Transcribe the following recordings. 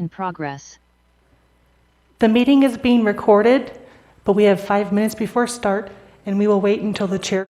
In progress. The meeting is being recorded, but we have 5 minutes before start, and we will wait until the chair.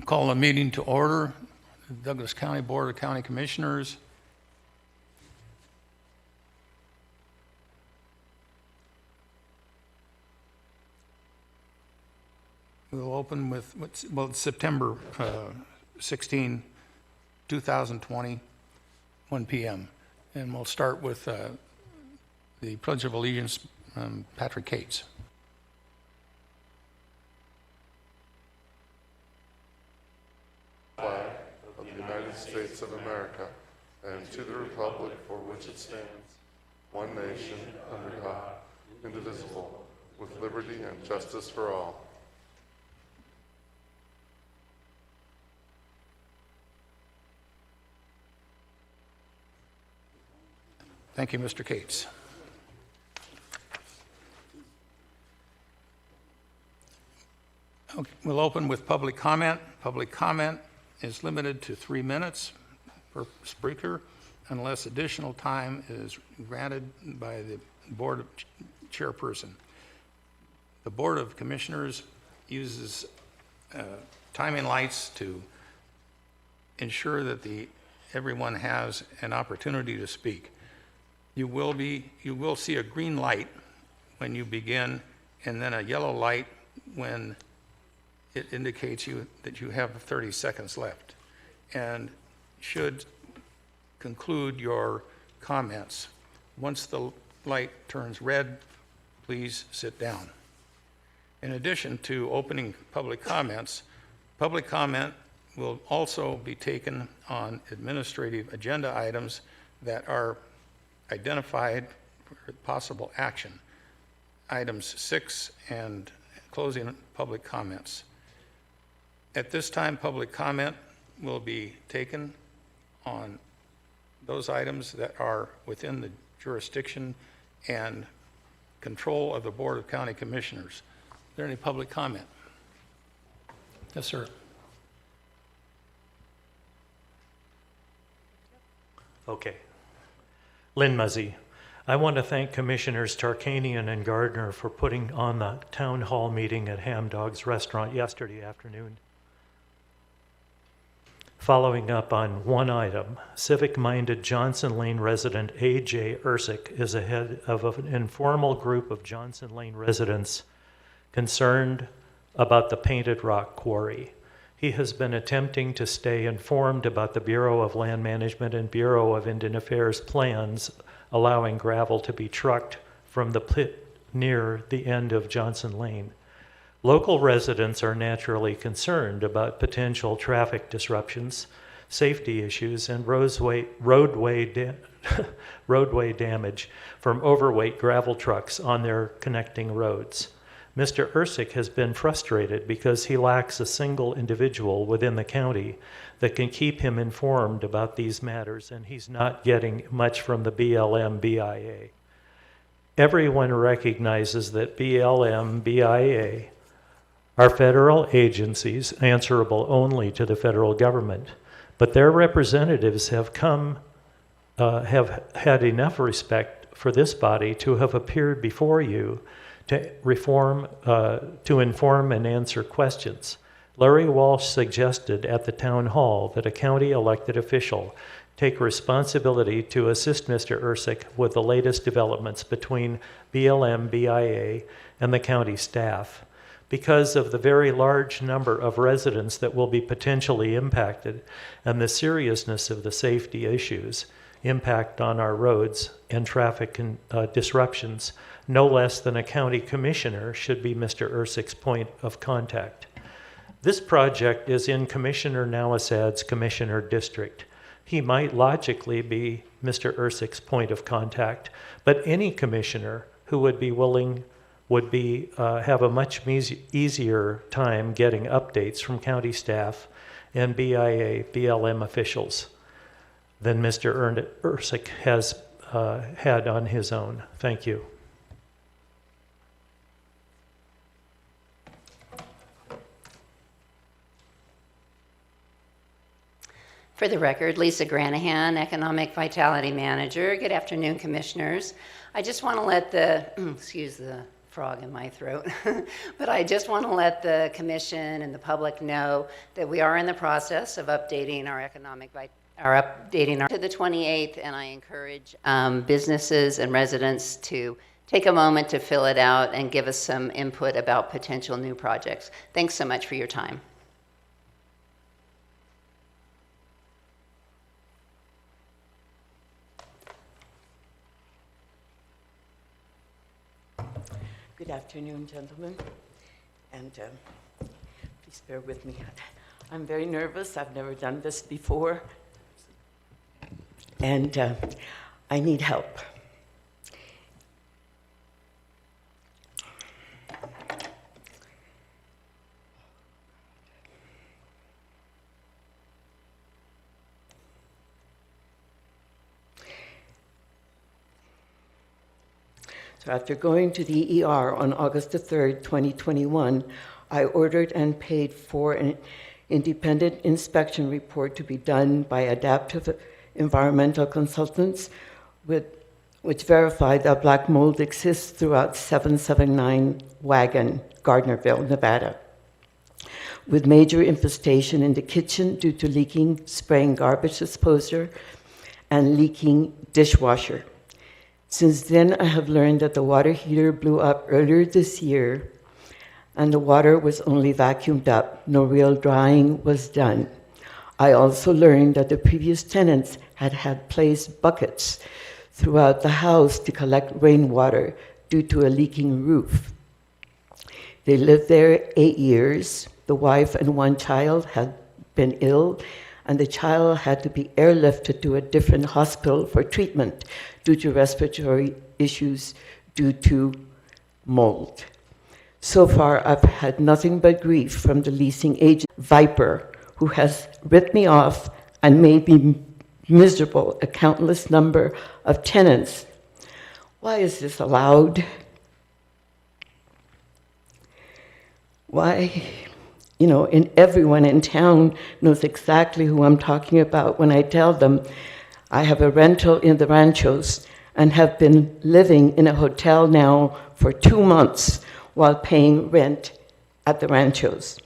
Call a meeting to order. The Douglas County Board of County Commissioners. We'll open with, it's September 16, 2020, 1 p.m. And we'll start with the Pledge of Allegiance, Patrick Cates. Flag of the United States of America and to the republic for which it stands, one nation, under God, indivisible, with liberty and justice for all. Thank you, Mr. Cates. Okay, we'll open with public comment. Public comment is limited to 3 minutes per speaker unless additional time is granted by the Board Chairperson. The Board of Commissioners uses timing lights to ensure that everyone has an opportunity to speak. You will see a green light when you begin, and then a yellow light when it indicates that you have 30 seconds left, and should conclude your comments. Once the light turns red, please sit down. In addition to opening public comments, public comment will also be taken on administrative agenda items that are identified for possible action. Items 6 and closing public comments. At this time, public comment will be taken on those items that are within the jurisdiction and control of the Board of County Commissioners. Is there any public comment? Yes, sir. Okay. Lynn Muzzy. I want to thank Commissioners Tarkanian and Gardner for putting on the town hall meeting at Ham Dog's restaurant yesterday afternoon. Following up on one item, civic-minded Johnson Lane resident A.J. Ursick is ahead of an informal group of Johnson Lane residents concerned about the Painted Rock Quarry. He has been attempting to stay informed about the Bureau of Land Management and Bureau of Indian Affairs plans allowing gravel to be trucked from the pit near the end of Johnson Lane. Local residents are naturally concerned about potential traffic disruptions, safety issues, and roadway damage from overweight gravel trucks on their connecting roads. Mr. Ursick has been frustrated because he lacks a single individual within the county that can keep him informed about these matters, and he's not getting much from the BLM BIA. Everyone recognizes that BLM BIA are federal agencies answerable only to the federal government, but their representatives have had enough respect for this body to have appeared before you to inform and answer questions. Larry Walsh suggested at the town hall that a county elected official take responsibility to assist Mr. Ursick with the latest developments between BLM, BIA, and the county staff. Because of the very large number of residents that will be potentially impacted and the seriousness of the safety issues, impact on our roads and traffic disruptions, no less than a county commissioner should be Mr. Ursick's point of contact. This project is in Commissioner Nawasad's commissioner district. He might logically be Mr. Ursick's point of contact, but any commissioner who would be willing would have a much easier time getting updates from county staff and BIA, BLM officials than Mr. Ursick has had on his own. Thank you. For the record, Lisa Granahan, Economic Vitality Manager. Good afternoon, Commissioners. I just want to let excuse the frog in my throat. But I just want to let the commission and the public know that we are in the process of updating our to the 28th, and I encourage businesses and residents to take a moment to fill it out and give us some input about potential new projects. Thanks so much for your time. Good afternoon, gentlemen, and please bear with me. I'm very nervous. I've never done this before, and I need help. So after going to the ER on August the 3rd, 2021, I ordered and paid for an independent inspection report to be done by Adaptive Environmental Consultants, which verified that black mold exists throughout 779 Wagon, Gardnerville, Nevada, with major infestation in the kitchen due to leaking spraying garbage disposer and leaking dishwasher. Since then, I have learned that the water heater blew up earlier this year, and the water was only vacuumed up. No real drying was done. I also learned that the previous tenants had placed buckets throughout the house to collect rainwater due to a leaking roof. They lived there 8 years. The wife and one child had been ill, and the child had to be airlifted to a different hospital for treatment due to respiratory issues due to mold. So far, I've had nothing but grief from the leasing agent, Viper, who has ripped me off and made me miserable, a countless number of tenants. Why is this allowed? Why? You know, and everyone in town knows exactly who I'm talking about when I tell them I have a rental in the Ranchos and have been living in a hotel now for 2 months while paying rent at the Ranchos.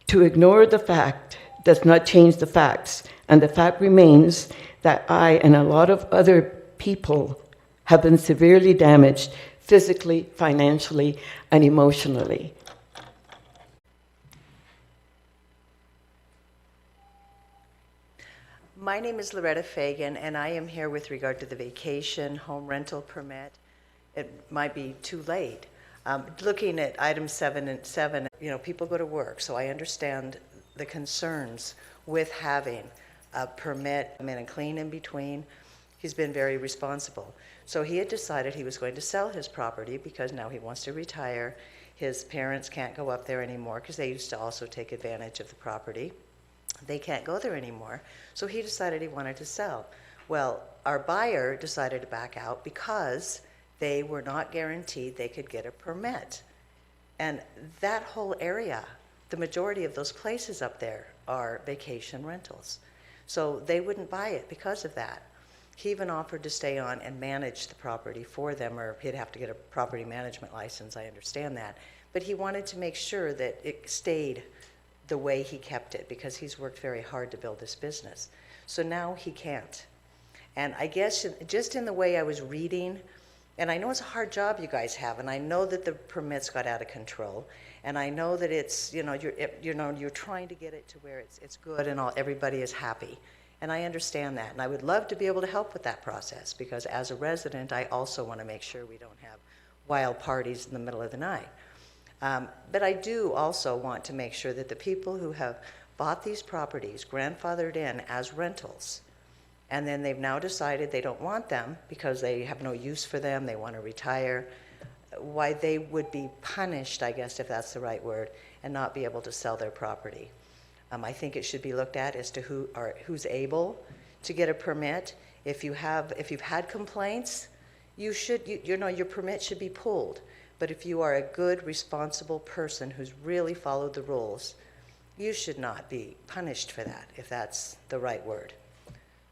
To ignore the fact does not change the facts, and the fact remains that I and a lot of other people have been severely damaged physically, financially, and emotionally. My name is Loretta Fagan, and I am here with regard to the vacation home rental permit. It might be too late. Looking at item 7 and 7, you know, people go to work, so I understand the concerns with having a permit and clean in between. He's been very responsible. So he had decided he was going to sell his property because now he wants to retire. His parents can't go up there anymore because they used to also take advantage of the property. They can't go there anymore. So he decided he wanted to sell. Well, our buyer decided to back out because they were not guaranteed they could get a permit. And that whole area, the majority of those places up there are vacation rentals. So they wouldn't buy it because of that. He even offered to stay on and manage the property for them, or he'd have to get a property management license, I understand that. But he wanted to make sure that it stayed the way he kept it, because he's worked very hard to build this business. So now he can't. And I guess just in the way I was reading, and I know it's a hard job you guys have, and I know that the permits got out of control, and I know that it's, you're trying to get it to where it's good and everybody is happy. And I understand that, and I would love to be able to help with that process, because as a resident, I also want to make sure we don't have wild parties in the middle of the night. But I do also want to make sure that the people who have bought these properties, grandfathered in as rentals, and then they've now decided they don't want them because they have no use for them, they want to retire, why they would be punished, I guess, if that's the right word, and not be able to sell their property. I think it should be looked at as to who's able to get a permit. If you've had complaints, your permit should be pulled. But if you are a good, responsible person who's really followed the rules, you should not be punished for that, if that's the right word.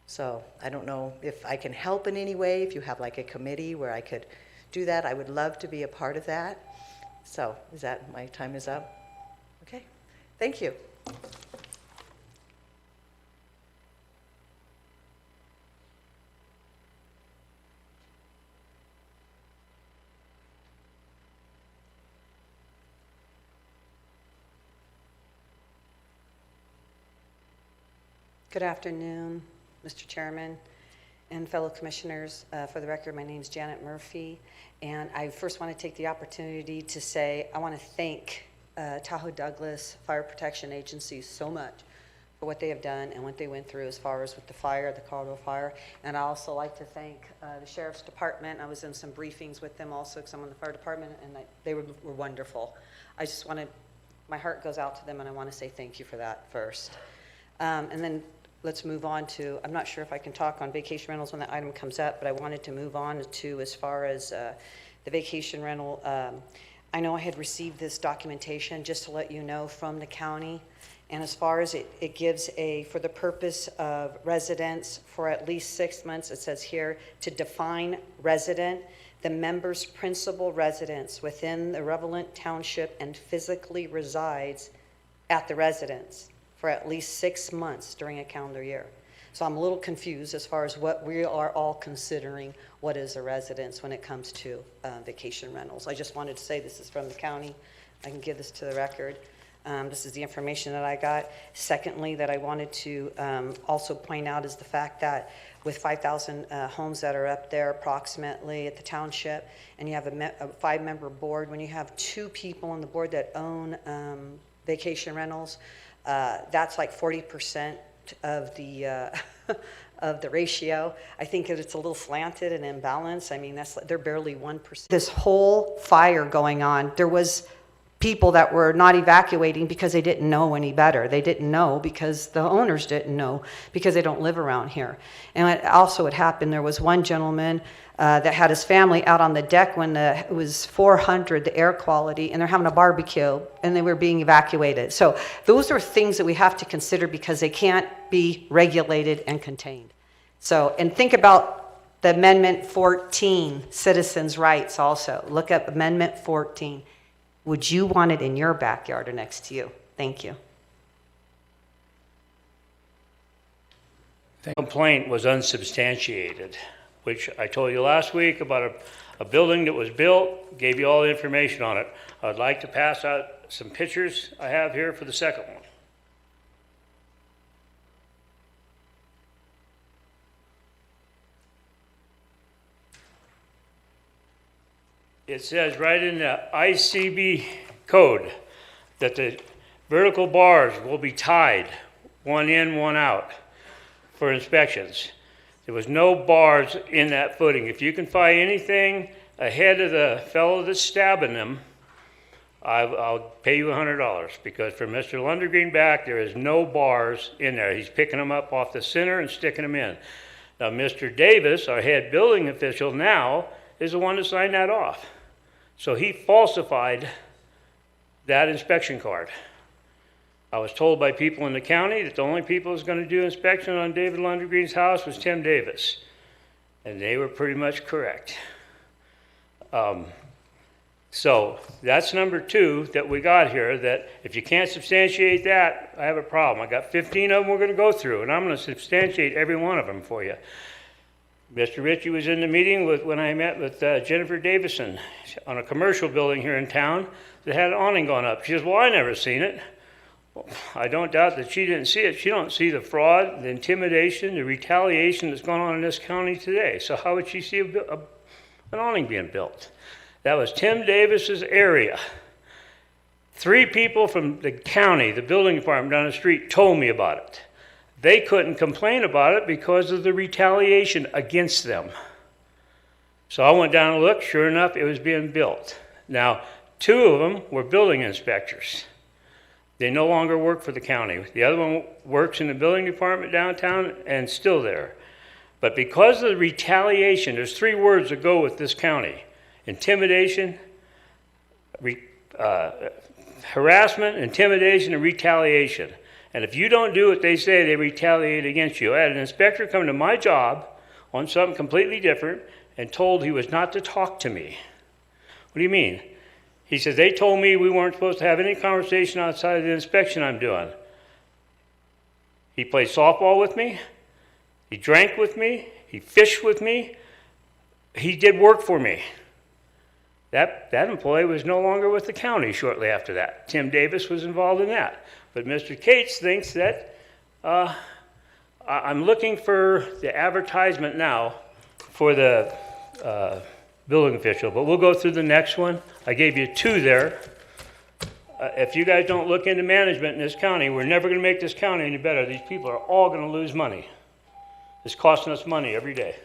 So I don't know if I can help in any way, if you have like a committee where I could do that. I would love to be a part of that. So is that, my time is up? Okay, thank you. Good afternoon, Mr. Chairman and fellow commissioners. For the record, my name is Janet Murphy, and I first want to take the opportunity to say I want to thank Tahoe Douglas Fire Protection Agency so much for what they have done and what they went through as far as with the fire, the Colorado fire. And I also like to thank the Sheriff's Department. I was in some briefings with them also, because I'm on the fire department, and they were wonderful. I just want to, my heart goes out to them, and I want to say thank you for that first. And then let's move on to, I'm not sure if I can talk on vacation rentals when that item comes up, but I wanted to move on to as far as the vacation rental. I know I had received this documentation, just to let you know, from the county. And as far as it gives for the purpose of residents for at least 6 months, it says here, to define resident, the member's principal residence within the relevant township and physically resides at the residence for at least 6 months during a calendar year. So I'm a little confused as far as what we are all considering what is a residence when it comes to vacation rentals. I just wanted to say this is from the county. I can give this to the record. This is the information that I got. Secondly, that I wanted to also point out is the fact that with 5,000 homes that are up there approximately at the township, and you have a 5-member board, when you have 2 people on the board that own vacation rentals, that's like 40% of the of the ratio. I think that it's a little slanted and imbalanced. I mean, they're barely 1%. This whole fire going on, there was people that were not evacuating because they didn't know any better. They didn't know because the owners didn't know, because they don't live around here. And it also had happened, there was one gentleman that had his family out on the deck when it was 400, the air quality, and they're having a barbecue, and they were being evacuated. So those are things that we have to consider because they can't be regulated and contained. So, and think about the Amendment 14, citizens' rights also. Look up Amendment 14. Would you want it in your backyard or next to you? Thank you. Complaint was unsubstantiated, which I told you last week about a building that was built, gave you all the information on it. I'd like to pass out some pictures I have here for the second one. It says right in the ICB code that the vertical bars will be tied, one in, one out, for inspections. There was no bars in that footing. If you can find anything ahead of the fellow that's stabbing them, I'll pay you $100, because from Mr. Lundergreen back, there is no bars in there. He's picking them up off the center and sticking them in. Now, Mr. Davis, our head building official now, is the one that signed that off. So he falsified that inspection card. I was told by people in the county that the only people who was going to do inspection on David Lundergreen's house was Tim Davis. And they were pretty much correct. So that's number 2 that we got here, that if you can't substantiate that, I have a problem. I got 15 of them we're going to go through, and I'm going to substantiate every one of them for you. Mr. Ritchie was in the meeting when I met with Jennifer Davison on a commercial building here in town that had an awning going up. She says, well, I never seen it. Well, I don't doubt that she didn't see it. She don't see the fraud, the intimidation, the retaliation that's going on in this county today. So how would she see an awning being built? That was Tim Davis's area. 3 people from the county, the building department down the street, told me about it. They couldn't complain about it because of the retaliation against them. So I went down and looked. Sure enough, it was being built. Now, 2 of them were building inspectors. They no longer work for the county. The other one works in the building department downtown and still there. But because of the retaliation, there's 3 words that go with this county: intimidation, harassment, intimidation, and retaliation. And if you don't do what they say, they retaliate against you. I had an inspector come to my job on something completely different, and told he was not to talk to me. What do you mean? He says, they told me we weren't supposed to have any conversation outside of the inspection I'm doing. He played softball with me. He drank with me. He fished with me. He did work for me. That employee was no longer with the county shortly after that. Tim Davis was involved in that. But Mr. Cates thinks that I'm looking for the advertisement now for the building official, but we'll go through the next one. I gave you 2 there. If you guys don't look into management in this county, we're never going to make this county any better. These people are all going to lose money. It's costing us money every day.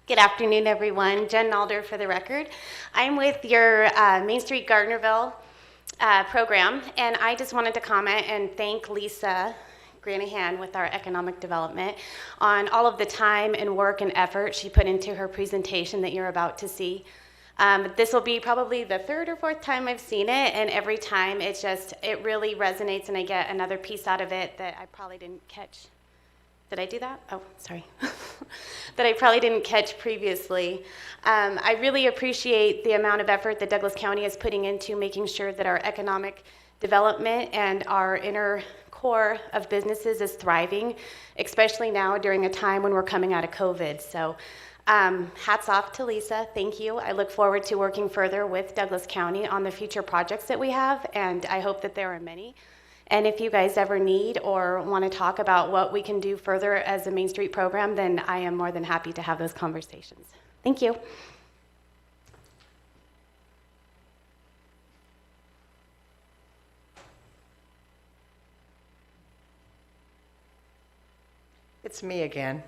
Good afternoon, everyone. Jen Nalder for the record. I'm with your Main Street Gardnerville program, and I just wanted to comment and thank Lisa Granahan with our economic development on all of the time and work and effort she put into her presentation that you're about to see. This will be probably the 3rd or 4th time I've seen it, and every time it really resonates, and I get another piece out of it that I probably didn't catch. Did I do that? Oh, sorry. That I probably didn't catch previously. I really appreciate the amount of effort that Douglas County is putting into making sure that our economic development and our inner core of businesses is thriving, especially now during a time when we're coming out of COVID. So hats off to Lisa. Thank you. I look forward to working further with Douglas County on the future projects that we have, and I hope that there are many. And if you guys ever need or want to talk about what we can do further as a Main Street program, then I am more than happy to have those conversations. Thank you. It's me again.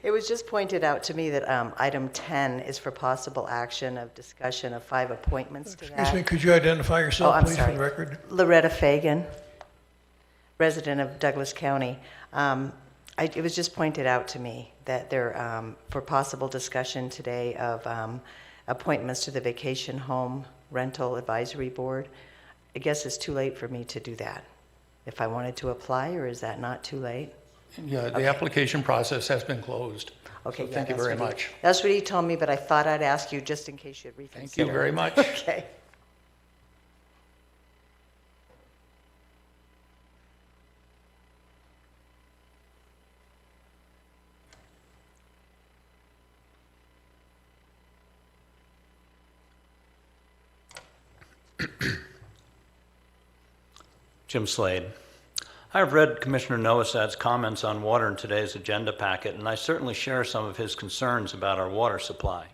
It was just pointed out to me that item 10 is for possible action of discussion of 5 appointments to that. Excuse me, could you identify Oh, yourself, I'm please, for sorry. the record? Loretta Fagan, resident of Douglas County. It was just pointed out to me that there, for possible discussion today of appointments to the Vacation Home Rental Advisory Board. I guess it's too late for me to do that. If I wanted to apply, or is that not too late? Yeah, the application process has been closed. Okay, So thank you very much. That's what he told me, but I thought I'd ask you just in case you'd reconsider. Thank you very much. Okay. Jim Slade. I have read Commissioner Noasad's comments on water in today's agenda packet, and I certainly share some of his concerns about our water supply.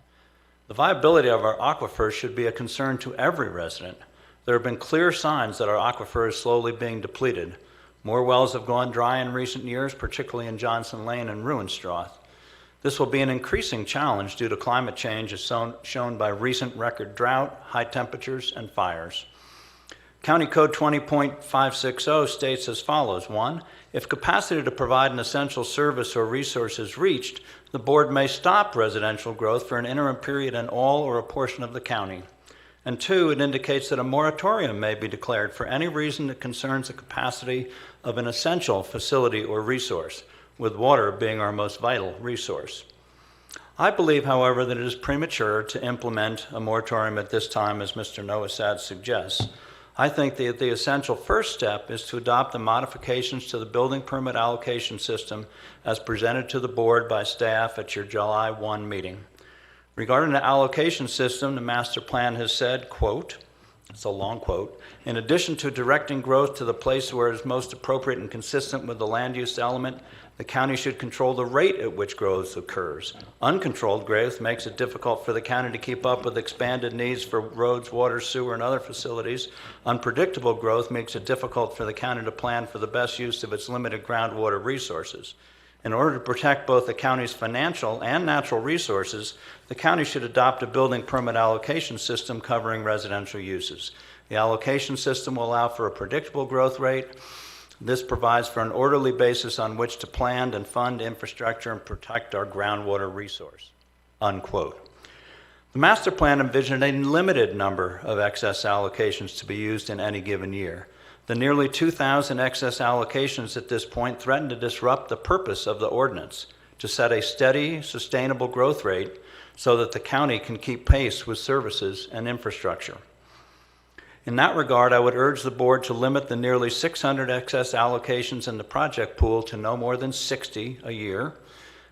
The viability of our aquifers should be a concern to every resident. There have been clear signs that our aquifer is slowly being depleted. More wells have gone dry in recent years, particularly in Johnson Lane and Ruinstrath. This will be an increasing challenge due to climate change as shown by recent record drought, high temperatures, and fires. County Code 20.560 states as follows. 1, if capacity to provide an essential service or resource is reached, the board may stop residential growth for an interim period in all or a portion of the county. And 2, it indicates that a moratorium may be declared for any reason that concerns the capacity of an essential facility or resource, with water being our most vital resource. I believe, however, that it is premature to implement a moratorium at this time, as Mr. Noasad suggests. I think that the essential first step is to adopt the modifications to the building permit allocation system as presented to the board by staff at your July 1 meeting. Regarding the allocation system, the master plan has said, quote, it's a long quote, in addition to directing growth to the place where it is most appropriate and consistent with the land use element, the county should control the rate at which growth occurs. Uncontrolled growth makes it difficult for the county to keep up with expanded needs for roads, water, sewer, and other facilities. Unpredictable growth makes it difficult for the county to plan for the best use of its limited groundwater resources. In order to protect both the county's financial and natural resources, the county should adopt a building permit allocation system covering residential uses. The allocation system will allow for a predictable growth rate. This provides for an orderly basis on which to plan and fund infrastructure and protect our groundwater resource, unquote. The master plan envisioned a limited number of excess allocations to be used in any given year. The nearly 2,000 excess allocations at this point threaten to disrupt the purpose of the ordinance, to set a steady, sustainable growth rate so that the county can keep pace with services and infrastructure. In that regard, I would urge the board to limit the nearly 600 excess allocations in the project pool to no more than 60 a year,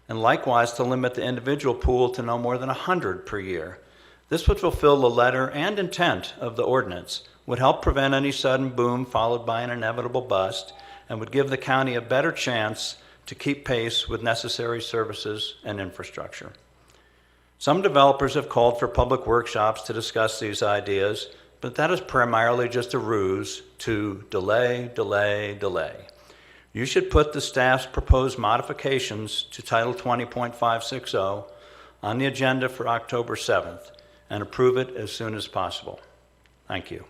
and likewise to limit the individual pool to no more than 100 per year. This would fulfill the letter and intent of the ordinance, would help prevent any sudden boom followed by an inevitable bust, and would give the county a better chance to keep pace with necessary services and infrastructure. Some developers have called for public workshops to discuss these ideas, but that is primarily just a ruse to delay, delay, delay. You should put the staff's proposed modifications to Title 20.560 on the agenda for October 7th and approve it as soon as possible. Thank you.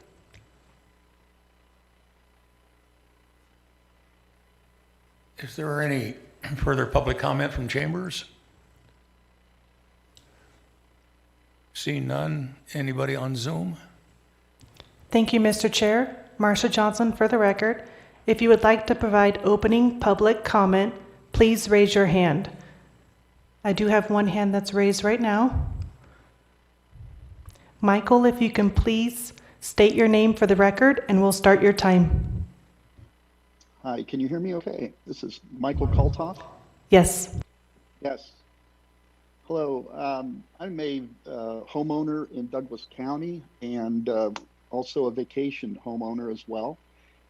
Is there any further public comment from chambers? Seeing none. Anybody on Zoom? Thank you, Mr. Chair. Marcia Johnson for the record. If you would like to provide opening public comment, please raise your hand. I do have one hand that's raised right now. Michael, if you can please state your name for the record and we'll start your time. Hi, can you hear me okay? This is Michael Kaltoff. Yes. Yes. Hello, I'm a homeowner in Douglas County and also a vacation homeowner as well.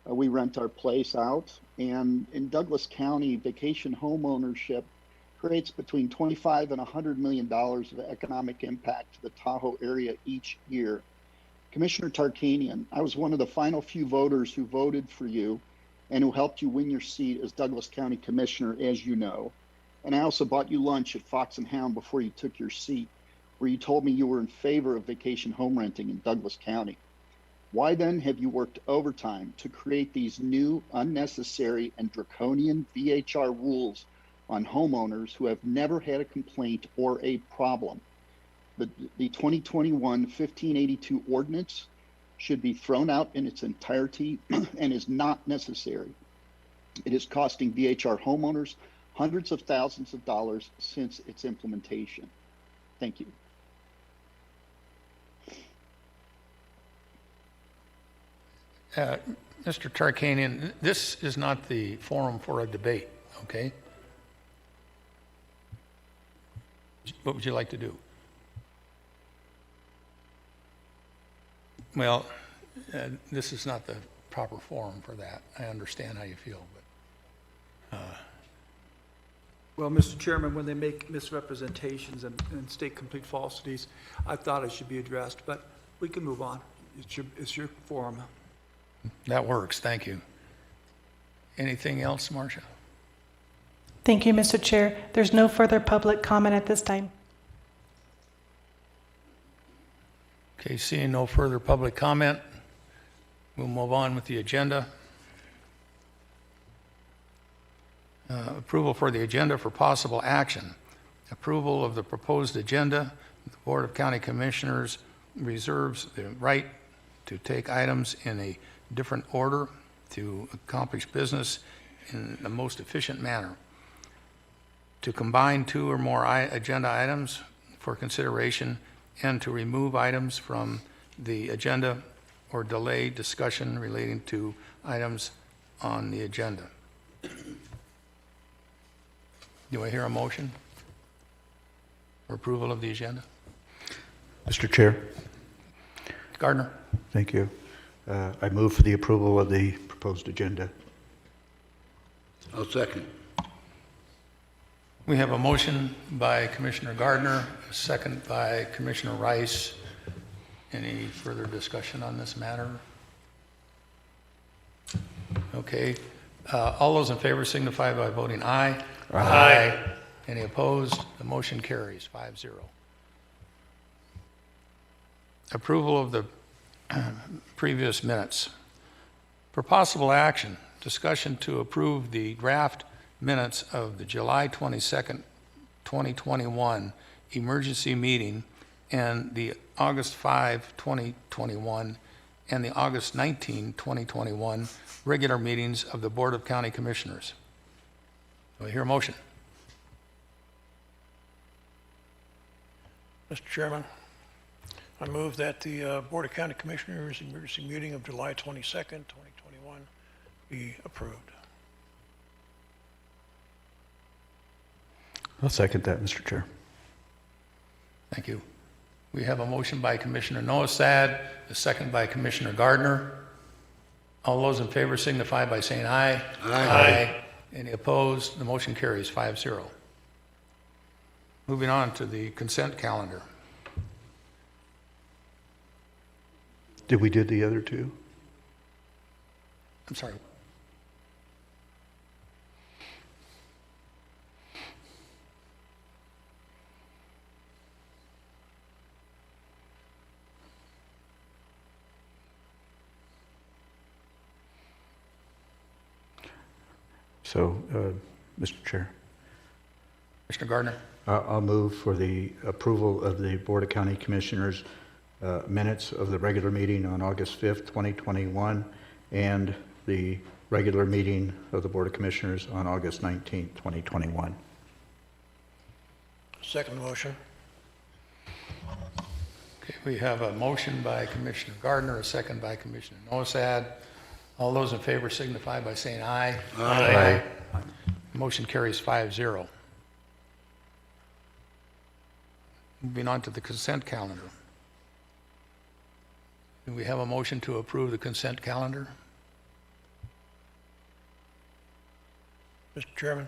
We rent our place out, and in Douglas County, vacation home ownership creates between $25 and $100 million of economic impact to the Tahoe area each year. Commissioner Tarkanian, I was one of the final few voters who voted for you and who helped you win your seat as Douglas County Commissioner, as you know. And I also bought you lunch at Fox and Hound before you took your seat, where you told me you were in favor of vacation home renting in Douglas County. Why then have you worked overtime to create these new, unnecessary, and draconian VHR rules on homeowners who have never had a complaint or a problem? The 2021-1582 ordinance should be thrown out in its entirety and is not necessary. It is costing VHR homeowners hundreds of thousands of dollars since its implementation. Thank you. Mr. Tarkanian, this is not the forum for a debate, okay? What would you like to do? Well, this is not the proper forum for that. I understand how you feel, but... Well, Mr. Chairman, when they make misrepresentations and state complete falsities, I thought it should be addressed, but we can move on. It's your forum. That works, thank you. Anything else, Marcia? Thank you, Mr. Chair. There's no further public comment at this time. Okay, seeing no further public comment, we'll move on with the agenda. Approval for the agenda for possible action. Approval of the proposed agenda. The Board of County Commissioners reserves the right to take items in a different order to accomplish business in the most efficient manner. To combine two or more agenda items for consideration and to remove items from the agenda or delay discussion relating to items on the agenda. Do I hear a motion for approval of the agenda? Mr. Chair. Gardner. Thank you. I move for the approval of the proposed agenda. I'll second. We have a motion by Commissioner Gardner, a second by Commissioner Rice. Any further discussion on this matter? Okay. All those in favor signify by voting aye. Aye. Any opposed? The motion carries 5-0. Approval of the previous minutes. For possible action, discussion to approve the draft minutes of the July 22nd, 2021 emergency meeting and the August 5, 2021, and the August 19, 2021 regular meetings of the Board of County Commissioners. Do I hear a motion? Mr. Chairman, I move that the Board of County Commissioners emergency meeting of July 22nd, 2021 be approved. I'll second that, Mr. Chair. Thank you. We have a motion by Commissioner Noesad, a second by Commissioner Gardner. All those in favor signify by saying aye. Aye. Any opposed? The motion carries 5-0. Moving on to the consent calendar. Did we do the other two? I'm sorry. So, Mr. Chair, Commissioner Gardner? I'll move for the approval of the Board of County Commissioners minutes of the regular meeting on August 5th, 2021, and the regular meeting of the Board of Commissioners on August 19th, 2021. Second motion. Okay, we have a motion by Commissioner Gardner, a second by Commissioner Noesad. All those in favor signify by saying aye. Aye. Motion carries 5-0. Moving on to the consent calendar. Do we have a motion to approve the consent calendar? Mr. Chairman,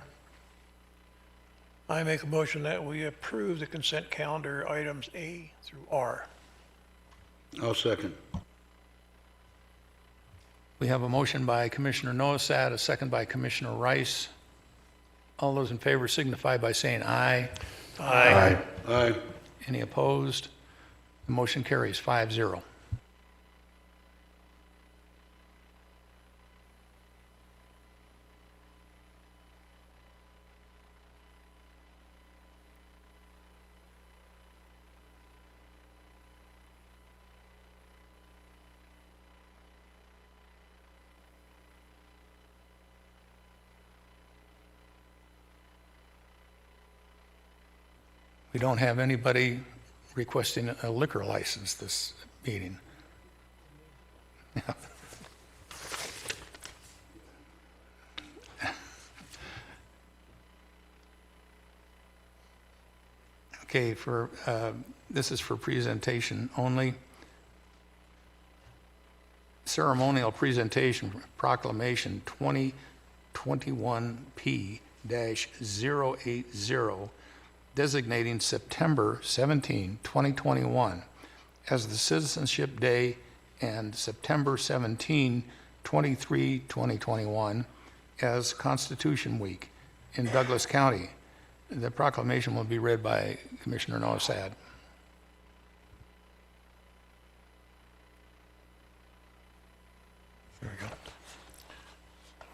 I make a motion that we approve the consent calendar items A through R. I'll second. We have a motion by Commissioner Noesad, a second by Commissioner Rice. All those in favor signify by saying aye. Aye. Aye. Any opposed? The motion carries 5-0. We don't have anybody requesting a liquor license this meeting. Okay, this is for presentation only. Ceremonial presentation proclamation 2021P-080 designating September 17, 2021 as the Citizenship Day and September 17, 2021 as Constitution Week in Douglas County. The proclamation will be read by Commissioner Noesad. There we go.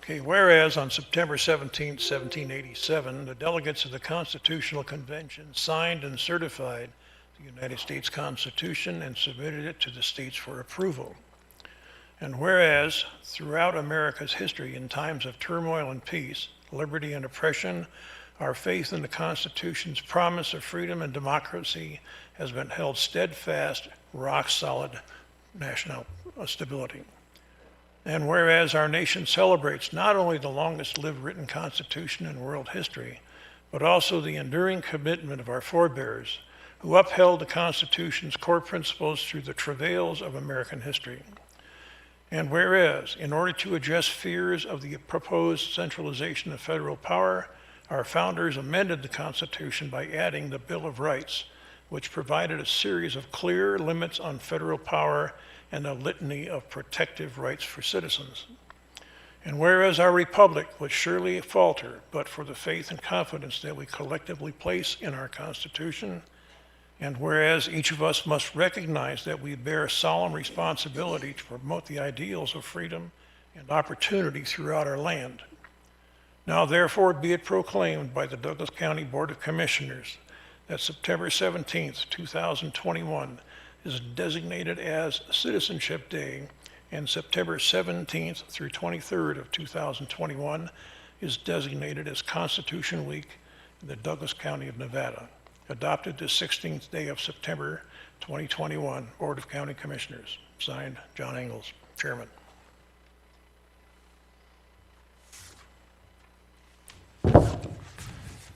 Okay, whereas on September 17, 1787, the delegates of the Constitutional Convention signed and certified the United States Constitution and submitted it to the states for approval. And whereas throughout America's history, in times of turmoil and peace, liberty and oppression, our faith in the Constitution's promise of freedom and democracy has been held steadfast, rock-solid national stability. And whereas our nation celebrates not only the longest-lived written Constitution in world history, but also the enduring commitment of our forebears who upheld the Constitution's core principles through the travails of American history. And whereas, in order to address fears of the proposed centralization of federal power, our founders amended the Constitution by adding the Bill of Rights, which provided a series of clear limits on federal power and a litany of protective rights for citizens. And whereas our republic would surely falter but for the faith and confidence that we collectively place in our Constitution, and whereas each of us must recognize that we bear a solemn responsibility to promote the ideals of freedom and opportunity throughout our land. Now therefore be it proclaimed by the Douglas County Board of Commissioners that September 17th, 2021 is designated as Citizenship Day, and September 17th through 23rd of 2021 is designated as Constitution Week in the Douglas County of Nevada, adopted the 16th day of September 2021, Board of County Commissioners. Signed, John Engels, Chairman.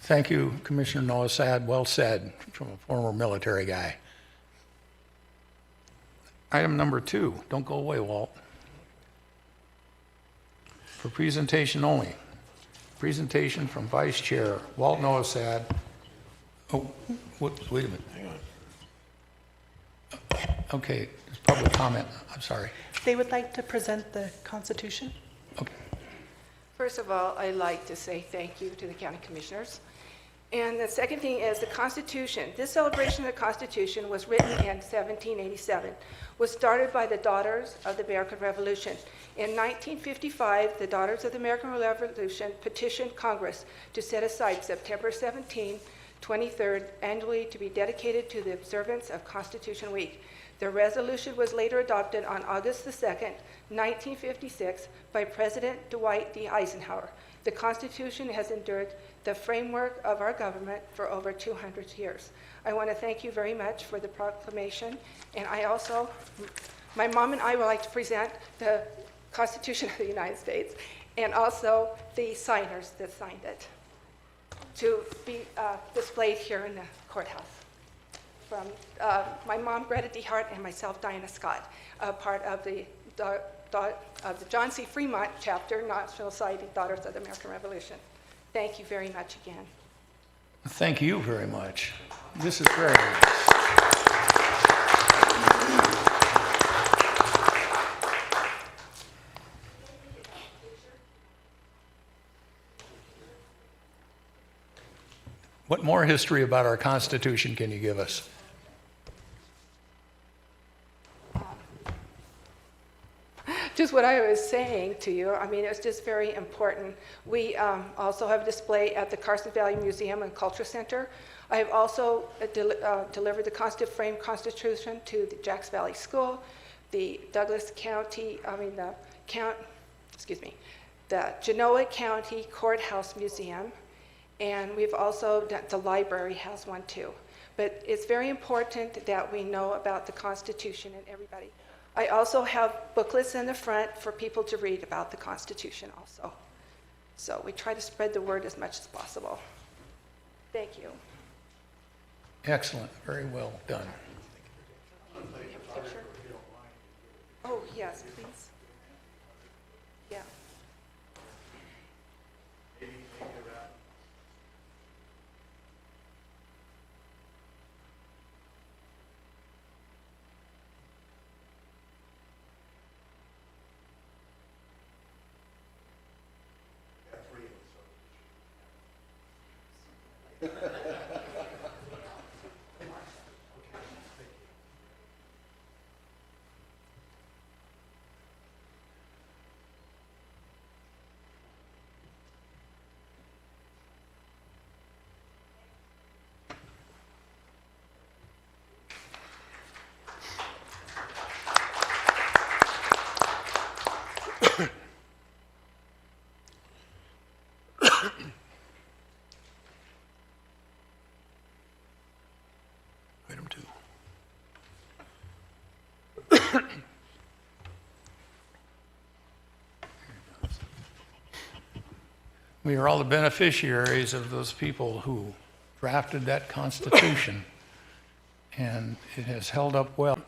Thank you, Commissioner Noasad. Well said from a former military guy. Item number 2. Don't go away, Walt. For presentation only. Presentation from Vice Chair Walt Noasad. Oh, whoops, wait a minute. Hang on. Okay, there's public comment. I'm sorry. They would like to present the Constitution. Okay. First of all, I'd like to say thank you to the county commissioners. And the second thing is the Constitution. This celebration of the Constitution was written in 1787, was started by the Daughters of the American Revolution. In 1955, the Daughters of the American Revolution petitioned Congress to set aside September 17, 23rd annually to be dedicated to the observance of Constitution Week. The resolution was later adopted on August the 2nd, 1956 by President Dwight D. Eisenhower. The Constitution has endured the framework of our government for over 200 years. I want to thank you very much for the proclamation, and I also, my mom and I would like to present the Constitution of the United States and also the signers that signed it to be displayed here in the courthouse. From my mom, Greta DeHart, and myself, Diana Scott, part of the John C. Fremont chapter, National Society of Daughters of the American Revolution. Thank you very much again. Thank you very much. This is very nice. What more history about our Constitution can you give us? Just what I was saying to you, I mean, it's just very important. We also have a display at the Carson Valley Museum and Culture Center. I have also delivered the Frame Constitution to the Jacks Valley School, the Douglas County, the Genoa County Courthouse Museum, and we've also done, the library has one too. But it's very important that we know about the Constitution and everybody. I also have booklets in the front for people to read about the Constitution also. So we try to spread the word as much as possible. Thank you. Excellent. Very well done. Oh, yes, please. Yeah. Item 2. We are all the beneficiaries of those people who drafted that Constitution, and it has held up well.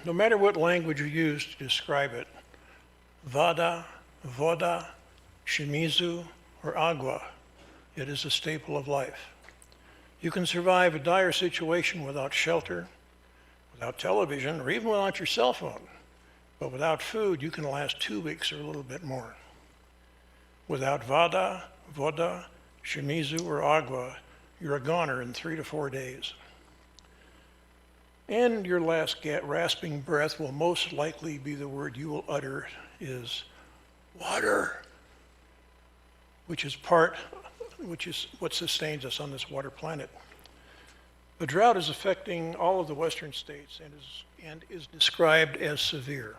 No matter what language you use to describe it, vada, voda, shimizu, or agua, it is a staple of life. You can survive a dire situation without shelter, without television, or even without your cell phone. But without food, you can last 2 weeks or a little bit more. Without vada, voda, shimizu, or agua, you're a goner in 3 to 4 days. And your last rasping breath will most likely be the word you will utter is water, which is what sustains us on this water planet. The drought is affecting all of the western states and is described as severe.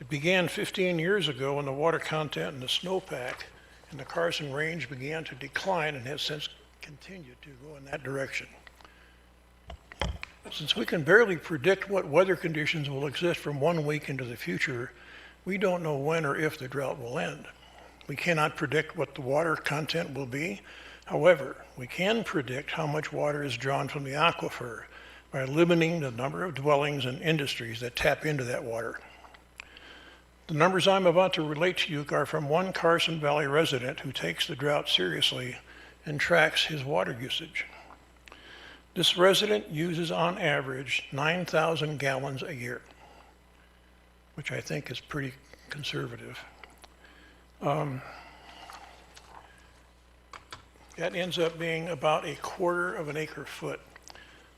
It began 15 years ago when the water content in the snowpack in the Carson Range began to decline and has since continued to go in that direction. Since we can barely predict what weather conditions will exist from 1 week into the future, we don't know when or if the drought will end. We cannot predict what the water content will be. However, we can predict how much water is drawn from the aquifer by limiting the number of dwellings and industries that tap into that water. The numbers I'm about to relate to you are from one Carson Valley resident who takes the drought seriously and tracks his water usage. This resident uses on average 9,000 gallons a year, which I think is pretty conservative. That ends up being about 1/4 of an acre foot.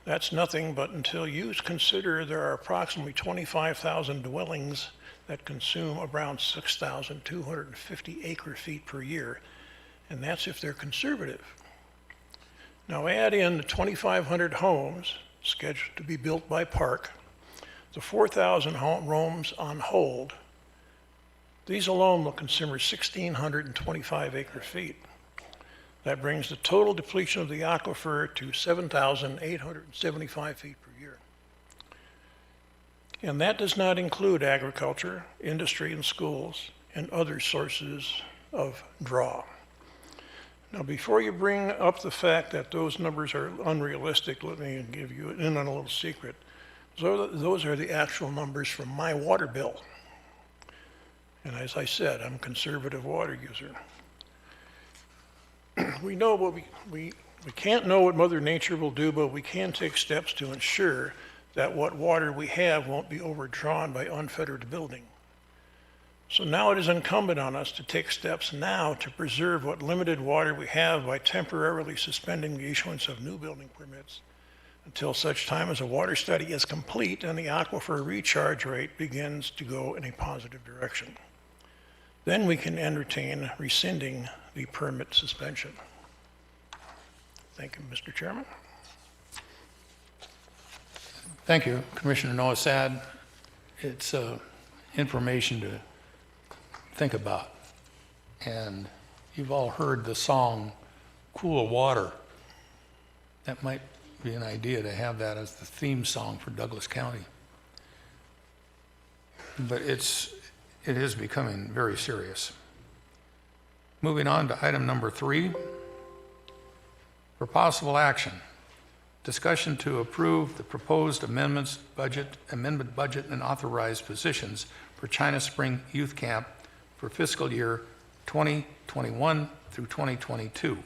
That's nothing, but until you consider there are approximately 25,000 dwellings that consume around 6,250 acre feet per year, and that's if they're conservative. Now add in the 2,500 homes scheduled to be built by Park, the 4,000 homes on hold. These alone will consume 1,625 acre feet. That brings the total depletion of the aquifer to 7,875 feet per year. And that does not include agriculture, industry, and schools, and other sources of draw. Now, before you bring up the fact that those numbers are unrealistic, let me give you in on a little secret. Those are the actual numbers from my water bill. And as I said, I'm a conservative water user. We know what we can't know what Mother Nature will do, but we can take steps to ensure that what water we have won't be overdrawn by unfettered building. So now it is incumbent on us to take steps now to preserve what limited water we have by temporarily suspending the issuance of new building permits until such time as a water study is complete and the aquifer recharge rate begins to go in a positive direction. Then we can entertain rescinding the permit suspension. Thank you, Mr. Chairman. Thank you, Commissioner Noasad. It's information to think about. And you've all heard the song, Cool Water. That might be an idea to have that as the theme song for Douglas County. But it is becoming very serious. Moving on to item number 3, for possible action. Discussion to approve the proposed amendment budget and authorize positions for China Spring Youth Camp for fiscal year 2021 through 2022.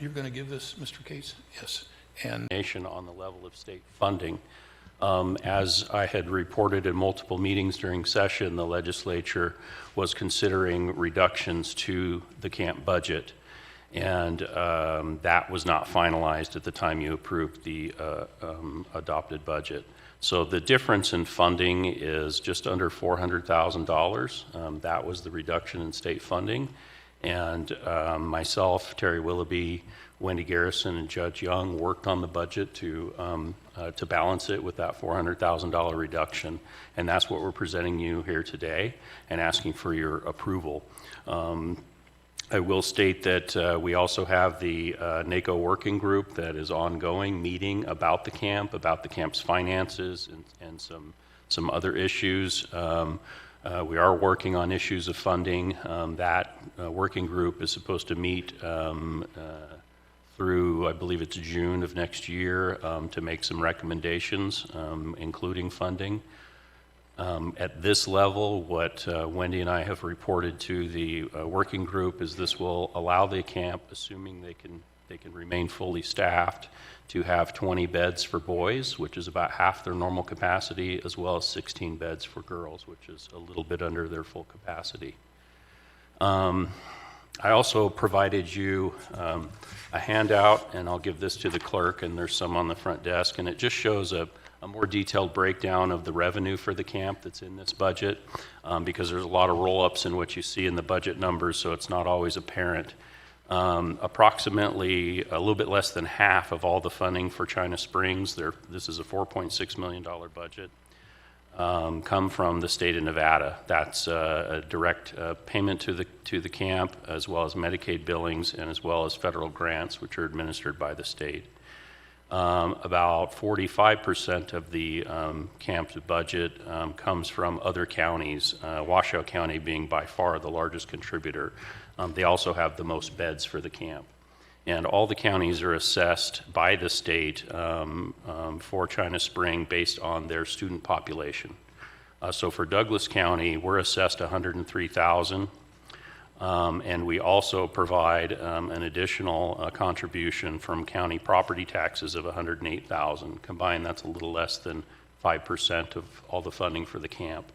You're going to give this, Mr. Cates? Yes. And on the level of state funding. As I had reported in multiple meetings during session, the legislature was considering reductions to the camp budget, and that was not finalized at the time you approved the adopted budget. So the difference in funding is just under $400,000. That was the reduction in state funding. And myself, Terry Willoughby, Wendy Garrison, and Judge Young worked on the budget to balance it with that $400,000 reduction. And that's what we're presenting you here today and asking for your approval. I will state that we also have the NACO working group that is ongoing, meeting about the camp's finances and some other issues. We are working on issues of funding. That working group is supposed to meet through, I believe it's June of next year, to make some recommendations, including funding. At this level, what Wendy and I have reported to the working group is this will allow the camp, assuming they can remain fully staffed, to have 20 beds for boys, which is about half their normal capacity, as well as 16 beds for girls, which is a little bit under their full capacity. I also provided you a handout, and I'll give this to the clerk, and there's some on the front desk, and it just shows a more detailed breakdown of the revenue for the camp that's in this budget, because there's a lot of roll-ups in what you see in the budget numbers, so it's not always apparent. Approximately a little bit less than half of all the funding for China Springs, this is a $4.6 million budget, come from the state of Nevada. That's a direct payment to the camp, as well as Medicaid billings, and as well as federal grants, which are administered by the state. About 45% of the camp's budget comes from other counties, Washoe County being by far the largest contributor. They also have the most beds for the camp. And all the counties are assessed by the state for China Spring based on their student population. So for Douglas County, we're assessed $103,000. And we also provide an additional contribution from county property taxes of $108,000. Combined, that's a little less than 5% of all the funding for the camp.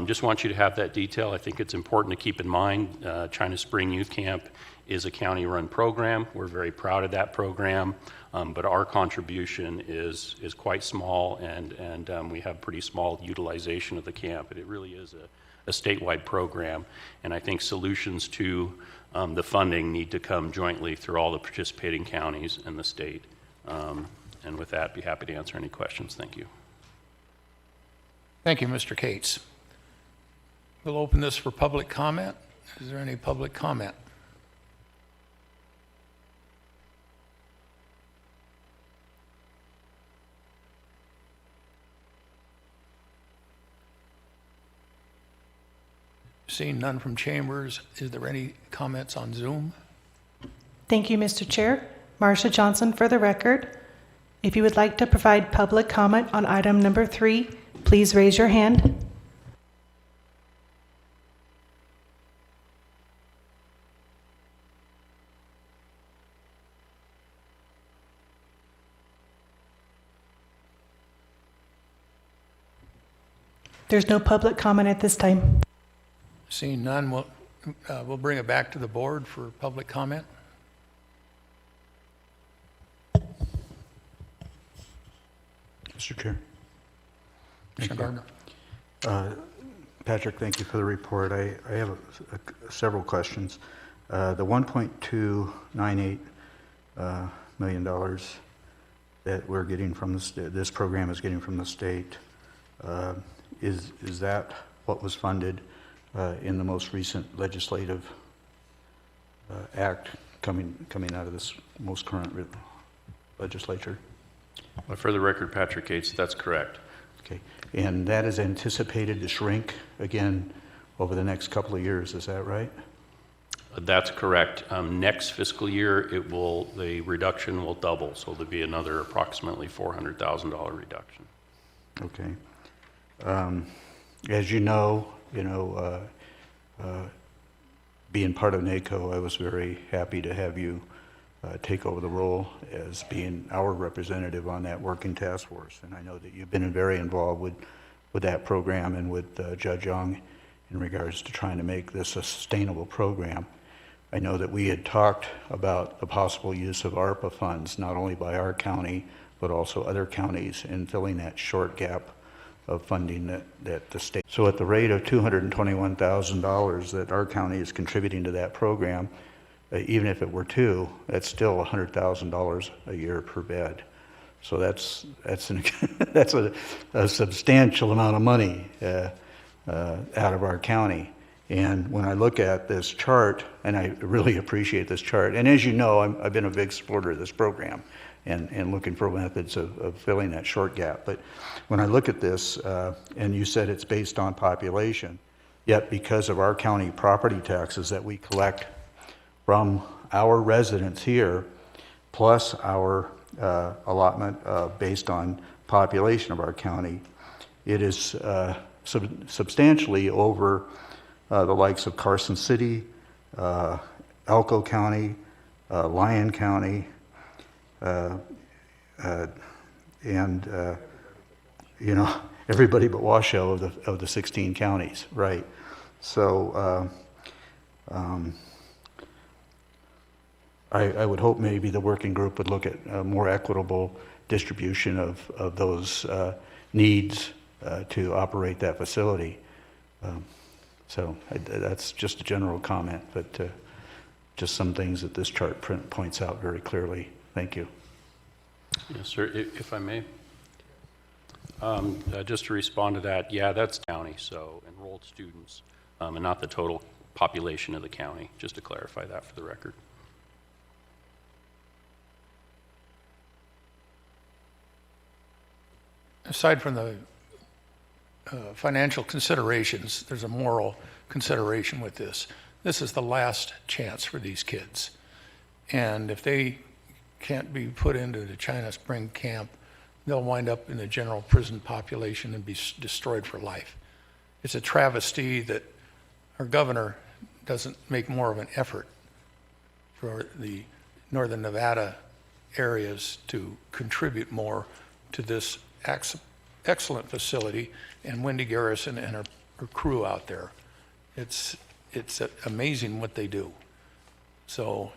Just want you to have that detail. I think it's important to keep in mind China Spring Youth Camp is a county-run program. We're very proud of that program, but our contribution is quite small, and we have pretty small utilization of the camp. But it really is a statewide program, and I think solutions to the funding need to come jointly through all the participating counties and the state. And with that, be happy to answer any questions. Thank you. Thank you, Mr. Cates. We'll open this for public comment. Is there any public comment? Seeing none from chambers, is there any comments on Zoom? Thank you, Mr. Chair. Marsha Johnson for the record. If you would like to provide public comment on item number 3, please raise your hand. There's no public comment at this time. Seeing none, we'll bring it back to the board for public comment. Mr. Chair. Commissioner Gardner. Patrick, thank you for the report. I have several questions. The $1.298 million that we're getting from this program is getting from the state, is that what was funded in the most recent legislative act coming out of this most current legislature? Well, for the record, Patrick Cates, that's correct. Okay, and that is anticipated to shrink again over the next couple of years, is that right? That's correct. Next fiscal year, the reduction will double, so there'll be another approximately $400,000 reduction. Okay. As you know, being part of NACO, I was very happy to have you take over the role as being our representative on that working task force. And I know that you've been very involved with that program and with Judge Young in regards to trying to make this a sustainable program. I know that we had talked about the possible use of ARPA funds, not only by our county, but also other counties in filling that short gap of funding that the state. So at the rate of $221,000 that our county is contributing to that program, even if it were two, that's still $100,000 a year per bed. So that's a substantial amount of money out of our county. And when I look at this chart, and I really appreciate this chart, and as you know, I've been a big supporter of this program and looking for methods of filling that short gap. But when I look at this, and you said it's based on population, yet because of our county property taxes that we collect from our residents here, plus our allotment based on population of our county, it is substantially over the likes of Carson City, Elko County, Lyon County, and everybody but Washoe of the 16 counties, right? So I would hope maybe the working group would look at a more equitable distribution of those needs to operate that facility. So that's just a general comment, but just some things that this chart points out very clearly. Thank you. Yes, sir, if I may. Just to respond to that, yeah, that's county, so enrolled students, and not the total population of the county, just to clarify that for the record. Aside from the financial considerations, there's a moral consideration with this. This is the last chance for these kids. And if they can't be put into the China Spring camp, they'll wind up in the general prison population and be destroyed for life. It's a travesty that our governor doesn't make more of an effort for the Northern Nevada areas to contribute more to this excellent facility and Wendy Garrison and her crew out there. It's amazing what they do. So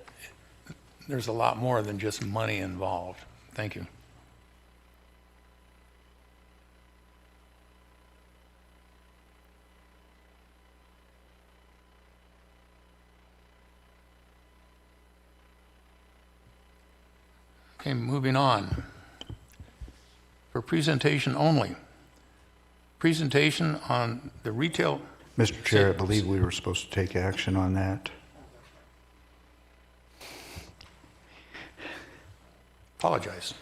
there's a lot more than just money involved. Thank you. Okay, moving on. For presentation only. Presentation on the retail. Mr. Chair, I believe we were supposed to take action on that. Apologize.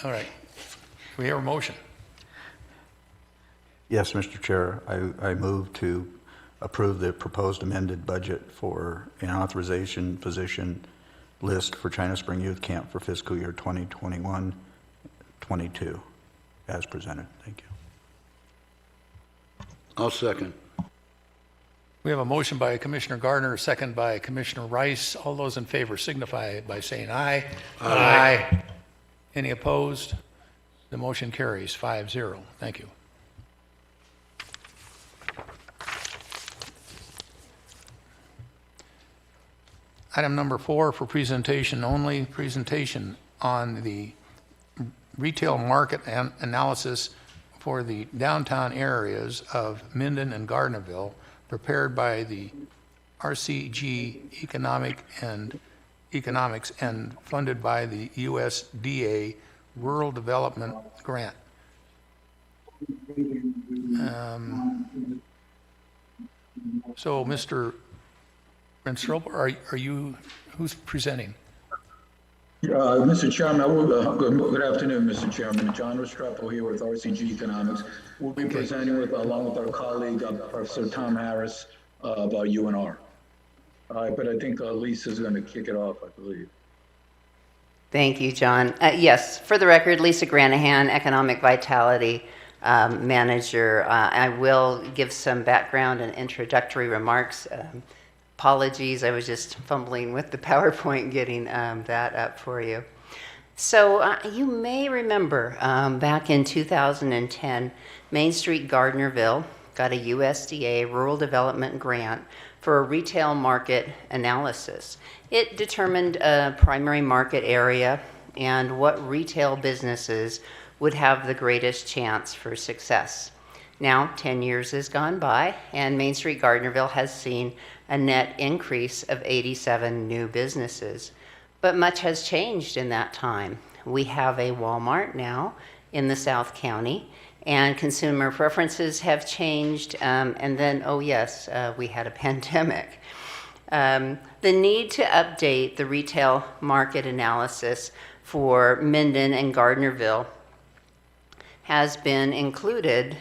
All right. We have a motion. Yes, Mr. Chair, I move to approve the proposed amended budget for an authorization position list for China Spring Youth Camp for fiscal year 2021-22 as presented. Thank you. I'll second. We have a motion by Commissioner Gardner, a second by Commissioner Rice. All those in favor signify by saying aye. Aye. Any opposed? The motion carries 5-0. Thank you. Item number 4 for presentation only, presentation on the retail market analysis for the downtown areas of Minden and Gardnerville, prepared by the RCG Economics and funded by the USDA Rural Development Grant. So, Mr. Renstroper, are you, who's presenting? Mr. Chairman, good afternoon, Mr. Chairman. John Restrepo here with RCG Economics. We'll be presenting along with our colleague, Professor Tom Harris, about UNR. But I think Lisa's going to kick it off, I believe. Thank you, John. Yes, for the record, Lisa Granahan, Economic Vitality Manager. I will give some background and introductory remarks. Apologies, I was just fumbling with the PowerPoint getting that up for you. So you may remember back in 2010, Main Street Gardnerville got a USDA Rural Development Grant for a retail market analysis. It determined a primary market area and what retail businesses would have the greatest chance for success. Now, 10 years has gone by, and Main Street Gardnerville has seen a net increase of 87 new businesses. But much has changed in that time. We have a Walmart now in the South County, and consumer preferences have changed, and then, oh yes, we had a pandemic. The need to update the retail market analysis for Minden and Gardnerville has been included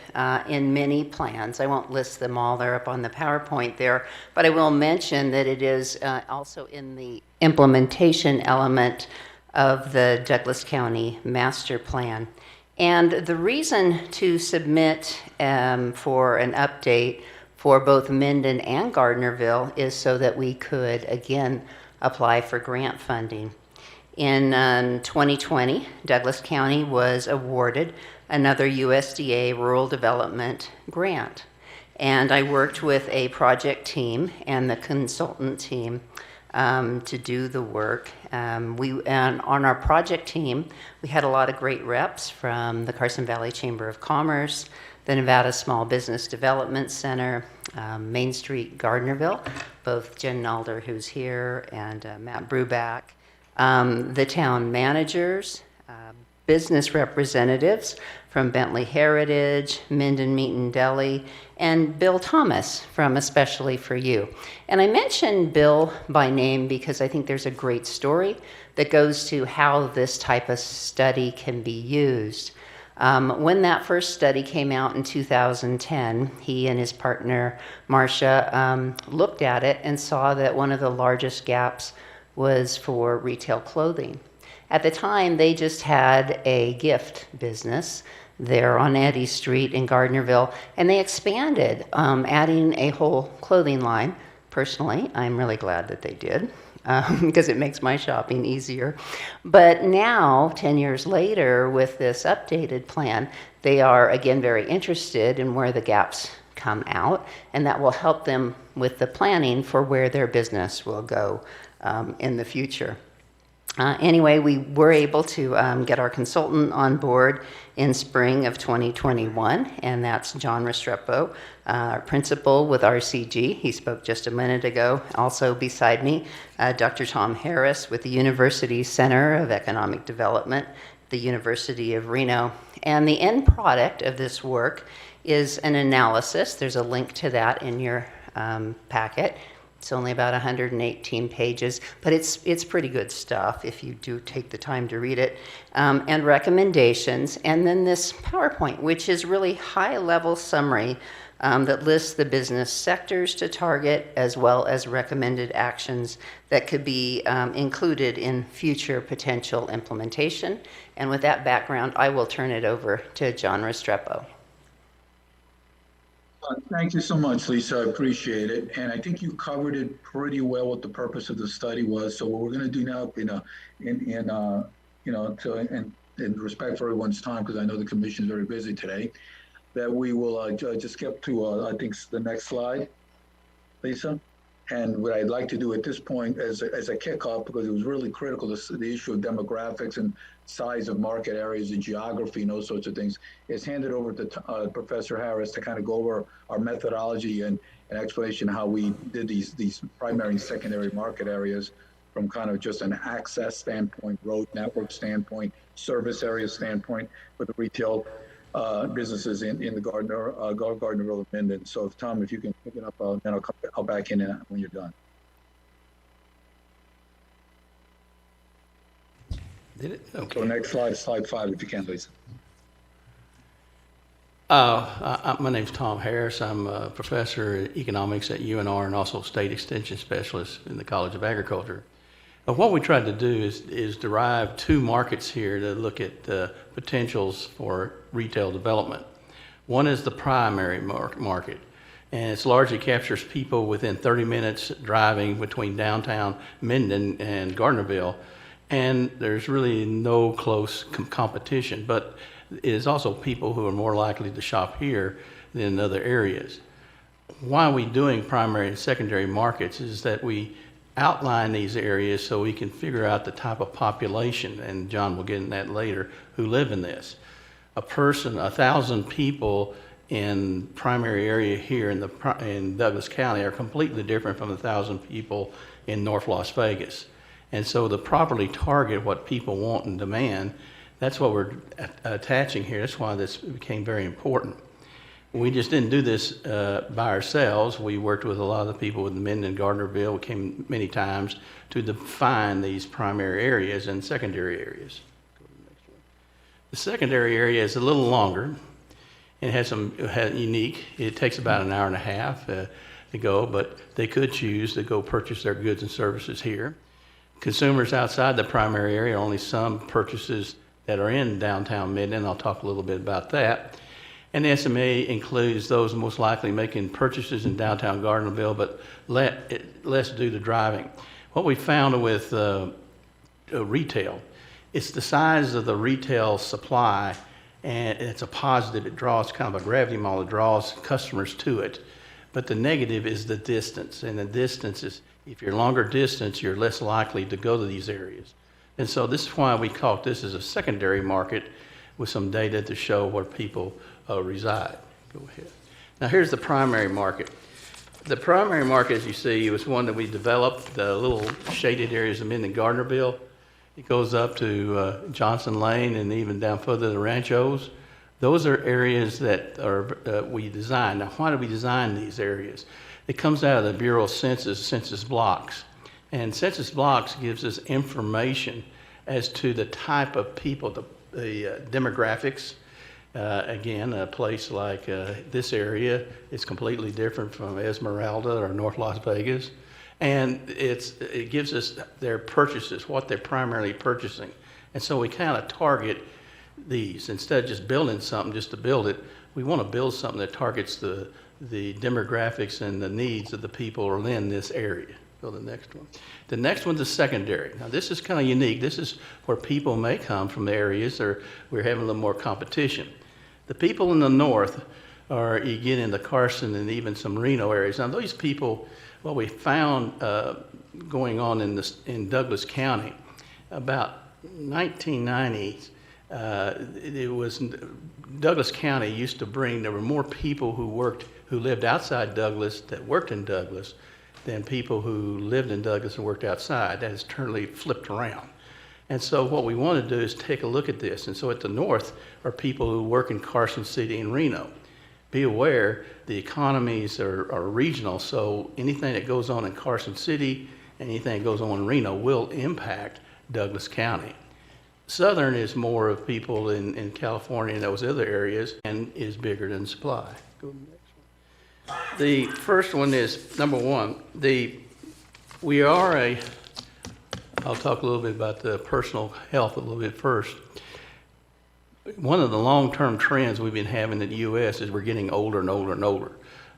in many plans. I won't list them all, they're up on the PowerPoint there, but I will mention that it is also in the implementation element of the Douglas County Master Plan. And the reason to submit for an update for both Minden and Gardnerville is so that we could, again, apply for grant funding. In 2020, Douglas County was awarded another USDA Rural Development Grant. And I worked with a project team and the consultant team to do the work. And on our project team, we had a lot of great reps from the Carson Valley Chamber of Commerce, the Nevada Small Business Development Center, Main Street Gardnerville, both Jen Nalder, who's here, and Matt Bruback, the town managers, business representatives from Bentley Heritage, Minden Meat and Deli, and Bill Thomas from Especially for You. And I mentioned Bill by name because I think there's a great story that goes to how this type of study can be used. When that first study came out in 2010, he and his partner, Marcia, looked at it and saw that one of the largest gaps was for retail clothing. At the time, they just had a gift business there on Eddy Street in Gardnerville, and they expanded, adding a whole clothing line. Personally, I'm really glad that they did, because it makes my shopping easier. But now, 10 years later, with this updated plan, they are again very interested in where the gaps come out, and that will help them with the planning for where their business will go in the future. Anyway, we were able to get our consultant on board in spring of 2021, and that's John Restrepo, our principal with RCG. He spoke just a minute ago. Also beside me, Dr. Tom Harris with the University Center of Economic Development, the University of Reno. And the end product of this work is an analysis. There's a link to that in your packet. It's only about 118 pages, but it's pretty good stuff if you do take the time to read it, and recommendations, and then this PowerPoint, which is really high-level summary that lists the business sectors to target, as well as recommended actions that could be included in future potential implementation. And with that background, I will turn it over to John Restrepo. Thank you so much, Lisa. I appreciate it. And I think you covered it pretty well what the purpose of the study was. So what we're going to do now, in respect for everyone's time, because I know the commission is very busy today, that we will just skip to, I think, the next slide, Lisa. And what I'd like to do at this point as a kickoff, because it was really critical, the issue of demographics and size of market areas and geography and those sorts of things, is hand it over to Professor Harris to kind of go over our methodology and an explanation how we did these primary and secondary market areas from kind of just an access standpoint, road network standpoint, service area standpoint for the retail businesses in the Gardnerville and Minden. So Tom, if you can pick it up, then I'll back in when you're done. Did it? Okay. So next slide, slide 5, if you can, please. My name's Tom Harris. I'm a professor in economics at UNR and also state extension specialist in the College of Agriculture. What we tried to do is derive 2 markets here to look at the potentials for retail development. One is the primary market, and it largely captures people within 30 minutes driving between downtown Minden and Gardnerville, and there's really no close competition, but it is also people who are more likely to shop here than in other areas. Why are we doing primary and secondary markets is that we outline these areas so we can figure out the type of population, and John will get in that later, who live in this. 1,000 people in primary area here in Douglas County are completely different from 1,000 people in North Las Vegas. And so to properly target what people want and demand, that's what we're attaching here. That's why this became very important. We just didn't do this by ourselves. We worked with a lot of the people with Minden and Gardnerville. We came many times to define these primary areas and secondary areas. Go to the next one. The secondary area is a little longer and has some unique. It takes about an hour and a half to go, but they could choose to go purchase their goods and services here. Consumers outside the primary area, only some purchases that are in downtown Minden. I'll talk a little bit about that. And the SMA includes those most likely making purchases in downtown Gardnerville, but less due to driving. What we found with retail, it's the size of the retail supply, and it's a positive. It draws kind of a gravity model. It draws customers to it. But the negative is the distance, and the distance If you're longer distance, you're less likely to go to these areas. And so this is why we call this as a secondary market with some data to show where people reside. Go ahead. Now here's the primary market. The primary market, as you see, was one that we developed, the little shaded areas of Minden-Gardnerville. It goes up to Johnson Lane and even down further to Ranchos. Those are areas that are we designed. Now, why do we design these areas? It comes out of the Bureau of Census blocks. And census blocks gives us information as to the type of people, the demographics. Again, a place like this area is completely different from Esmeralda or North Las Vegas. And it gives us their purchases, what they're primarily purchasing. And so we kind of target these. Instead of just building something just to build it, we want to build something that targets the demographics and the needs of the people who are in this area. Go to the next one. The next one's a secondary. Now this is kind of unique. This is where people may come from areas or we're having a little more competition. The people in the north are, you get into Carson and even some Reno areas. Now those people, what we found going on in Douglas County, about 1990s, it was Douglas County used to bring, there were more people who lived outside Douglas that worked in Douglas than people who lived in Douglas and worked outside. That has totally flipped around. And so what we want to do is take a look at this. And so at the north are people who work in Carson City and Reno. Be aware the economies are regional, so anything that goes on in Carson City, anything that goes on in Reno will impact Douglas County. Southern is more of people in California and those other areas and is bigger than supply. Go to the next one. The first one is, number one, I'll talk a little bit about the personal health a little bit first. One of the long-term trends we've been having in the U.S. is we're getting older and older and older.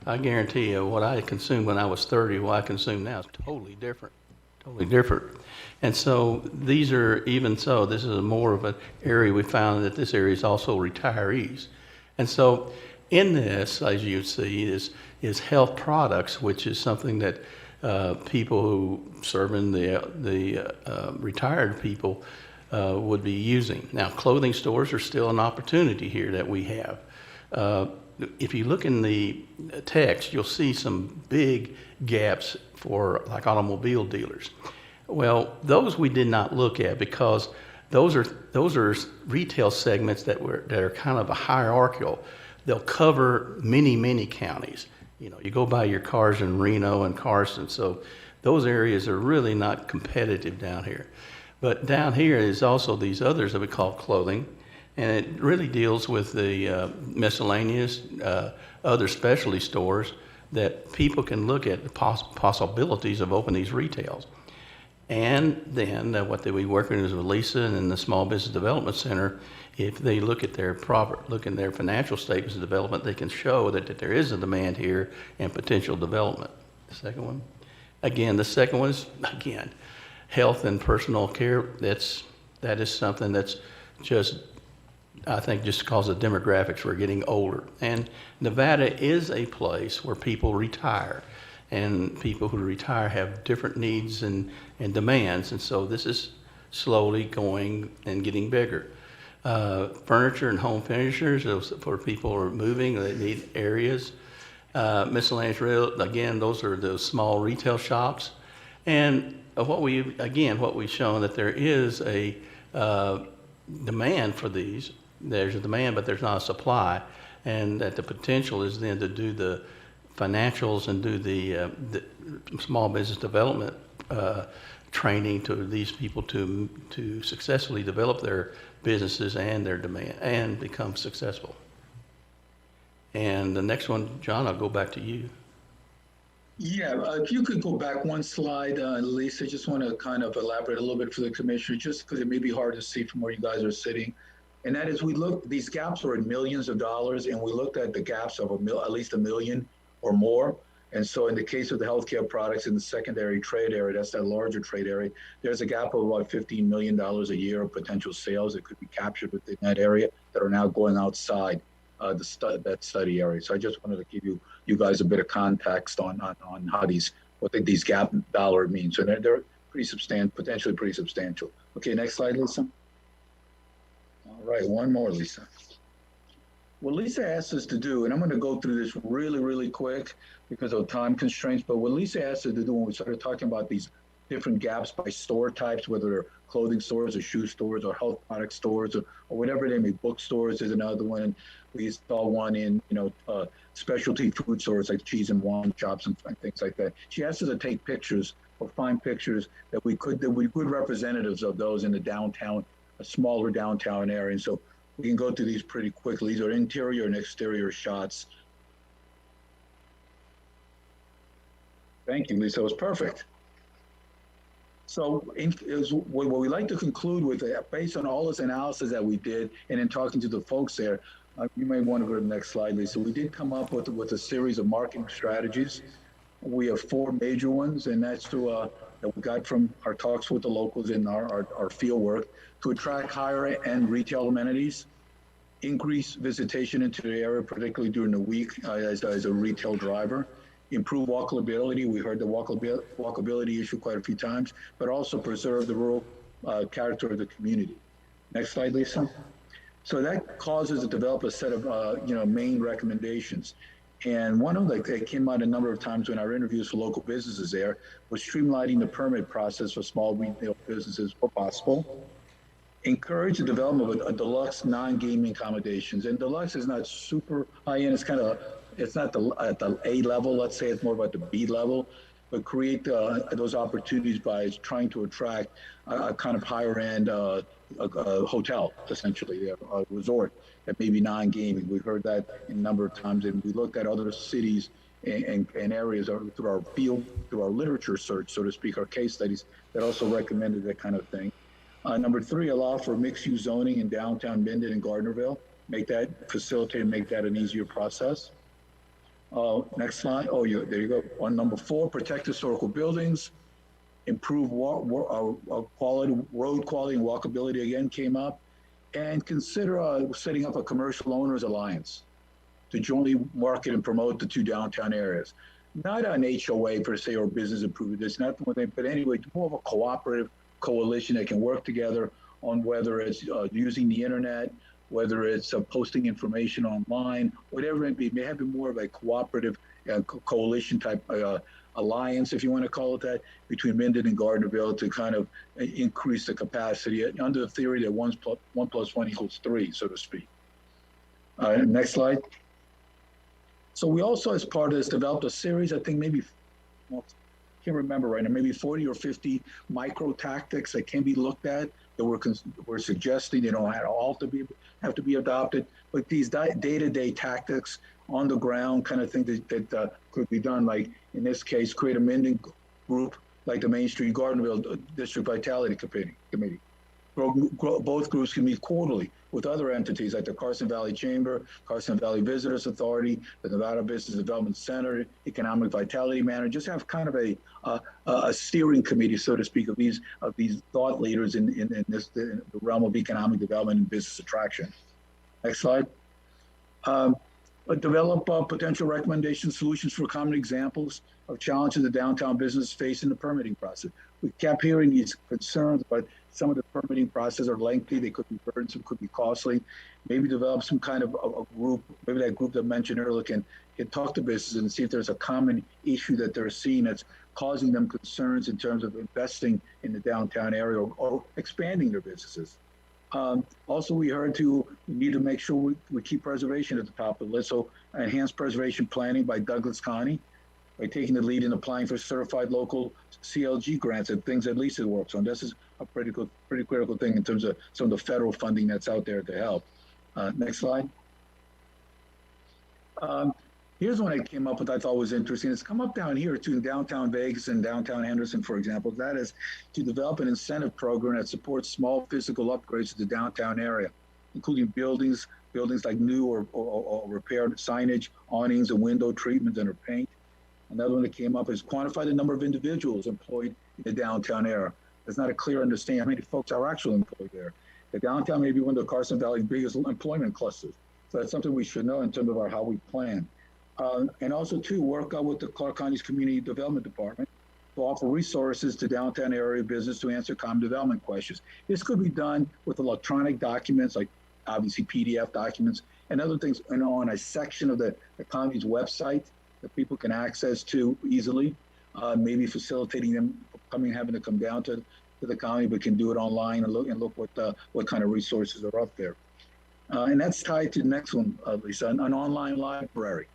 I guarantee you what I consumed when I was 30, what I consume now is totally different. Totally different. And so this is more of an area we found that this area is also retirees. And so in this, as you see, is health products, which is something that people who serve in the retired people would be using. Now, clothing stores are still an opportunity here that we have. If you look in the text, you'll see some big gaps for like automobile dealers. Well, those we did not look at because those are retail segments that are kind of a hierarchical. They'll cover many counties. You know, you go buy your cars in Reno and Carson, so those areas are really not competitive down here. But down here is also these others that we call clothing, and it really deals with the miscellaneous, other specialty stores that people can look at the possibilities of opening these retails. And then what we work with is with Lisa and the Small Business Development Center. If they look at their financial statements of development, they can show that there is a demand here and potential development. The second one. Again, the second one is, health and personal care. That is something that's just, I think, just because of demographics, we're getting older. And Nevada is a place where people retire. And people who retire have different needs and demands. And so this is slowly going and getting bigger. Furniture and home finishers, for people who are moving, they need areas. Miscellaneous again, those are the small retail shops. And what we've shown that there is a demand for these. There's a demand, but there's not a supply. And that the potential is then to do the financials and do the small business development training to these people to successfully develop their businesses and their demand and become successful. And the next one, John, I'll go back to you. Yeah, if you could go back one slide, Lisa, just want to kind of elaborate a little bit for the commissioner, just because it may be hard to see from where you guys are sitting. And that is, these gaps are in millions of dollars, and we looked at the gaps of at least $1 million or more. And so in the case of the healthcare products in the secondary trade area, that's that larger trade area, there's a gap of about $15 million a year of potential sales that could be captured within that area that are now going outside that study area. So I just wanted to give you guys a bit of context on how these what these gap dollar means. So they're pretty potentially pretty substantial. Okay, next slide, Lisa. All right, one more, Lisa. What Lisa asked us to do, and I'm going to go through this really, really quick because of time constraints, but what Lisa asked us to do when we started talking about these different gaps by store types, whether they're clothing stores or shoe stores or health product stores or whatever they may, bookstores is another one. We saw one in, specialty food stores like cheese and wine shops and things like that. She asked us to take pictures or find pictures that we could representatives of those in the downtown, a smaller downtown area. And so we can go through these pretty quickly. These are interior and exterior shots. Thank you, Lisa. That was perfect. So what we like to conclude with, based on all this analysis that we did, and in talking to the folks there, you may want to go to the next slide, Lisa. We did come up with a series of marketing strategies. We have 4 major ones, and that's that we got from our talks with the locals in our field work to attract higher end retail amenities, increase visitation into the area, particularly during the week as a retail driver, improve walkability. We heard the walkability issue quite a few times, but also preserve the rural character of the community. Next slide, Lisa. So that causes to develop a set of main recommendations. And one of them that came out a number of times when our interviews for local businesses there was streamlining the permit process for small retail businesses where possible. Encourage the development of a deluxe non-gaming accommodations. And deluxe is not super high end. It's not at the A level, let's say. It's more about the B level. But create those opportunities by trying to attract a kind of higher end hotel, essentially, a resort that may be non-gaming. We've heard that a number of times, and we looked at other cities and areas through our field, through our literature search, so to speak, our case studies that also recommended that kind of thing. Number 3, allow for mixed-use zoning in downtown Minden and Gardnerville. Facilitate and make that an easier process. Next slide. Oh, there you go. On number 4, protect historical buildings, improve road quality and walkability again came up, and consider setting up a commercial owners alliance to jointly market and promote the 2 downtown areas. Not an HOA per se or business improvement. It's not one thing, but anyway, more of a cooperative coalition that can work together on whether it's using the internet, whether it's posting information online, whatever it be. It may have been more of a cooperative coalition type alliance, if you want to call it that, between Minden and Gardnerville to kind of increase the capacity under the theory that 1 + 1 = 3, so to speak. Next slide. So we also, as part of this, developed a series, I think maybe, can't remember right now, maybe 40 or 50 micro tactics that can be looked at that we're suggesting. They don't have to be adopted, but these day-to-day tactics on the ground kind of thing that could be done, like in this case, create a mending group like the Main Street Gardnerville District Vitality Committee. Both groups can meet quarterly with other entities like the Carson Valley Chamber, Carson Valley Visitors Authority, the Nevada Business Development Center, Economic Vitality Manager. Just have kind of a steering committee, so to speak, of these thought leaders in the realm of economic development and business attraction. Next slide. Develop potential recommendation solutions for common examples of challenges the downtown business face in the permitting process. We kept hearing these concerns, but some of the permitting processes are lengthy. They could be burdensome, could be costly. Maybe develop some kind of a group. Maybe that group that I mentioned earlier can talk to businesses and see if there's a common issue that they're seeing that's causing them concerns in terms of investing in the downtown area or expanding their businesses. Also, we heard we need to make sure we keep preservation at the top of the list. So enhanced preservation planning by Douglas County, by taking the lead in applying for certified local CLG grants and things that Lisa works on. This is a pretty critical thing in terms of some of the federal funding that's out there to help. Next slide. Here's one I came up with I thought was interesting. It's come up down here too, in downtown Vegas and downtown Henderson, for example. That is to develop an incentive program that supports small physical upgrades to the downtown area, including buildings like new or repaired signage, awnings, and window treatments and or paint. Another one that came up is quantify the number of individuals employed in the downtown area. There's not a clear understanding how many folks are actually employed there. The downtown may be one of the Carson Valley's biggest employment clusters. So that's something we should know in terms of how we plan. And also, too, work out with the Clark County's Community Development Department to offer resources to downtown area business to answer common development questions. This could be done with electronic documents, like obviously PDF documents and other things, on a section of the county's website that people can access to easily. Maybe facilitating them having to come down to the county, but can do it online and look what kind of resources are up there. And that's tied to the next one, Lisa, an online library.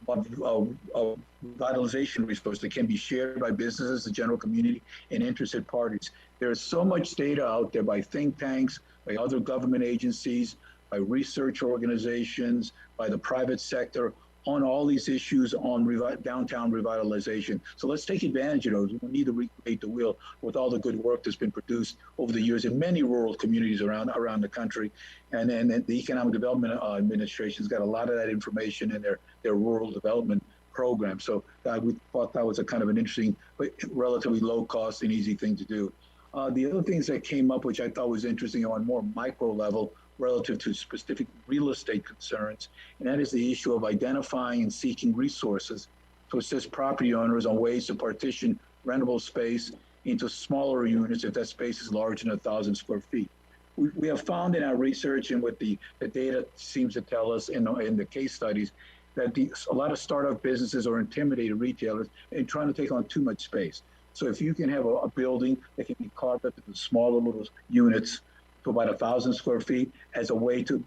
A revitalization resource that can be shared by businesses, the general community, and interested parties. There is so much data out there by think tanks, by other government agencies, by research organizations, by the private sector, on all these issues on downtown revitalization. So let's take advantage of those. We need to recreate the wheel with all the good work that's been produced over the years in many rural communities around the country. And the Economic Development Administration's got a lot of that information in their rural development program. So we thought that was a kind of an interesting, but relatively low cost and easy thing to do. The other things that came up, which I thought was interesting on more micro level, relative to specific real estate concerns, and that is the issue of identifying and seeking resources to assist property owners on ways to partition rentable space into smaller units if that space is larger than 1,000 square feet. We have found in our research and what the data seems to tell us in the case studies that a lot of startup businesses are intimidated retailers in trying to take on too much space. So if you can have a building that can be carved up into smaller little units to about 1,000 square feet as a way to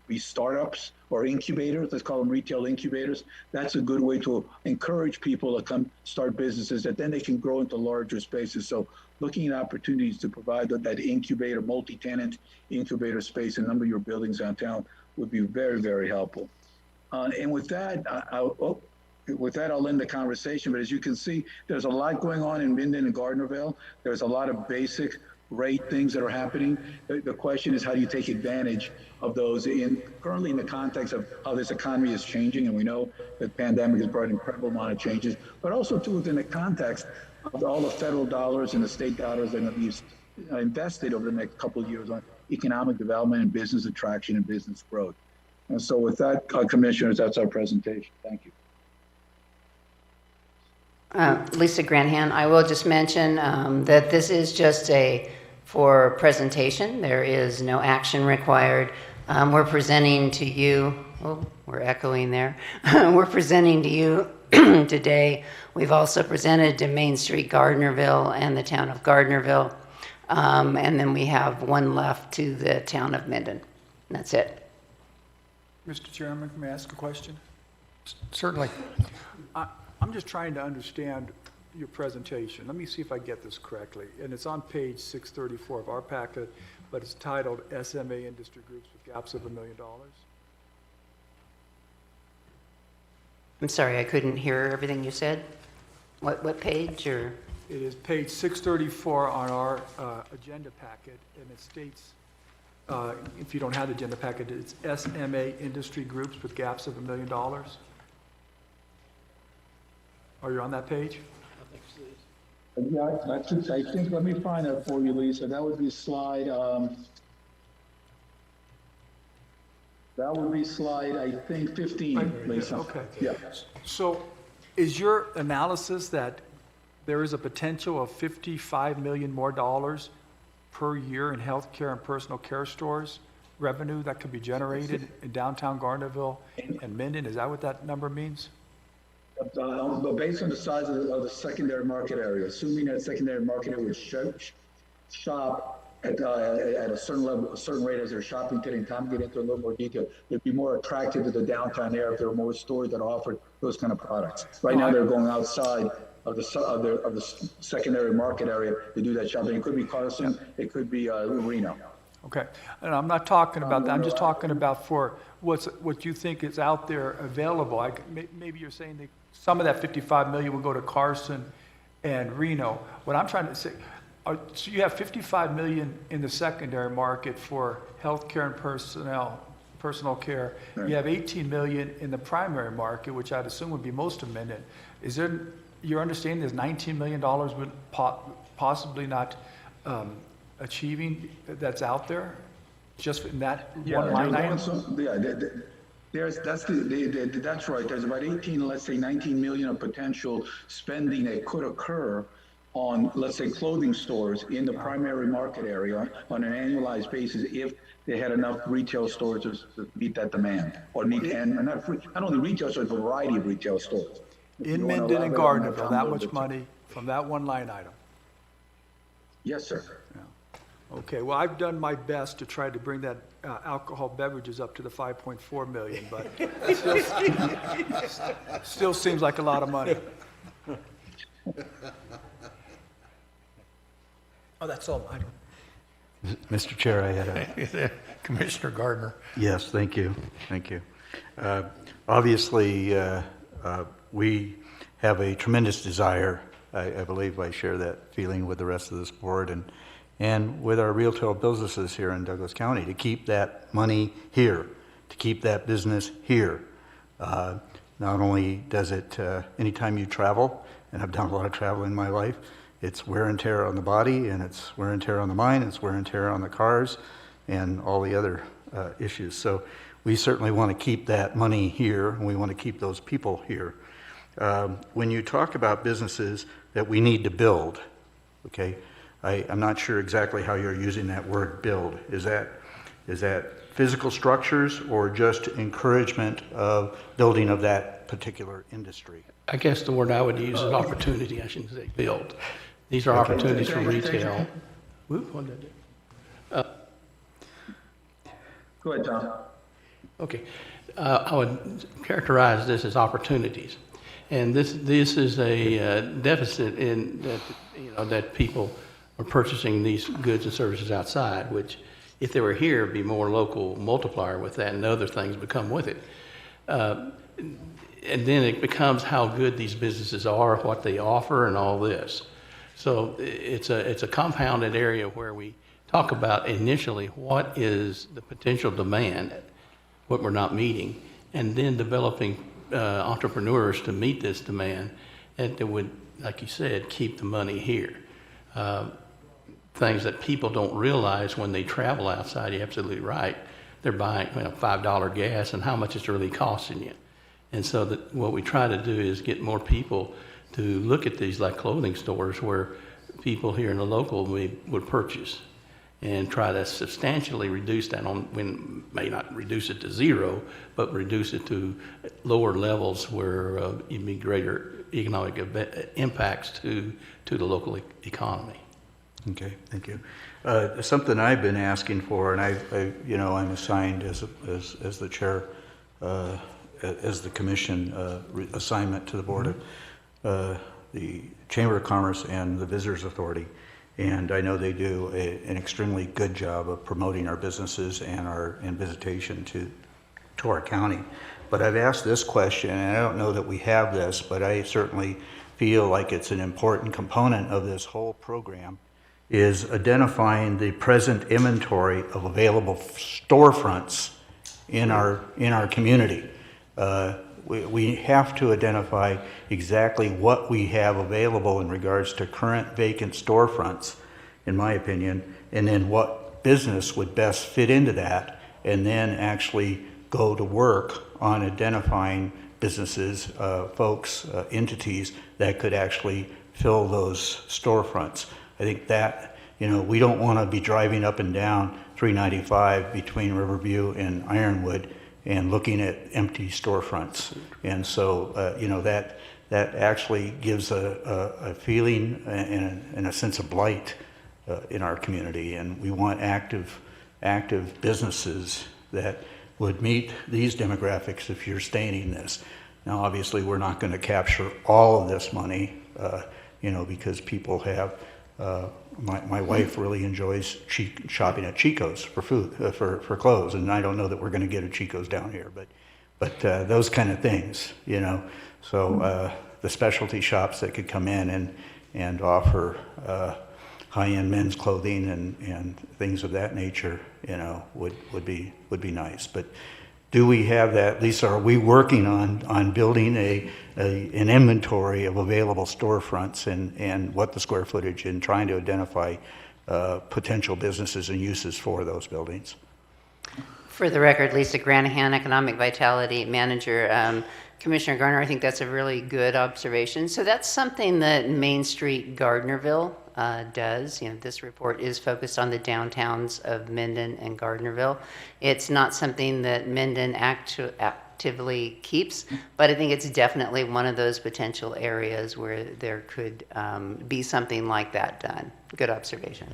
be startups or incubators, let's call them retail incubators, that's a good way to encourage people to come start businesses that then they can grow into larger spaces. So looking at opportunities to provide that incubator, multi-tenant incubator space in a number of your buildings downtown would be very, very helpful. And with that, I'll end the conversation. But as you can see, there's a lot going on in Minden and Gardnerville. There's a lot of basic rate things that are happening. The question is, how do you take advantage of those currently in the context of how this economy is changing? And we know that the pandemic has brought an incredible amount of changes, but also too within the context of all the federal dollars and the state dollars that are going to be invested over the next couple of years on economic development and business attraction and business growth. And so with that, Commissioners, that's our presentation. Thank you. Lisa Granahan, I will just mention that this is just for presentation. There is no action required. We're presenting to you, we're echoing there. We're presenting to you today. We've also presented to Main Street Gardnerville and the town of Gardnerville. And then we have one left to the town of Minden. And that's it. Mr. Chairman, may I ask a question? Certainly. I'm just trying to understand your presentation. Let me see if I get this correctly. And it's on page 634 of our packet, but it's titled SMA Industry Groups with Gaps of $1 million. I'm sorry, I couldn't hear everything you said. What page or? It is page 634 on our agenda packet, and it states, if you don't have the agenda packet, it's SMA Industry Groups with Gaps of $1 million. Are you on that page? Yeah, I think, let me find that for you, Lisa. That would be slide, I think, 15, Lisa. Okay. Yeah. So is your analysis that there is a potential of $55 million more per year in healthcare and personal care stores revenue that could be generated in downtown Gardnerville and Minden? Is that what that number means? But based on the size of the secondary market area, assuming that secondary market area would shop at a certain level, a certain rate as they're shopping today, and Tom get into a little more detail, they'd be more attracted to the downtown area if there were more stores that offered those kind of products. Right now, they're going outside of the secondary market area to do that shopping. It could be Carson, it could be Reno. Okay, and I'm not talking about that. I'm just talking about for what you think is out there available. Maybe you're saying that some of that $55 million will go to Carson and Reno. What I'm trying to say, so you have $55 million in the secondary market for healthcare and personal care. You have $18 million in the primary market, which I'd assume would be most of Minden. Is there, your understanding is $19 million would possibly not achieving that's out there, just in that one line item? that's right. There's about 18, let's say 19 million of potential spending that could occur on, let's say, clothing stores in the primary market area on an annualized basis if they had enough retail stores to meet that demand, or meet, and not only retail stores, but a variety of retail stores. In Minden and Gardnerville, that much money from that one line item. Yes, sir. Okay, well, I've done my best to try to bring that alcohol beverages up to the 5.4 million, but it still seems like a lot of money. Oh, that's all mine. Mr. Chair, I had Commissioner Gardner. Yes, thank you. Thank you. Obviously, we have a tremendous desire, I believe I share that feeling with the rest of this board and with our retail businesses here in Douglas County, to keep that money here, to keep that business here. Not only does it, anytime you travel, and I've done a lot of travel in my life, it's wear and tear on the body, and it's wear and tear on the mind, it's wear and tear on the cars, and all the other issues. So we certainly want to keep that money here, and we want to keep those people here. When you talk about businesses that we need to build, okay, I'm not sure exactly how you're using that word build. Is that physical structures or just encouragement of building of that particular industry? I guess the word I would use is opportunity. I shouldn't say build. These are opportunities for retail. Whoop, what did I do? Go ahead, Tom. Okay. I would characterize this as opportunities. And this is a deficit in that, that people are purchasing these goods and services outside, which if they were here, would be more local multiplier with that, and other things would come with it. And then it becomes how good these businesses are, what they offer, and all this. So it's a compounded area where we talk about initially what is the potential demand, what we're not meeting, and then developing entrepreneurs to meet this demand, and that would, like you said, keep the money here. Things that people don't realize when they travel outside, you're absolutely right. They're buying $5 gas, and how much it's really costing you. And so what we try to do is get more people to look at these like clothing stores where people here in the local would purchase, and try to substantially reduce that may not reduce it to zero, but reduce it to lower levels where you'd be greater economic impacts to the local economy. Okay, thank you. Something I've been asking for, and I'm assigned as the chair, as the commission assignment to the board of the Chamber of Commerce and the Visitors Authority, and I know they do an extremely good job of promoting our businesses and visitation to our county. But I've asked this question, and I don't know that we have this, but I certainly feel like it's an important component of this whole program, is identifying the present inventory of available storefronts in our community. We have to identify exactly what we have available in regards to current vacant storefronts, in my opinion, and then what business would best fit into that, and then actually go to work on identifying businesses, folks, entities that could actually fill those storefronts. I think that, we don't want to be driving up and down 395 between Riverview and Ironwood and looking at empty storefronts. And so, that actually gives a feeling and a sense of blight in our community. And we want active businesses that would meet these demographics if you're staying this. Now, obviously, we're not going to capture all of this money, because people have, my wife really enjoys shopping at Chico's for food, for clothes, and I don't know that we're going to get a Chico's down here, but those kind of things, So the specialty shops that could come in and offer high-end men's clothing and things of that nature, would be nice. But do we have that, Lisa? Are we working on building an inventory of available storefronts and what the square footage, and trying to identify potential businesses and uses for those buildings? For the record, Lisa Granahan, Economic Vitality Manager. Commissioner Garner, I think that's a really good observation. So that's something that Main Street Gardnerville does. You know, this report is focused on the downtowns of Minden and Gardnerville. It's not something that Minden actively keeps, but I think it's definitely one of those potential areas where there could be something like that done. Good observation.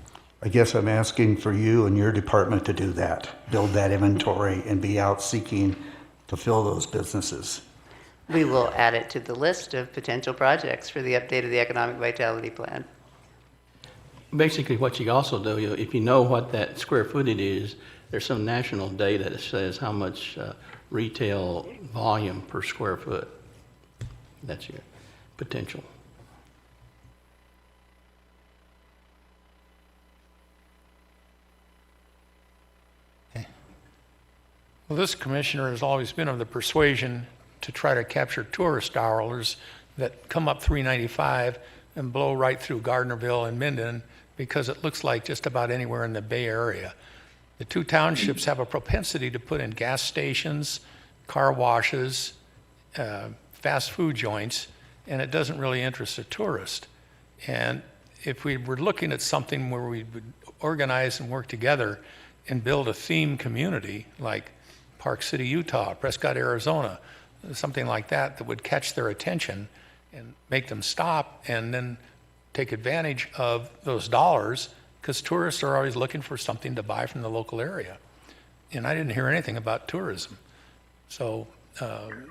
I guess I'm asking for you and your department to do that, build that inventory and be out seeking to fill those businesses. We will add it to the list of potential projects for the update of the Economic Vitality Plan. Basically, what you also do, if you know what that square footage is, there's some national data that says how much retail volume per square foot. That's your potential. Well, this commissioner has always been of the persuasion to try to capture tourist dollars that come up 395 and blow right through Gardnerville and Minden, because it looks like just about anywhere in the Bay Area. The two townships have a propensity to put in gas stations, car washes, fast food joints, and it doesn't really interest a tourist. And if we were looking at something where we would organize and work together and build a theme community like Park City, Utah, Prescott, Arizona, something like that, that would catch their attention and make them stop and then take advantage of those dollars, because tourists are always looking for something to buy from the local area. And I didn't hear anything about tourism. So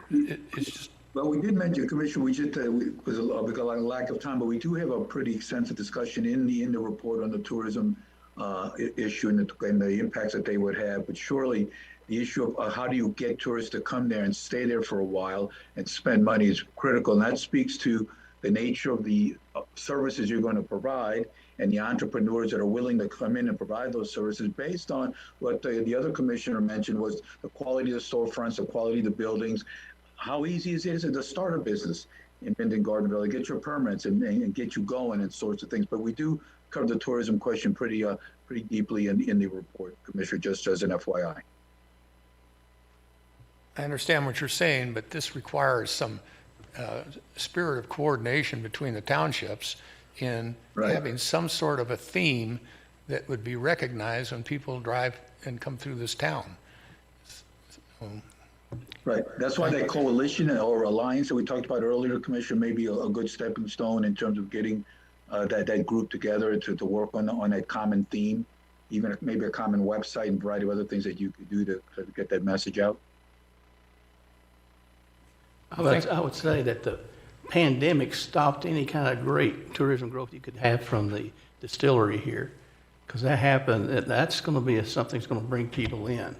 it's just... Well, we did mention, Commissioner, we just, because of a lack of time, but we do have a pretty extensive discussion in the report on the tourism issue and the impacts that they would have. But surely the issue of how do you get tourists to come there and stay there for a while and spend money is critical. And that speaks to the nature of the services you're going to provide and the entrepreneurs that are willing to come in and provide those services based on what the other commissioner mentioned was the quality of the storefronts, the quality of the buildings, how easy it is to start a business in Minden, Gardnerville, get your permits and get you going and sorts of things. But we do cover the tourism question pretty deeply in the report, Commissioner, just as an FYI. I understand what you're saying, but this requires some spirit of coordination between the townships in having some sort of a theme that would be recognized when people drive and come through this town. Right. That's why that coalition or alliance that we talked about earlier, Commissioner, may be a good stepping stone in terms of getting that group together to work on that common theme, even maybe a common website and a variety of other things that you could do to get that message out. I would say that the pandemic stopped any kind of great tourism growth you could have from the distillery here, because that happened. That's going to be something that's going to bring people in,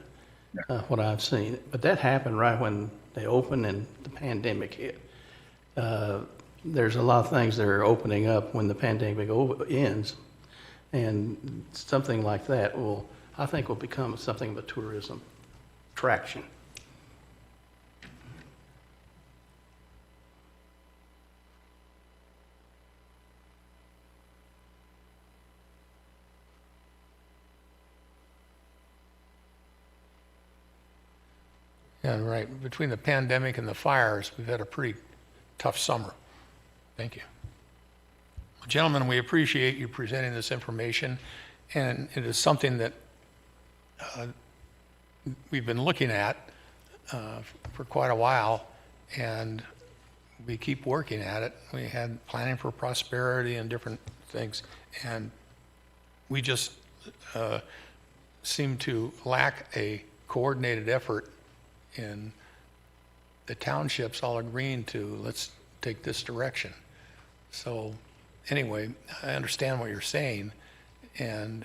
what I've seen. But that happened right when they opened and the pandemic hit. There's a lot of things that are opening up when the pandemic ends, and something like that I think will become something of a tourism attraction. Yeah, right. Between the pandemic and the fires, we've had a pretty tough summer. Thank you. Well, gentlemen, we appreciate you presenting this information, and it is something that we've been looking at for quite a while, and we keep working at it. We had planning for prosperity and different things, and we just seem to lack a coordinated effort in the townships all agreeing to, let's take this direction. So anyway, I understand what you're saying, and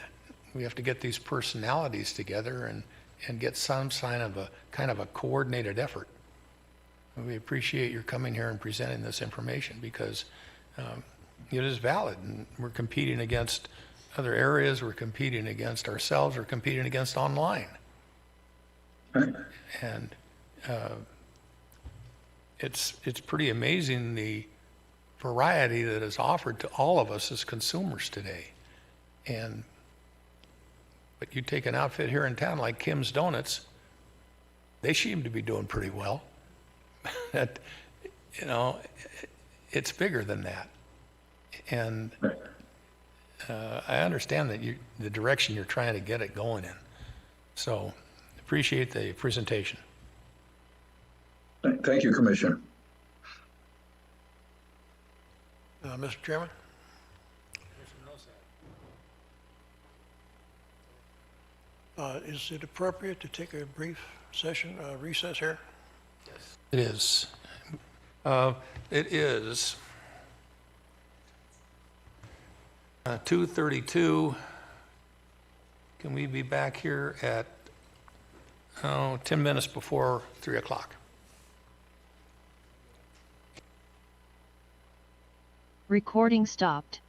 we have to get these personalities together and get some sign of a kind of a coordinated effort. And we appreciate your coming here and presenting this information, because it is valid, and we're competing against other areas, we're competing against ourselves, we're competing against online. And it's pretty amazing the variety that is offered to all of us as consumers today. But you take an outfit here in town like Kim's Donuts, they seem to be doing pretty well. That, you know, it's bigger than that. And I understand that the direction you're trying to get it going in. So appreciate the presentation. Thank you, Commissioner. Mr. Chairman? Is it appropriate to take a brief session, recess here? It is. It is 2:32. Can we be back here at 10 minutes before 3 o'clock? Recording stopped.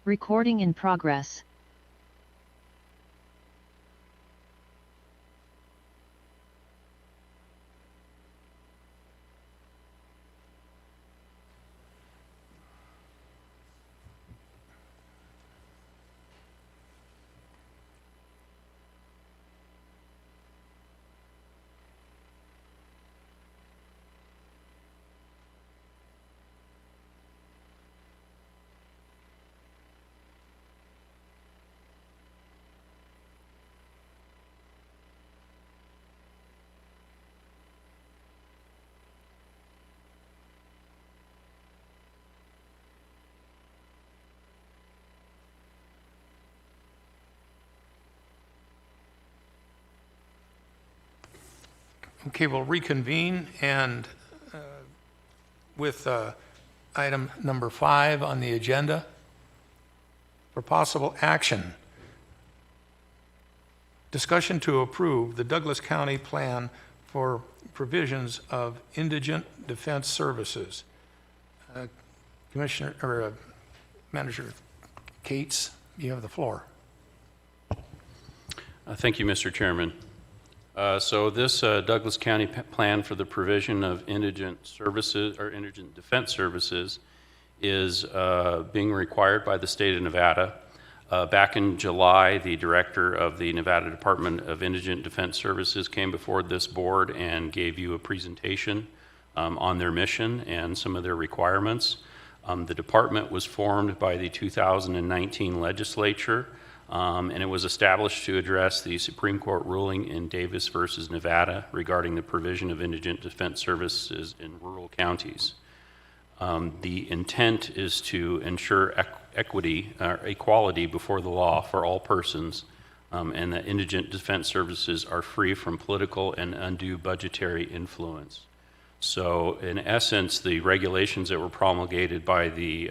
Recording in progress. Okay, we'll reconvene and with item number 5 on the agenda for possible action. Discussion to approve the Douglas County Plan for provisions of indigent defense services. Commissioner or Manager Cates, you have the floor. Thank you, Mr. Chairman. So this Douglas County Plan for the provision of indigent services or indigent defense services is being required by the state of Nevada. Back in July, the director of the Nevada Department of Indigent Defense Services came before this board and gave you a presentation on their mission and some of their requirements. The department was formed by the 2019 legislature. And it was established to address the Supreme Court ruling in Davis versus Nevada regarding the provision of indigent defense services in rural counties. The intent is to ensure equality before the law for all persons, and that indigent defense services are free from political and undue budgetary influence. So in essence, the regulations that were promulgated by the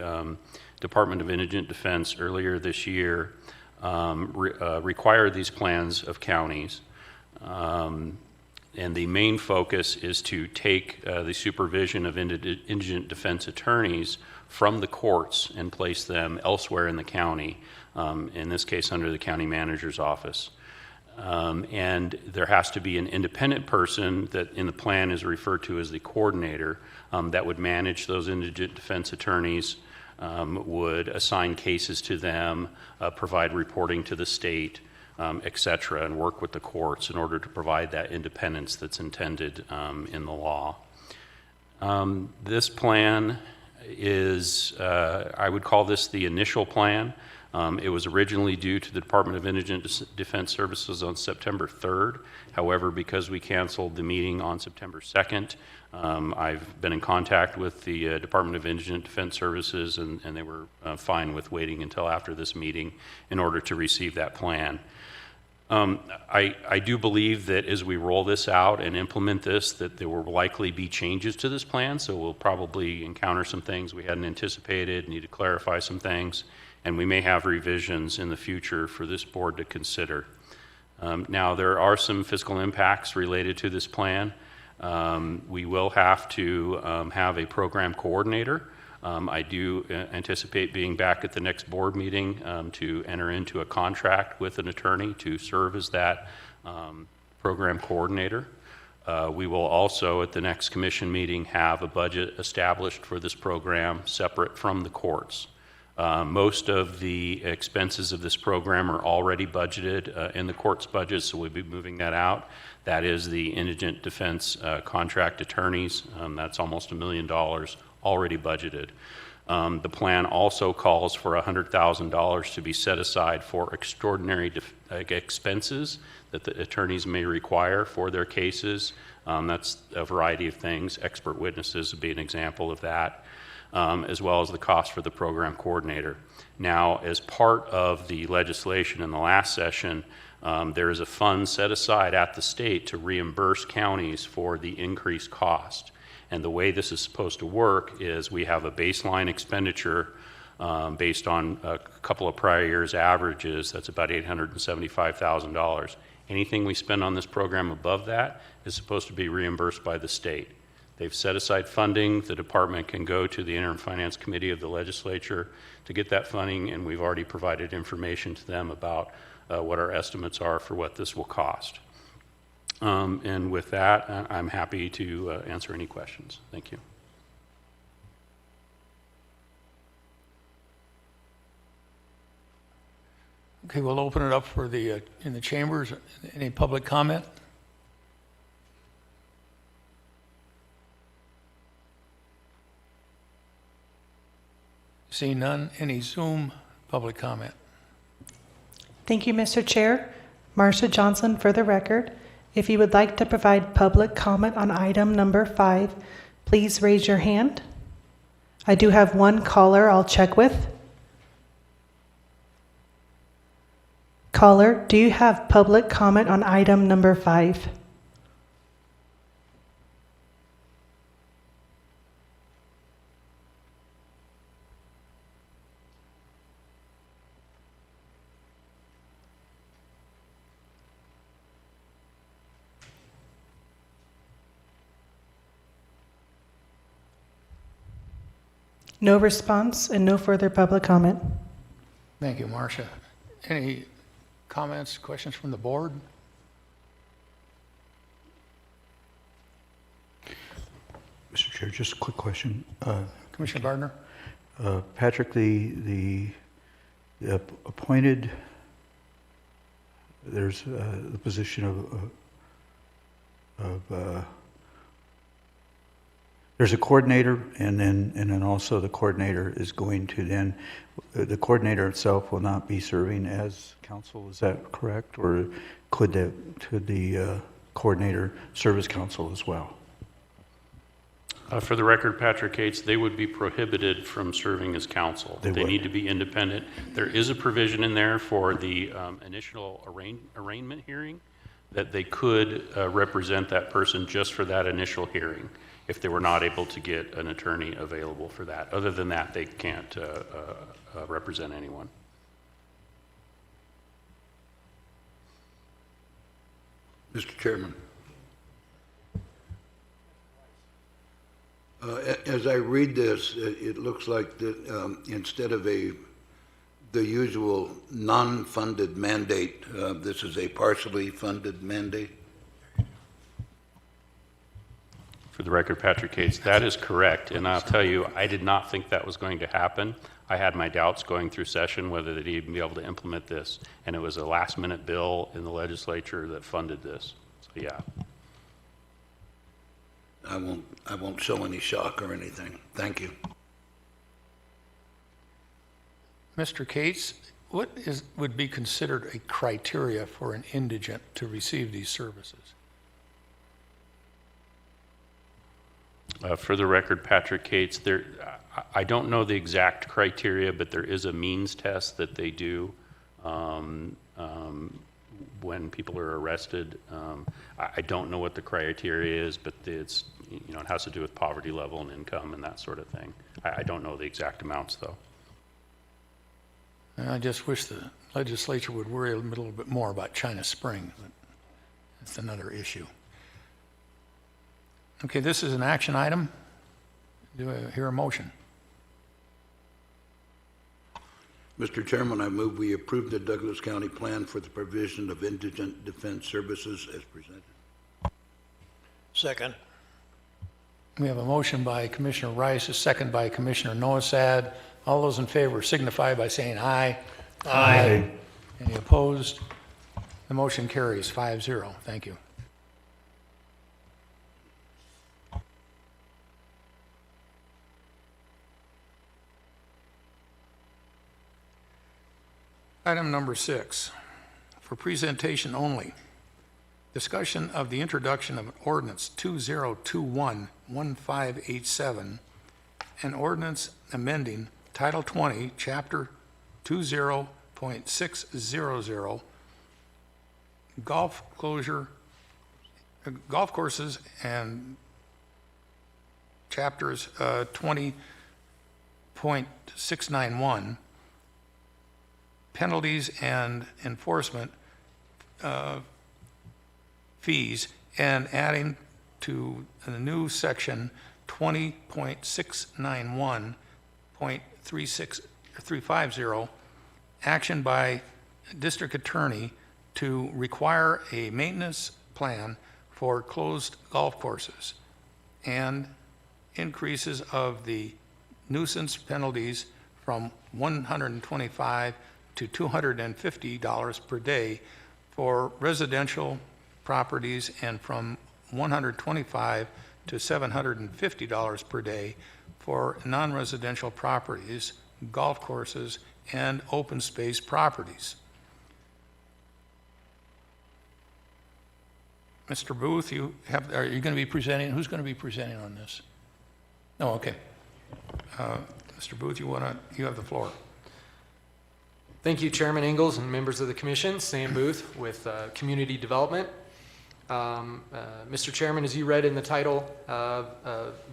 Department of Indigent Defense earlier this year require these plans of counties. And the main focus is to take the supervision of indigent defense attorneys from the courts and place them elsewhere in the county, in this case under the county manager's office. And there has to be an independent person that in the plan is referred to as the coordinator that would manage those indigent defense attorneys, would assign cases to them, provide reporting to the state, et cetera, and work with the courts in order to provide that independence that's intended in the law. This plan is, I would call this the initial plan. It was originally due to the Department of Indigent Defense Services on September 3rd. However, because we canceled the meeting on September 2nd, I've been in contact with the Department of Indigent Defense Services, and they were fine with waiting until after this meeting in order to receive that plan. I do believe that as we roll this out and implement this, that there will likely be changes to this plan, so we'll probably encounter some things we hadn't anticipated, need to clarify some things, and we may have revisions in the future for this board to consider. Now, there are some fiscal impacts related to this plan. We will have to have a program coordinator. I do anticipate being back at the next board meeting to enter into a contract with an attorney to serve as that program coordinator. We will also, at the next commission meeting, have a budget established for this program separate from the courts. Most of the expenses of this program are already budgeted in the court's budget, so we'll be moving that out. That is the indigent defense contract attorneys. That's almost $1 million already budgeted. The plan also calls for $100,000 to be set aside for extraordinary expenses that the attorneys may require for their cases. That's a variety of things. Expert witnesses would be an example of that. As well as the cost for the program coordinator. Now, as part of the legislation in the last session, there is a fund set aside at the state to reimburse counties for the increased cost. And the way this is supposed to work is we have a baseline expenditure based on a couple of prior years' averages. That's about $875,000. Anything we spend on this program above that is supposed to be reimbursed by the state. They've set aside funding. The department can go to the Interim Finance Committee of the legislature to get that funding, and we've already provided information to them about what our estimates are for what this will cost. And with that, I'm happy to answer any questions. Thank you. Okay, we'll open it up for the, in the chambers. Any public comment? Seeing none, any Zoom public comment? Thank you, Mr. Chair. Marsha Johnson for the record. If you would like to provide public comment on item number 5, please raise your hand. I do have one caller I'll check with. Caller, do you have public comment on item number 5? No response and no further public comment. Thank you, Marcia. Any comments, questions from the board? Mr. Chair, just a quick question. Commissioner Gardner? Patrick, the appointed, there's the position of there's a coordinator, and then also the coordinator is going to then, the coordinator itself will not be serving as counsel, is that correct? Or could the coordinator serve as counsel as well? For the record, Patrick Cates, they would be prohibited from serving as counsel. They need to be independent. There is a provision in there for the initial arraignment hearing that they could represent that person just for that initial hearing if they were not able to get an attorney available for that. Other than that, they can't represent anyone. Mr. Chairman. As I read this, it looks like that instead of the usual non-funded mandate, this is a partially funded mandate. For the record, Patrick Cates, that is correct. And I'll tell you, I did not think that was going to happen. I had my doubts going through session whether they'd even be able to implement this. And it was a last-minute bill in the legislature that funded this. So, yeah. I won't show any shock or anything. Thank you. Mr. Cates, what would be considered a criteria for an indigent to receive these services? For the record, Patrick Cates, I don't know the exact criteria, but there is a means test that they do when people are arrested. I don't know what the criteria is, but it's, you know, it has to do with poverty level and income and that sort of thing. I don't know the exact amounts, though. I just wish the legislature would worry a little bit more about China Spring, but that's another issue. Okay, this is an action item. Do I hear a motion? Mr. Chairman, I move we approve the Douglas County Plan for the provision of indigent defense services as presented. Second. We have a motion by Commissioner Rice, a second by Commissioner Noasad. All those in favor signify by saying aye. Aye. Any opposed? The motion carries 5-0. Thank you. Item number 6, for presentation only. Discussion of the introduction of ordinance 2021-1587, an ordinance amending Title 20, Chapter 20.600, golf courses, and Chapters 20.691, penalties and enforcement fees, and adding to the new section 20.691.350, action by district attorney to require a maintenance plan for closed golf courses, and increases of the nuisance penalties from $125 to $250 per day for residential properties, and from $125 to $750 per day for non-residential properties, golf courses, and open space properties. Mr. Booth, are you going to be presenting? Who's going to be presenting on this? No, okay. Mr. Booth, you have the floor. Thank you, Chairman Ingalls and members of the Commission. Sam Booth with Community Development. Mr. Chairman, as you read in the title of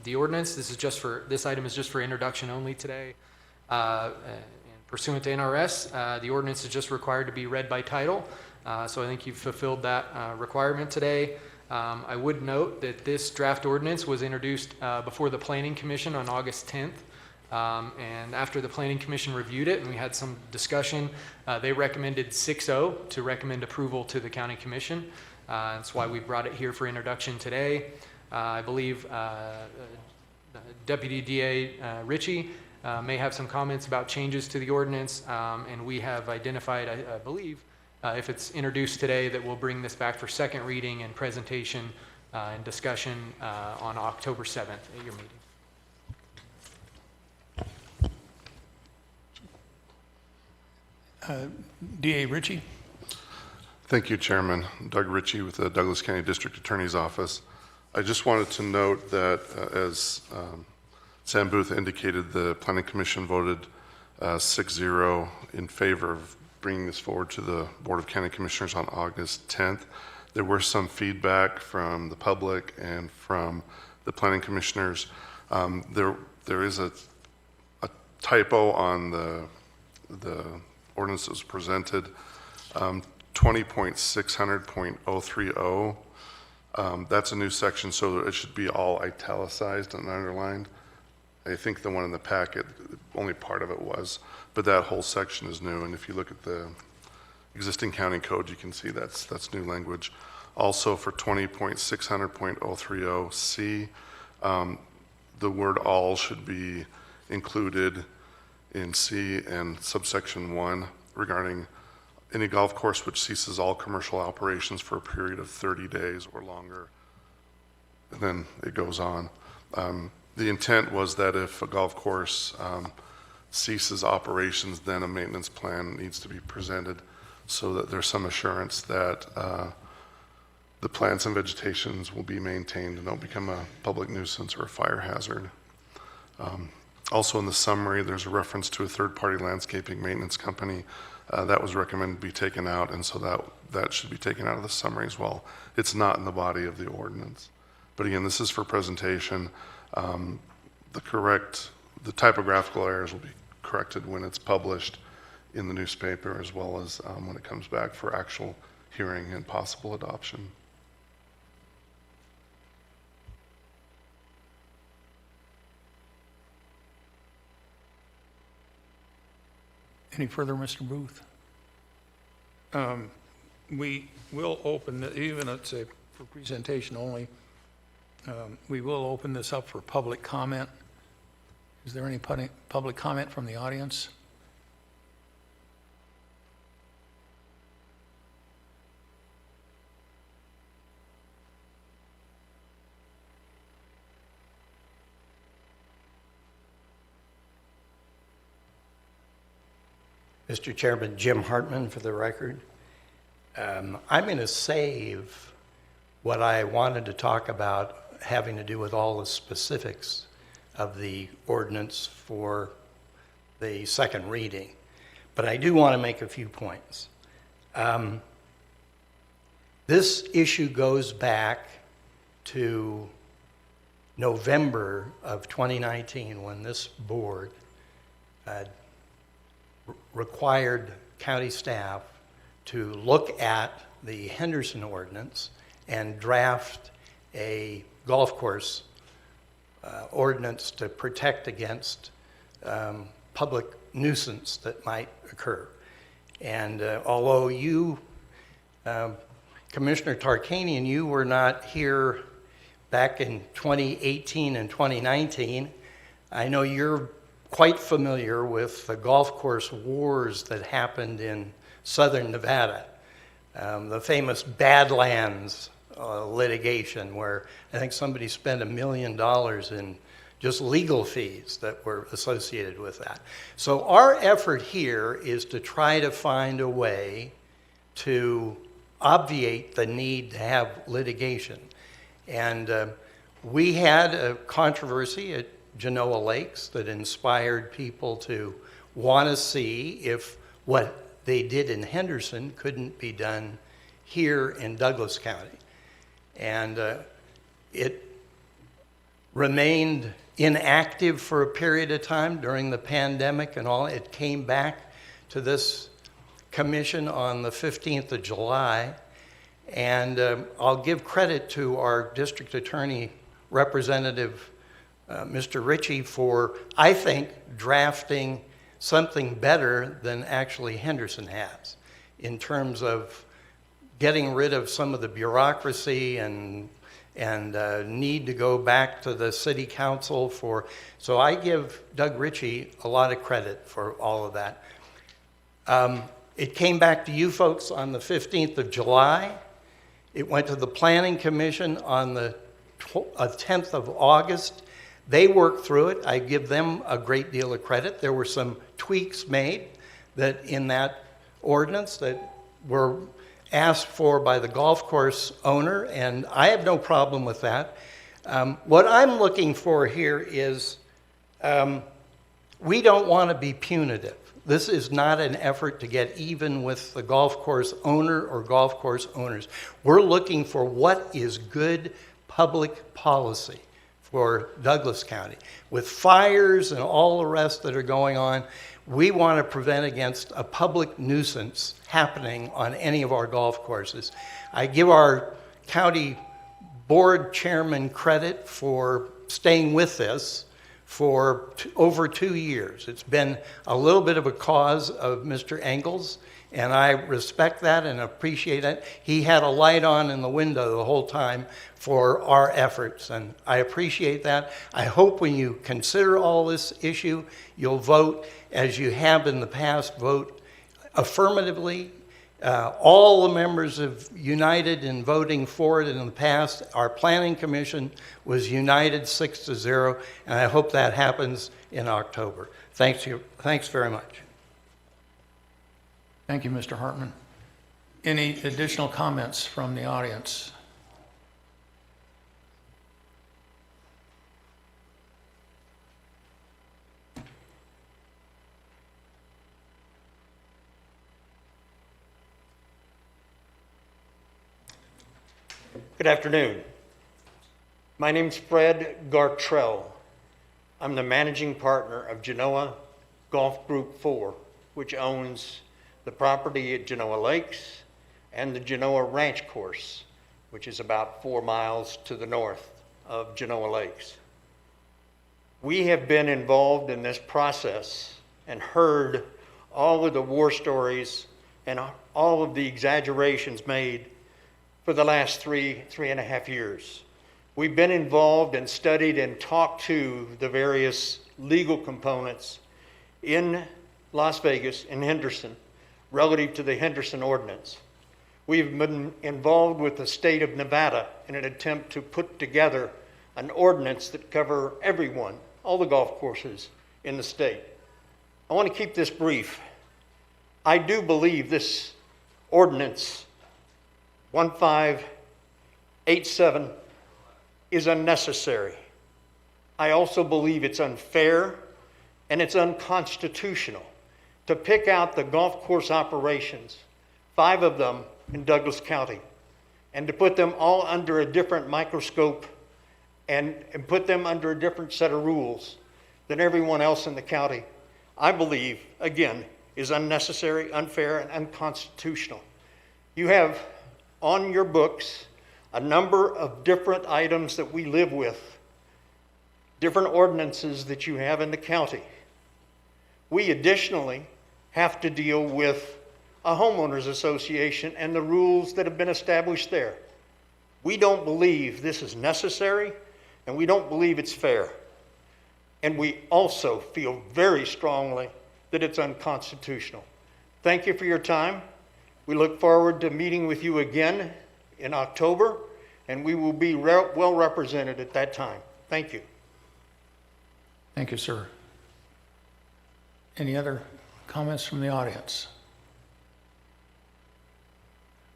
the ordinance, this item is just for introduction only today. And pursuant to NRS, the ordinance is just required to be read by title. So I think you've fulfilled that requirement today. I would note that this draft ordinance was introduced before the Planning Commission on August 10th. And after the Planning Commission reviewed it and we had some discussion, they recommended 6-0 to recommend approval to the County Commission. That's why we brought it here for introduction today. I believe Deputy DA Ritchie may have some comments about changes to the ordinance, and we have identified, I believe, if it's introduced today, that we'll bring this back for second reading and presentation and discussion on October 7th at your meeting. DA Ritchie. Thank you, Chairman. Doug Ritchie with the Douglas County District Attorney's Office. I just wanted to note that as Sam Booth indicated, the Planning Commission voted 6-0 in favor of bringing this forward to the Board of County Commissioners on August 10th. There were some feedback from the public and from the Planning Commissioners. There is a typo on the ordinance that was presented. 20.600.030. That's a new section, so it should be all italicized and underlined. I think the one in the packet, only part of it was, but that whole section is new. And if you look at the existing county code, you can see that's new language. Also for 20.600.030C, the word all should be included in C and subsection 1 regarding any golf course which ceases all commercial operations for a period of 30 days or longer. And then it goes on. The intent was that if a golf course ceases operations, then a maintenance plan needs to be presented so that there's some assurance that the plants and vegetations will be maintained and don't become a public nuisance or a fire hazard. Also in the summary, there's a reference to a third-party landscaping maintenance company. That was recommended to be taken out, and so that should be taken out of the summary as well. It's not in the body of the ordinance. But again, this is for presentation. The typographical errors will be corrected when it's published in the newspaper, as well as when it comes back for actual hearing and possible adoption. Any further, Mr. Booth? We will open, even it's for presentation only, we will open this up for public comment. Is there any public comment from the audience? Mr. Chairman, Jim Hartman for the record. I'm going to save what I wanted to talk about having to do with all the specifics of the ordinance for the second reading. But I do want to make a few points. This issue goes back to November of 2019 when this board required county staff to look at the Henderson ordinance and draft a golf course ordinance to protect against public nuisance that might occur. And although you, Commissioner Tarkanian, you were not here back in 2018 and 2019, I know you're quite familiar with the golf course wars that happened in southern Nevada. The famous Badlands litigation, where I think somebody spent $1 million in just legal fees that were associated with that. So our effort here is to try to find a way to obviate the need to have litigation. And we had a controversy at Genoa Lakes that inspired people to want to see if what they did in Henderson couldn't be done here in Douglas County. And it remained inactive for a period of time during the pandemic and all. It came back to this commission on the 15th of July. And I'll give credit to our district attorney representative, Mr. Ritchie, for, I think, drafting something better than actually Henderson has in terms of getting rid of some of the bureaucracy and need to go back to the city council for. So I give Doug Ritchie a lot of credit for all of that. It came back to you folks on the 15th of July. It went to the Planning Commission on the 10th of August. They worked through it. I give them a great deal of credit. There were some tweaks made that in that ordinance that were asked for by the golf course owner, and I have no problem with that. What I'm looking for here is we don't want to be punitive. This is not an effort to get even with the golf course owner or golf course owners. We're looking for what is good public policy for Douglas County. With fires and all the rest that are going on, we want to prevent against a public nuisance happening on any of our golf courses. I give our county board chairman credit for staying with this for over 2 years. It's been a little bit of a cause of Mr. Engels, and I respect that and appreciate it. He had a light on in the window the whole time for our efforts, and I appreciate that. I hope when you consider all this issue, you'll vote, as you have in the past, vote affirmatively. All the members have united in voting for it in the past. Our Planning Commission was united 6-0, and I hope that happens in October. Thanks very much. Thank you, Mr. Hartman. Any additional comments from the audience? Good afternoon. My name's Fred Gartrell. I'm the managing partner of Genoa Golf Group 4, which owns the property at Genoa Lakes and the Genoa Ranch Course, which is about 4 miles to the north of Genoa Lakes. We have been involved in this process and heard all of the war stories and all of the exaggerations made for the last three and a half years. We've been involved and studied and talked to the various legal components in Las Vegas, in Henderson, relative to the Henderson ordinance. We've been involved with the state of Nevada in an attempt to put together an ordinance that cover everyone, all the golf courses in the state. I want to keep this brief. I do believe this ordinance 1587 is unnecessary. I also believe it's unfair and it's unconstitutional to pick out the golf course operations, 5 of them in Douglas County, and to put them all under a different microscope and put them under a different set of rules than everyone else in the county, I believe, again, is unnecessary, unfair, and unconstitutional. You have on your books a number of different items that we live with, different ordinances that you have in the county. We additionally have to deal with a homeowners association and the rules that have been established there. We don't believe this is necessary, and we don't believe it's fair. And we also feel very strongly that it's unconstitutional. Thank you for your time. We look forward to meeting with you again in October, and we will be well represented at that time. Thank you. Thank you, sir. Any other comments from the audience?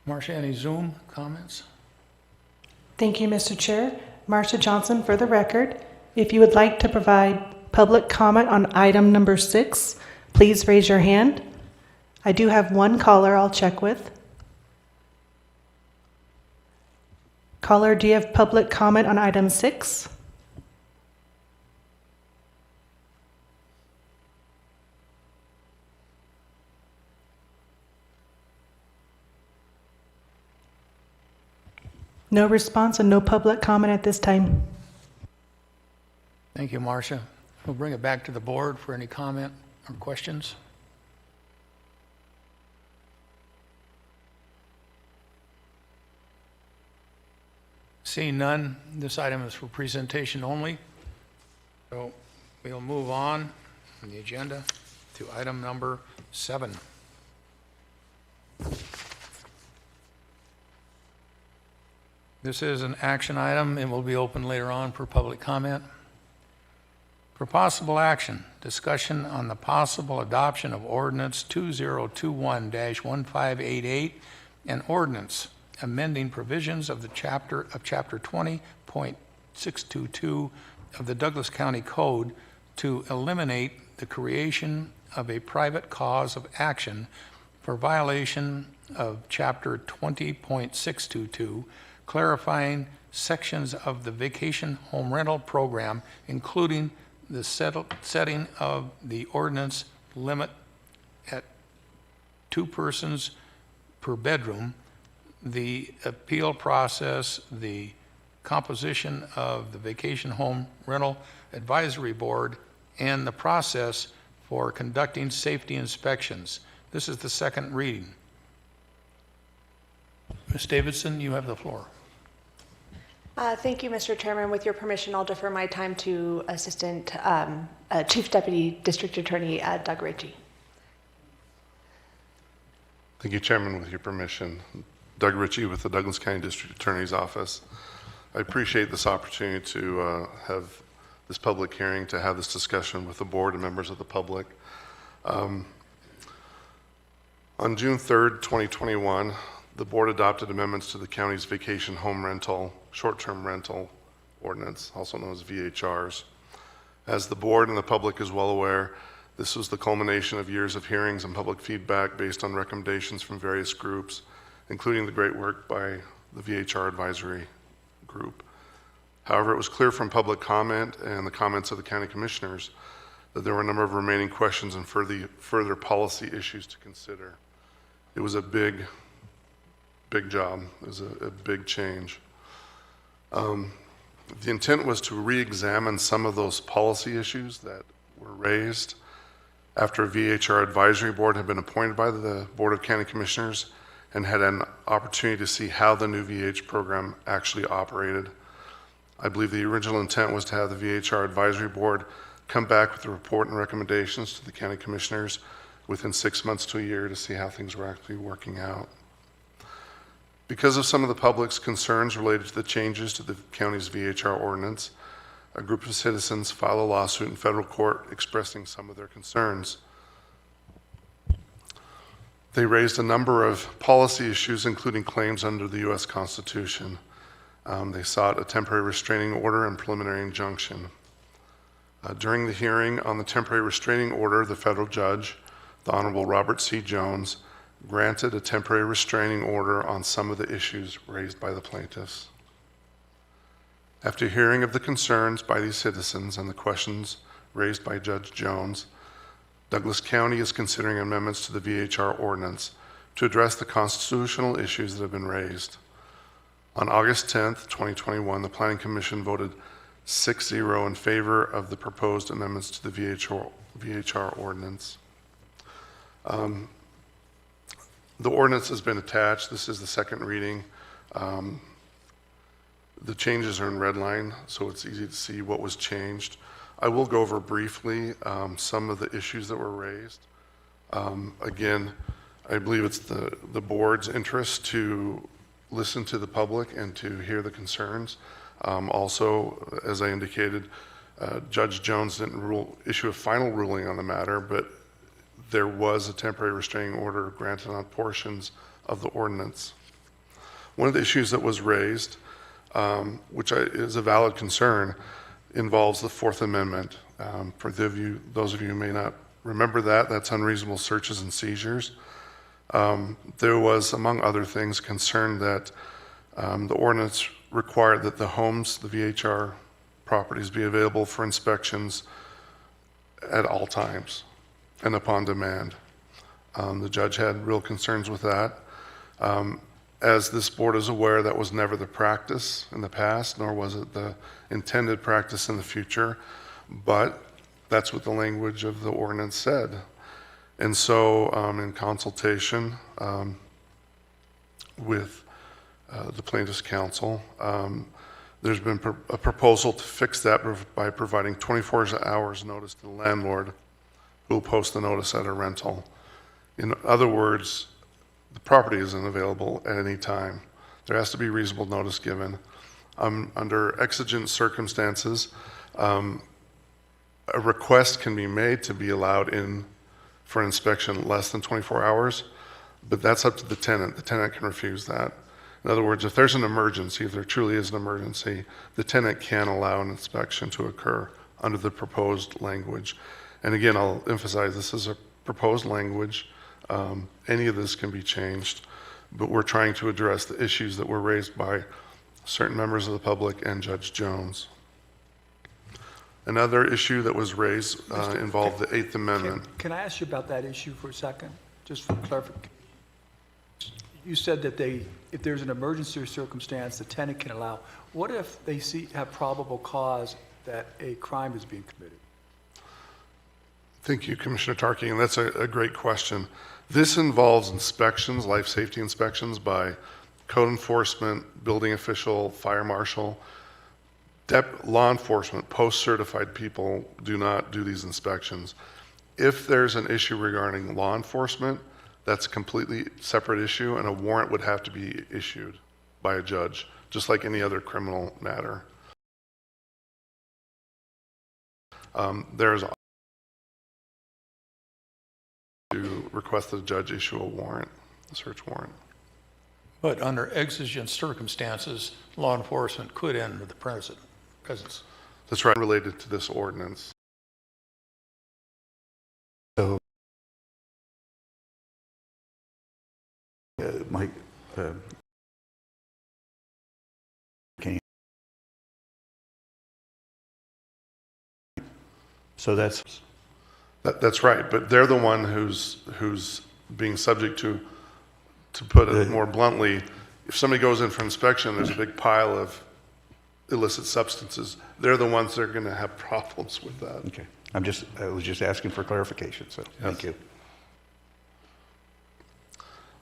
Marcia, any Zoom comments? Thank you, Mr. Chair. Marcia Johnson for the record. If you would like to provide public comment on item number 6, please raise your hand. I do have one caller I'll check with. Caller, do you have public comment on item 6? No response and no public comment at this time. Thank you, Marcia. We'll bring it back to the board for any comment or questions. Seeing none, this item is for presentation only. So we'll move on the agenda to item number 7. This is an action item and will be open later on for public comment. For possible action, discussion on the possible adoption of ordinance 2021-1588 and ordinance amending provisions of chapter 20.622 of the Douglas County Code to eliminate the creation of a private cause of action for violation of chapter 20.622, clarifying sections of the vacation home rental program, including the setting of the ordinance limit at 2 persons per bedroom, the appeal process, the composition of the Vacation Home Rental Advisory Board, and the process for conducting safety inspections. This is the second reading. Ms. Davidson, you have the floor. Thank you, Mr. Chairman. With your permission, I'll defer my time to Assistant Chief Deputy District Attorney Doug Ritchie. Thank you, Chairman. With your permission, Doug Ritchie with the Douglas County District Attorney's Office. I appreciate this opportunity to have this public hearing, to have this discussion with the board and members of the public. On June 3rd, 2021, the board adopted amendments to the county's vacation home rental, short-term rental ordinance, also known as VHRs. As the board and the public is well aware, this was the culmination of years of hearings and public feedback based on recommendations from various groups, including the great work by the VHR advisory group. However, it was clear from public comment and the comments of the county commissioners that there were a number of remaining questions and further policy issues to consider. It was a big job. It was a big change. The intent was to re-examine some of those policy issues that were raised after a VHR advisory board had been appointed by the Board of County Commissioners and had an opportunity to see how the new VH program actually operated. I believe the original intent was to have the VHR advisory board come back with a report and recommendations to the county commissioners within 6 months to a year to see how things were actually working out. Because of some of the public's concerns related to the changes to the county's VHR ordinance, a group of citizens filed a lawsuit in federal court expressing some of their concerns. They raised a number of policy issues, including claims under the U.S. Constitution. They sought a temporary restraining order and preliminary injunction. During the hearing on the temporary restraining order, the federal judge, the Honorable Robert C. Jones, granted a temporary restraining order on some of the issues raised by the plaintiffs. After hearing of the concerns by these citizens and the questions raised by Judge Jones, Douglas County is considering amendments to the VHR ordinance to address the constitutional issues that have been raised. On August 10th, 2021, the Planning Commission voted 6-0 in favor of the proposed amendments to the VHR ordinance. The ordinance has been attached. This is the second reading. The changes are in red line, so it's easy to see what was changed. I will go over briefly some of the issues that were raised. Again, I believe it's the board's interest to listen to the public and to hear the concerns. Also, as I indicated, Judge Jones didn't issue a final ruling on the matter, but there was a temporary restraining order granted on portions of the ordinance. One of the issues that was raised, which is a valid concern, involves the Fourth Amendment. For those of you who may not remember that, that's unreasonable searches and seizures. There was, among other things, concern that the ordinance required that the homes, the VHR properties, be available for inspections at all times and upon demand. The judge had real concerns with that. As this board is aware, that was never the practice in the past, nor was it the intended practice in the future, but that's what the language of the ordinance said. And so in consultation with the plaintiff's counsel, there's been a proposal to fix that by providing 24 hours notice to the landlord who will post the notice at a rental. In other words, the property isn't available at any time. There has to be reasonable notice given. Under exigent circumstances, a request can be made to be allowed in for inspection less than 24 hours, but that's up to the tenant. The tenant can refuse that. In other words, if there's an emergency, if there truly is an emergency, the tenant can allow an inspection to occur under the proposed language. And again, I'll emphasize this is a proposed language. Any of this can be changed, but we're trying to address the issues that were raised by certain members of the public and Judge Jones. Another issue that was raised involved the Eighth Amendment. Can I ask you about that issue for a second, just for clarification? You said that if there's an emergency or circumstance, the tenant can allow. What if they have probable cause that a crime is being committed? Thank you, Commissioner Tarkey, and that's a great question. This involves inspections, life safety inspections by code enforcement, building official, fire marshal. Law enforcement, post-certified people do not do these inspections. If there's an issue regarding law enforcement, that's a completely separate issue, and a warrant would have to be issued by a judge, just like any other criminal matter. There's to request that the judge issue a warrant, a search warrant. But under exigent circumstances, law enforcement could enter the presence. That's right, related to this ordinance. So, Mike, can you? So That's right, but they're the one who's being subject to put it more bluntly, if somebody goes in for inspection, there's a big pile of illicit substances. They're the ones that are going to have problems with that. Okay. I was just asking for clarification, so thank you.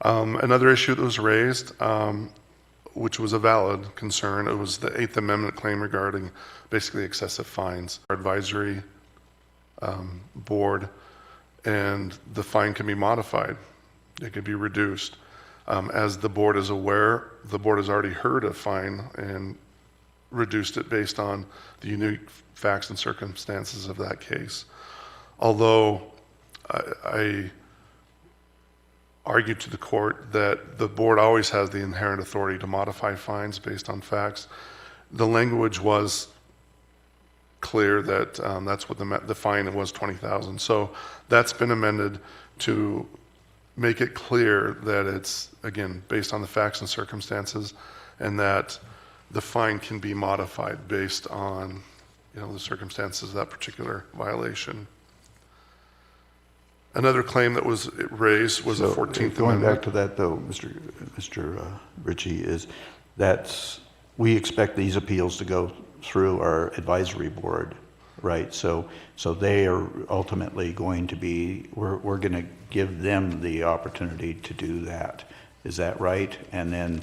Another issue that was raised, which was a valid concern, it was the Eighth Amendment claim regarding basically excessive fines. Our advisory board, and the fine can be modified. It could be reduced. As the board is aware, the board has already heard a fine and reduced it based on the unique facts and circumstances of that case. Although I argued to the court that the board always has the inherent authority to modify fines based on facts, the language was clear that that's what the fine was, $20,000. So that's been amended to make it clear that it's, again, based on the facts and circumstances, and that the fine can be modified based on, the circumstances of that particular violation. Another claim that was raised was the 14th Going Amendment. back to that, though, Mr. Ritchie, is we expect these appeals to go through our advisory board, right? So they are ultimately going to be, we're going to give them the opportunity to do that. Is that right? And then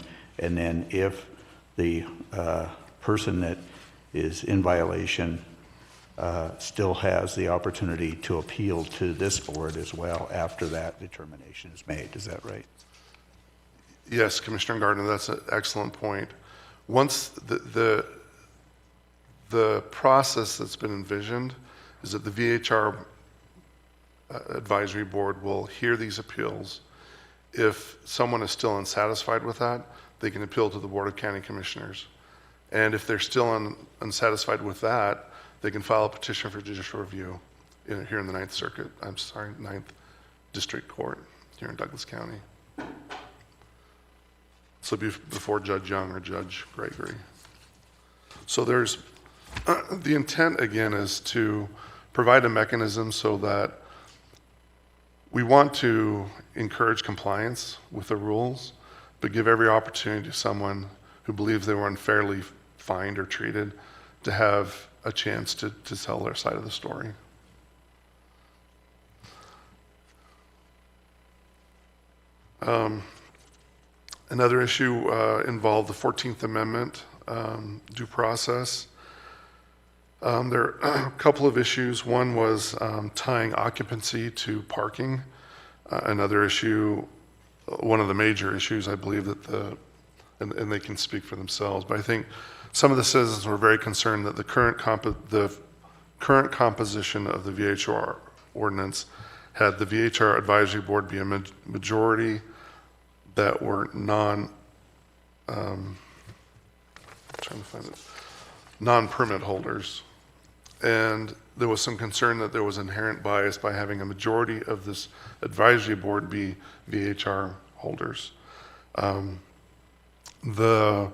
if the person that is in violation still has the opportunity to appeal to this board as well after that determination is made. Is that right? Yes, Commissioner Gardner, that's an excellent point. Once the process that's been envisioned is that the VHR advisory board will hear these appeals. If someone is still unsatisfied with that, they can appeal to the Board of County Commissioners. And if they're still unsatisfied with that, they can file a petition for judicial review here in the Ninth District Court here in Douglas County. So before Judge Young or Judge Gregory. So there's, the intent again is to provide a mechanism so that we want to encourage compliance with the rules, but give every opportunity to someone who believes they were unfairly fined or treated to have a chance to tell their side of the story. Another issue involved the 14th Amendment due process. There are a couple of issues. One was tying occupancy to parking. Another issue, one of the major issues, I believe that and they can speak for themselves, but I think some of the citizens were very concerned that the current composition of the VHR ordinance had the VHR advisory board be a majority that were non-permit holders. And there was some concern that there was inherent bias by having a majority of this advisory board be VHR holders. The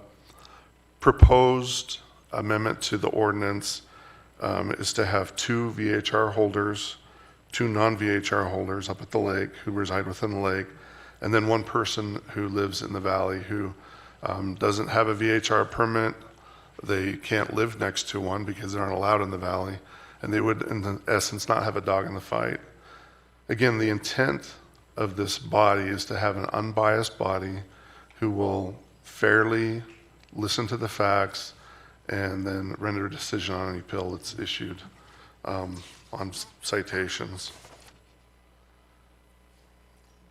proposed amendment to the ordinance is to have 2 VHR holders, 2 non-VHR holders up at the lake who reside within the lake, and then 1 person who lives in the valley who doesn't have a VHR permit. They can't live next to one because they aren't allowed in the valley, and they would, in essence, not have a dog in the fight. Again, the intent of this body is to have an unbiased body who will fairly listen to the facts and then render a decision on any appeal that's issued on citations.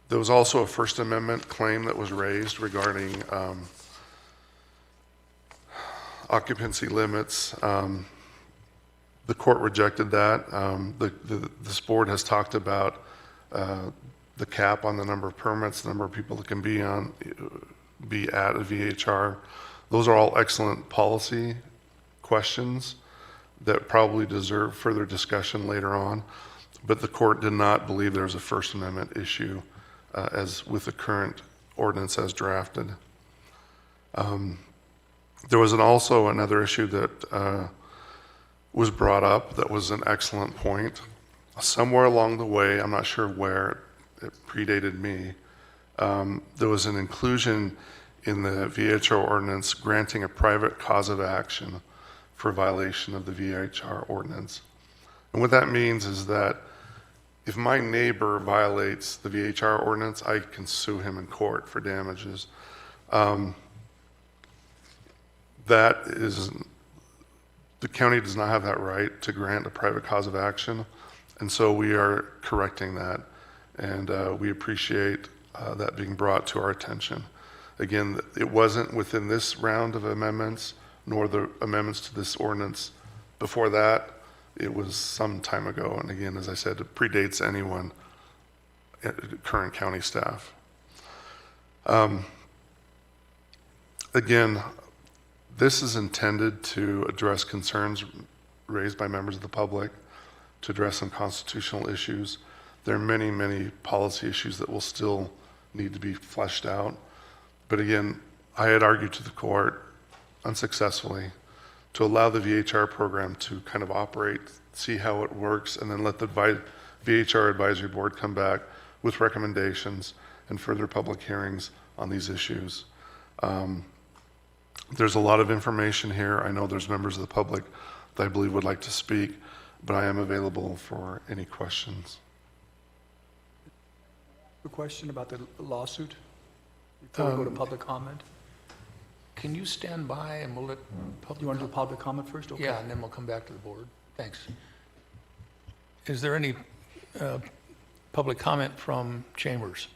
There was also a First Amendment claim that was raised regarding occupancy limits. The court rejected that. This board has talked about the cap on the number of permits, the number of people that can be at a VHR. Those are all excellent policy questions that probably deserve further discussion later on, but the court did not believe there was a First Amendment issue as with the current ordinance as drafted. There was also another issue that was brought up that was an excellent point. Somewhere along the way, I'm not sure where, it predated me, there was an inclusion in the VHR ordinance granting a private cause of action for violation of the VHR ordinance. And what that means is that if my neighbor violates the VHR ordinance, I can sue him in court for damages. That is, the county does not have that right to grant a private cause of action, and so we are correcting that, and we appreciate that being brought to our attention. Again, it wasn't within this round of amendments, nor the amendments to this ordinance. Before that, it was some time ago, and again, as I said, it predates anyone, current county staff. Again, this is intended to address concerns raised by members of the public, to address some constitutional issues. There are many, many policy issues that will still need to be fleshed out. But again, I had argued to the court unsuccessfully to allow the VHR program to kind of operate, see how it works, and then let the VHR advisory board come back with recommendations and further public hearings on these issues. There's a lot of information here. I know there's members of the public that I believe would like to speak, but I am available for any questions. A question about the lawsuit before we go to public comment? Can you stand by and we'll let public... You want to do public comment first? Okay. Yeah, and then we'll come back to the board. Thanks. Is there any public comment from chambers?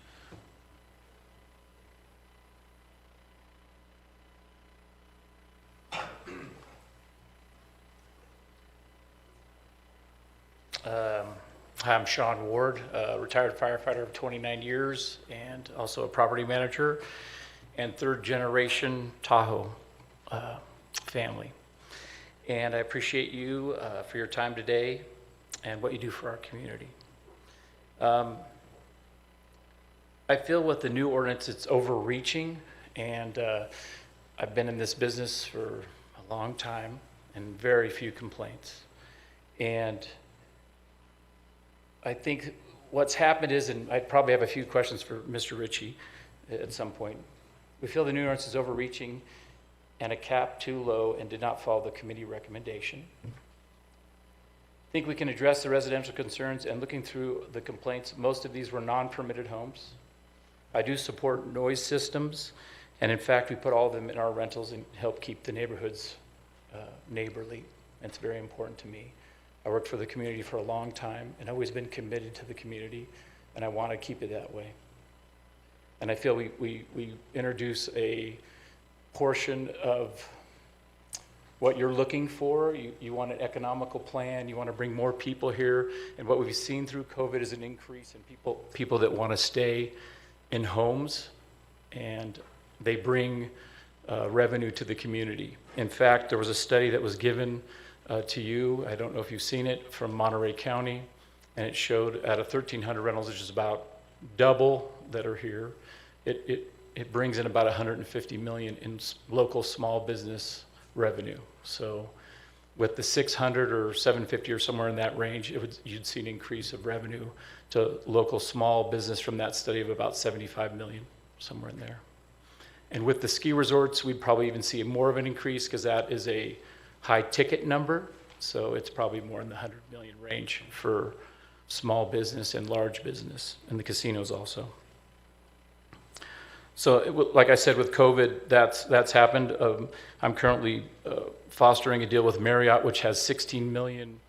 Hi, I'm Sean Ward, retired firefighter of 29 years and also a property manager and third generation Tahoe family. And I appreciate you for your time today and what you do for our community. I feel with the new ordinance it's overreaching, and I've been in this business for a long time and very few complaints. And I think what's happened is, and I probably have a few questions for Mr. Ritchie at some point. We feel the new ordinance is overreaching and a cap too low and did not follow the committee recommendation. I think we can address the residential concerns, and looking through the complaints, most of these were non-permitted homes. I do support noise systems, and in fact, we put all of them in our rentals and help keep the neighborhoods neighborly. It's very important to me. I worked for the community for a long time and always been committed to the community, and I want to keep it that way. And I feel we introduce a portion of what you're looking for. You want an economical plan, you want to bring more people here, and what we've seen through COVID is an increase in people that want to stay in homes, and they bring revenue to the community. In fact, there was a study that was given to you, I don't know if you've seen it, from Monterey County, and it showed out of 1,300 rentals, which is about double that are here, it brings in about $150 million in local small business revenue. So with the 600 or 750 or somewhere in that range, you'd see an increase of revenue to local small business from that study of about 75 million, somewhere in there. And with the ski resorts, we'd probably even see more of an increase because that is a high ticket number. So it's probably more in the 100 million range for small business and large business, and the casinos also. So like I said, with COVID, that's happened. I'm currently fostering a deal with Marriott, which has 16 million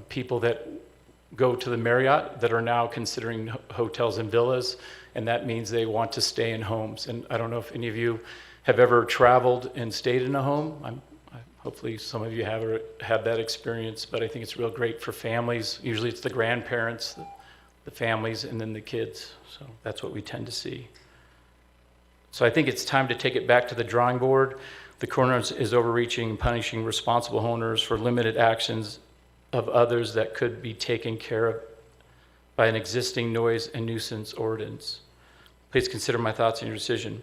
people that go to the Marriott that are now considering hotels and villas, and that means they want to stay in homes. And I don't know if any of you have ever traveled and stayed in a home. Hopefully some of you have had that experience, but I think it's real great for families. Usually it's the grandparents, the families, and then the kids. So that's what we tend to see. So I think it's time to take it back to the drawing board. The corner is overreaching and punishing responsible owners for limited actions of others that could be taken care of by an existing noise and nuisance ordinance. Please consider my thoughts in your decision.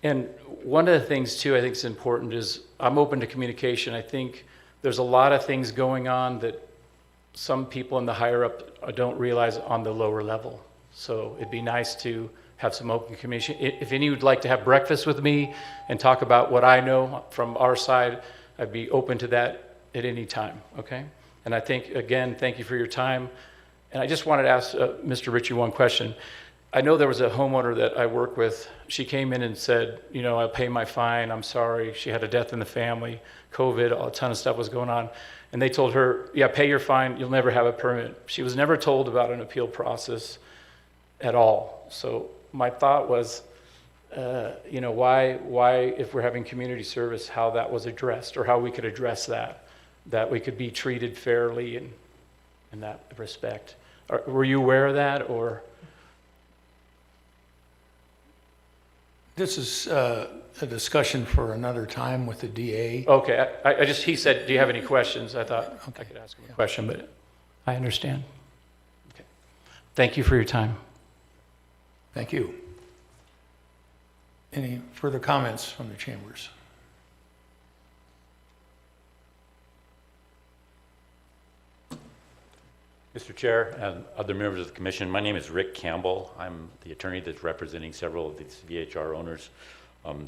And one of the things too I think is important is I'm open to communication. I think there's a lot of things going on that some people in the higher up don't realize on the lower level. So it'd be nice to have some open communication. If any would like to have breakfast with me and talk about what I know from our side, I'd be open to that at any time, okay? And I think, again, thank you for your time. And I just wanted to ask Mr. Ritchie one question. I know there was a homeowner that I work with. She came in and said, you know, I'll pay my fine, I'm sorry. She had a death in the family, COVID, a ton of stuff was going on. And they told her, yeah, pay your fine, you'll never have a permit. She was never told about an appeal process at all. So my thought was, you know, why, if we're having community service, how that was addressed, or how we could address that we could be treated fairly in that respect. Were you aware of that, or? This is a discussion for another time with the DA. Okay, he said, do you have any questions? I thought I could ask him a question, but I understand. Okay. Thank you for your time. Thank you. Any further comments from the chambers? Mr. Chair and other members of the commission, my name is Rick Campbell. I'm the attorney that's representing several of these VHR owners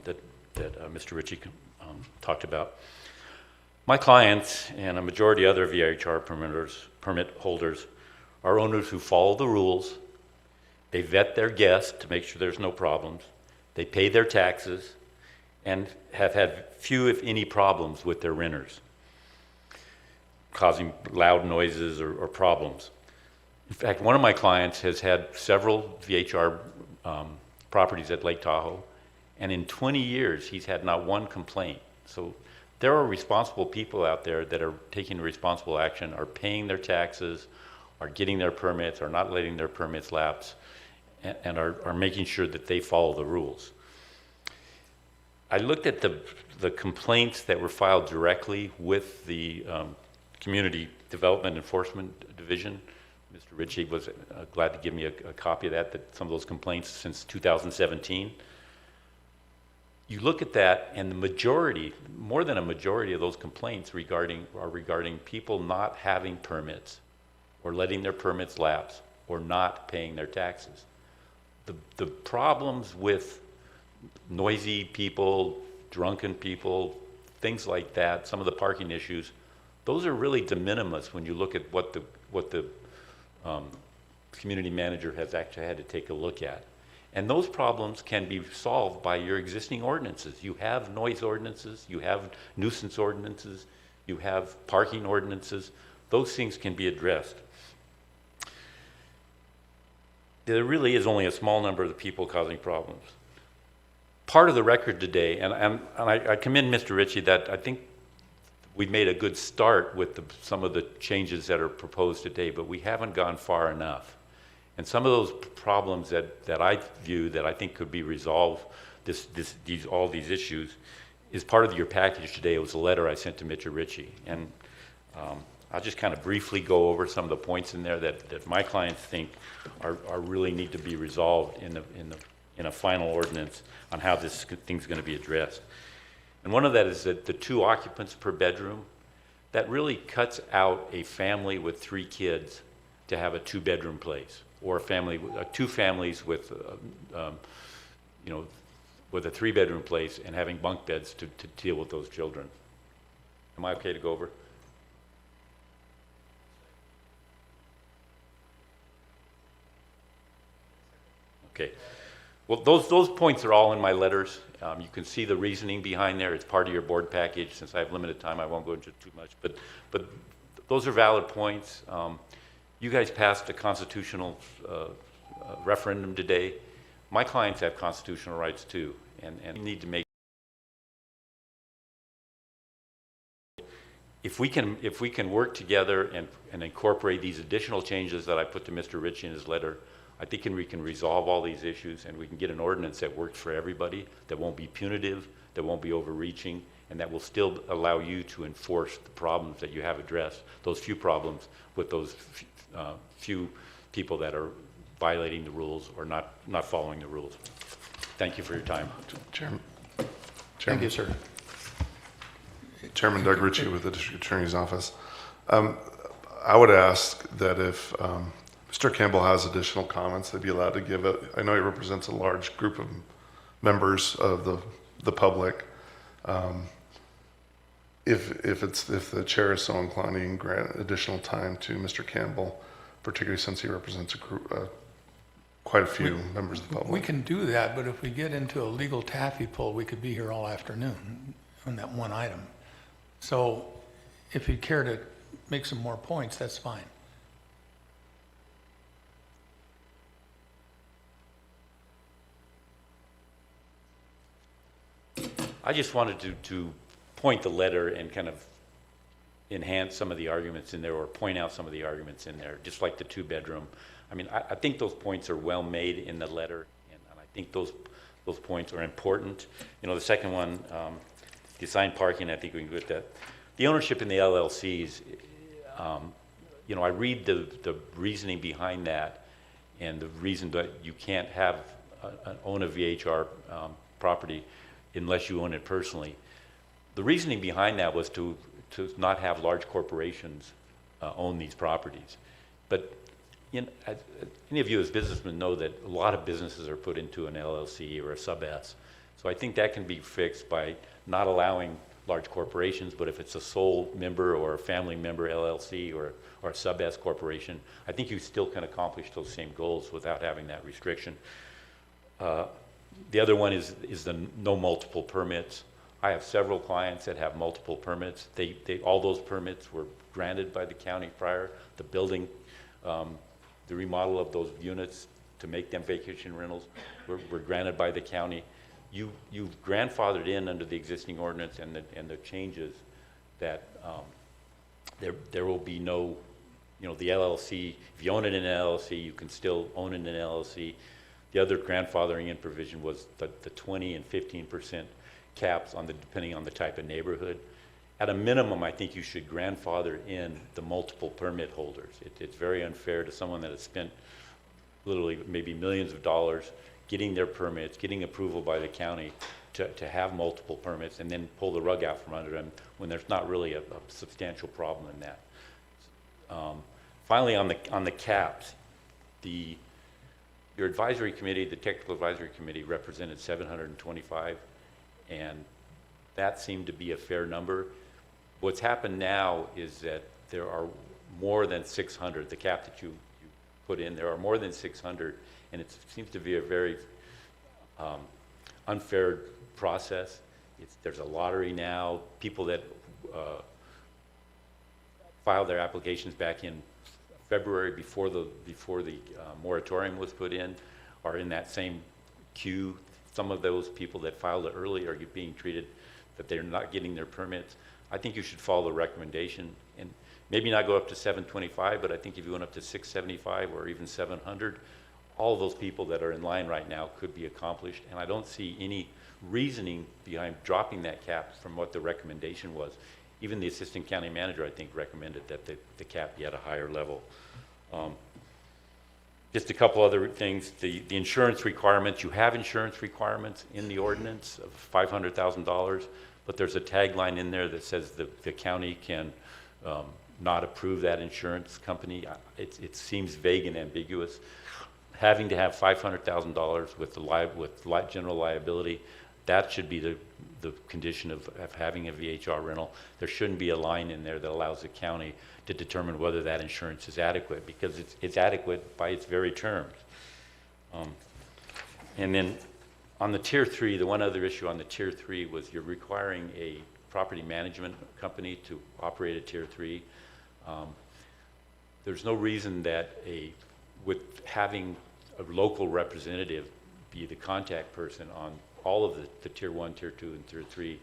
that Mr. Ritchie talked about. My clients and a majority of other VHR permit holders are owners who follow the rules. They vet their guests to make sure there's no problems. They pay their taxes and have had few, if any, problems with their renters, causing loud noises or problems. In fact, one of my clients has had several VHR properties at Lake Tahoe, and in 20 years, he's had not one complaint. So there are responsible people out there that are taking responsible action, are paying their taxes, are getting their permits, are not letting their permits lapse, and are making sure that they follow the rules. I looked at the complaints that were filed directly with the Community Development Enforcement Division. Mr. Ritchie was glad to give me a copy of that some of those complaints since 2017. You look at that, and the majority, more than a majority of those complaints are regarding people not having permits or letting their permits lapse or not paying their taxes. The problems with noisy people, drunken people, things like that, some of the parking issues, those are really de minimis when you look at what the community manager has actually had to take a look at. And those problems can be solved by your existing ordinances. You have noise ordinances, you have nuisance ordinances, you have parking ordinances. Those things can be addressed. There really is only a small number of the people causing problems. Part of the record today, and I commend Mr. Ritchie that I think we made a good start with some of the changes that are proposed today, but we haven't gone far enough. And some of those problems that I view that I think could be resolved, all these issues, is part of your package today. It was a letter I sent to Mr. Ritchie. And I'll just kind of briefly go over some of the points in there that my clients think are really need to be resolved in a final ordinance on how this thing's going to be addressed. And one of that is that the 2 occupants per bedroom, that really cuts out a family with 3 kids to have a 2-bedroom place, or a family, 2 families with, with a 3-bedroom place and having bunk beds to deal with those children. Am I okay to go over? Okay. Well, those points are all in my letters. You can see the reasoning behind there. It's part of your board package. Since I have limited time, I won't go into too much. But those are valid points. You guys passed a constitutional referendum today. My clients have constitutional rights too, and we need to make. If we can work together and incorporate these additional changes that I put to Mr. Ritchie in his letter, I think we can resolve all these issues, and we can get an ordinance that works for everybody, that won't be punitive, that won't be overreaching, and that will still allow you to enforce the problems that you have addressed, those few problems with those few people that are violating the rules or not following the rules. Thank you for your time. Chairman. Thank you, sir. Chairman Doug Ritchie with the District Attorney's Office. I would ask that if Mr. Campbell has additional comments, they'd be allowed to give it. I know he represents a large group of members of the public. If the chair is so inclined, he can grant additional time to Mr. Campbell, particularly since he represents a group, quite a few members of the public. We can do that, but if we get into a legal taffy pull, we could be here all afternoon on that one item. So if you'd care to make some more points, that's fine. I just wanted to point the letter and kind of enhance some of the arguments in there, or point out some of the arguments in there, just like the 2-bedroom. I mean, I think those points are well made in the letter, and I think those points are important. You know, the second one, the assigned parking, I think we can get that. The ownership in the LLCs, you know, I read the reasoning behind that, and the reason that you can't have own a VHR property unless you own it personally. The reasoning behind that was to not have large corporations own these properties. But any of you as businessmen know that a lot of businesses are put into an LLC or a sub-S. So I think that can be fixed by not allowing large corporations, but if it's a sole member or a family member LLC or a sub-S corporation, I think you still can accomplish those same goals without having that restriction. The other one is the no multiple permits. I have several clients that have multiple permits. All those permits were granted by the county prior. The building, the remodel of those units to make them vacation rentals were granted by the county. You've grandfathered in under the existing ordinance and the changes that there will be no, the LLC, if you own it in an LLC, you can still own it in an LLC. The other grandfathering in provision was the 20 and 15% caps depending on the type of neighborhood. At a minimum, I think you should grandfather in the multiple permit holders. It's very unfair to someone that has spent literally maybe millions of dollars getting their permits, getting approval by the county to have multiple permits, and then pull the rug out from under them when there's not really a substantial problem in that. Finally, on the caps, your advisory committee, the technical advisory committee, represented 725, and that seemed to be a fair number. What's happened now is that there are more than 600, the cap that you put in, there are more than 600, and it seems to be a very unfair process. There's a lottery now. People that filed their applications back in February before the moratorium was put in are in that same queue. Some of those people that filed it early are being treated that they're not getting their permits. I think you should follow the recommendation and maybe not go up to 725, but I think if you went up to 675 or even 700, all of those people that are in line right now could be accomplished. And I don't see any reasoning behind dropping that cap from what the recommendation was. Even the assistant county manager, I think, recommended that the cap be at a higher level. Just a couple other things. The insurance requirements, you have insurance requirements in the ordinance of $500,000, but there's a tagline in there that says the county can not approve that insurance company. It seems vague and ambiguous. Having to have $500,000 with general liability, that should be the condition of having a VHR rental. There shouldn't be a line in there that allows the county to determine whether that insurance is adequate, because it's adequate by its very terms. And then on the Tier 3, the one other issue on the Tier 3 was you're requiring a property management company to operate a Tier 3. There's no reason that with having a local representative be the contact person on all of the Tier 1, Tier 2, and Tier 3,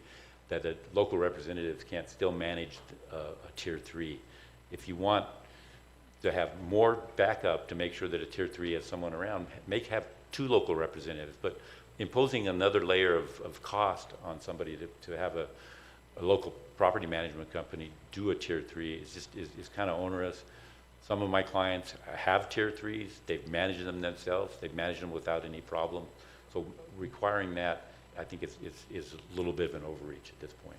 that the local representatives can't still manage a Tier 3. If you want to have more backup to make sure that a Tier 3 has someone around, have 2 local representatives. But imposing another layer of cost on somebody to have a local property management company do a Tier 3 is kind of onerous. Some of my clients have Tier 3s. They've managed them themselves. They've managed them without any problem. So requiring that, I think is a little bit of an overreach at this point.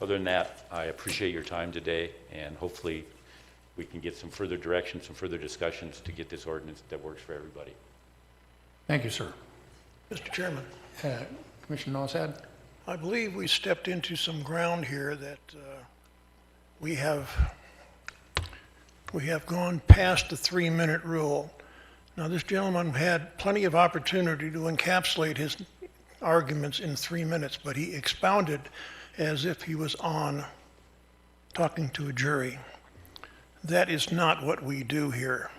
Other than that, I appreciate your time today, and hopefully we can get some further direction, some further discussions to get this ordinance that works for everybody. Thank you, sir. Mr. Chairman, Commissioner Nosad? I believe we stepped into some ground here that we have gone past the 3-minute rule. Now, this gentleman had plenty of opportunity to encapsulate his arguments in 3 minutes, but he expounded as if he was on talking to a jury. That is not what we do here.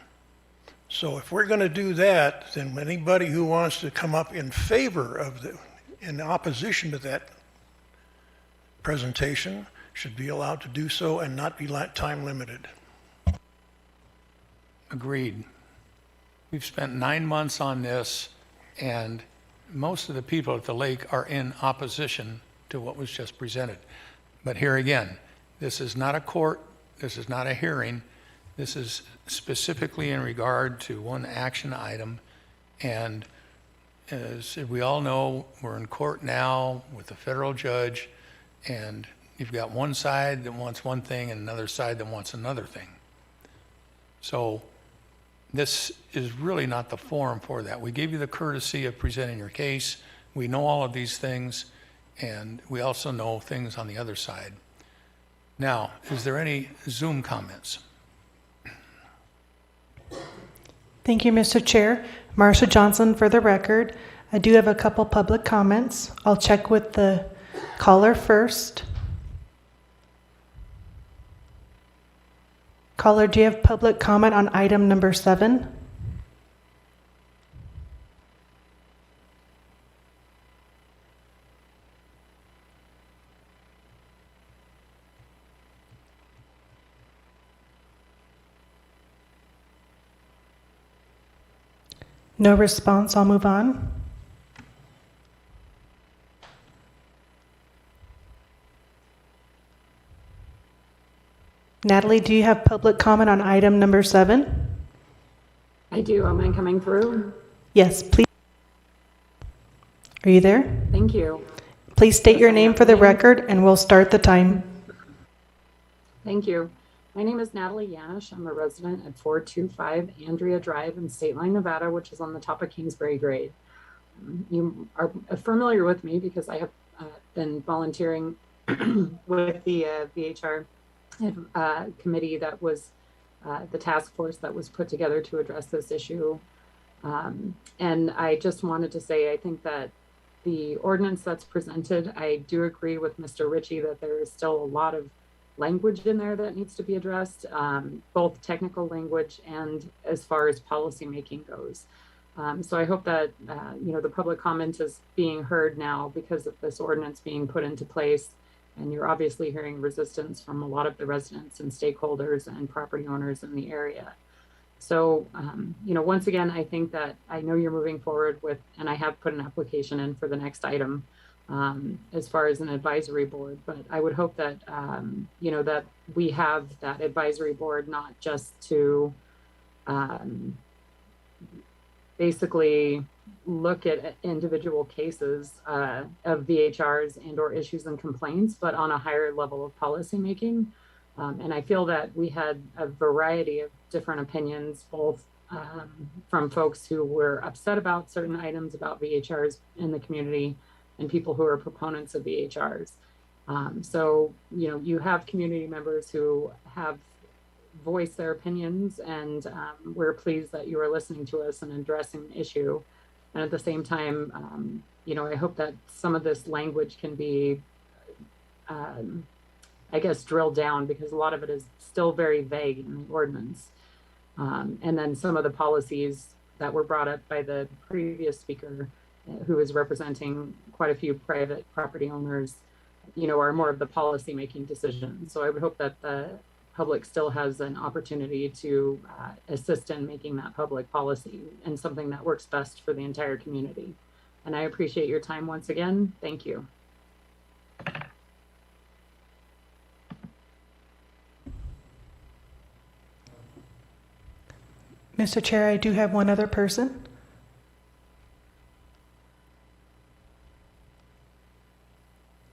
So if we're going to do that, then anybody who wants to come up in favor of in opposition to that presentation should be allowed to do so and not be time limited. Agreed. We've spent 9 months on this, and most of the people at the lake are in opposition to what was just presented. But here again, this is not a court, this is not a hearing, this is specifically in regard to one action item. And as we all know, we're in court now with the federal judge, and you've got one side that wants one thing and another side that wants another thing. So this is really not the forum for that. We gave you the courtesy of presenting your case. we know all of these things, and we also know things on the other side. Now, is there any Zoom comments? Thank you, Mr. Chair. Marsha Johnson for the record. I do have a couple public comments. I'll check with the caller first. Caller, do you have public comment on item number 7? No response. I'll move on. Natalie, do you have public comment on item number 7? I do. Am I coming through? Yes, please. Are you there? Thank you. Please state your name for the record and we'll start the time. Thank you. My name is Natalie Yanish. I'm a resident at 425 Andrea Drive in State Line, Nevada, which is on the top of Kingsbury grade. You are familiar with me because I have been volunteering with the VHR committee that was the task force that was put together to address this issue. And I just wanted to say, I think that the ordinance that's presented, I do agree with Mr. Ritchie that there is still a lot of language in there that needs to be addressed, both technical language and as far as policy making goes. So I hope that the public comment is being heard now because of this ordinance being put into place. And you're obviously hearing resistance from a lot of the residents and stakeholders and property owners in the area. So, once again, I think that I know you're moving forward with, and I have put an application in for the next item as far as an advisory board, but I would hope that, that we have that advisory board, not just to basically look at individual cases of VHRs and or issues and complaints, but on a higher level of policymaking. And I feel that we had a variety of different opinions, both from folks who were upset about certain items about VHRs in the community and people who are proponents of VHRs. So, you have community members who have voiced their opinions, and we're pleased that you are listening to us and addressing the issue. And at the same time, I hope that some of this language can be, drilled down, because a lot of it is still very vague in the ordinance. And then some of the policies that were brought up by the previous speaker, who is representing quite a few private property owners, are more of the policy making decisions. So I would hope that the public still has an opportunity to assist in making that public policy and something that works best for the entire community. And I appreciate your time once again. Thank you. Mr. Chair, I do have one other person.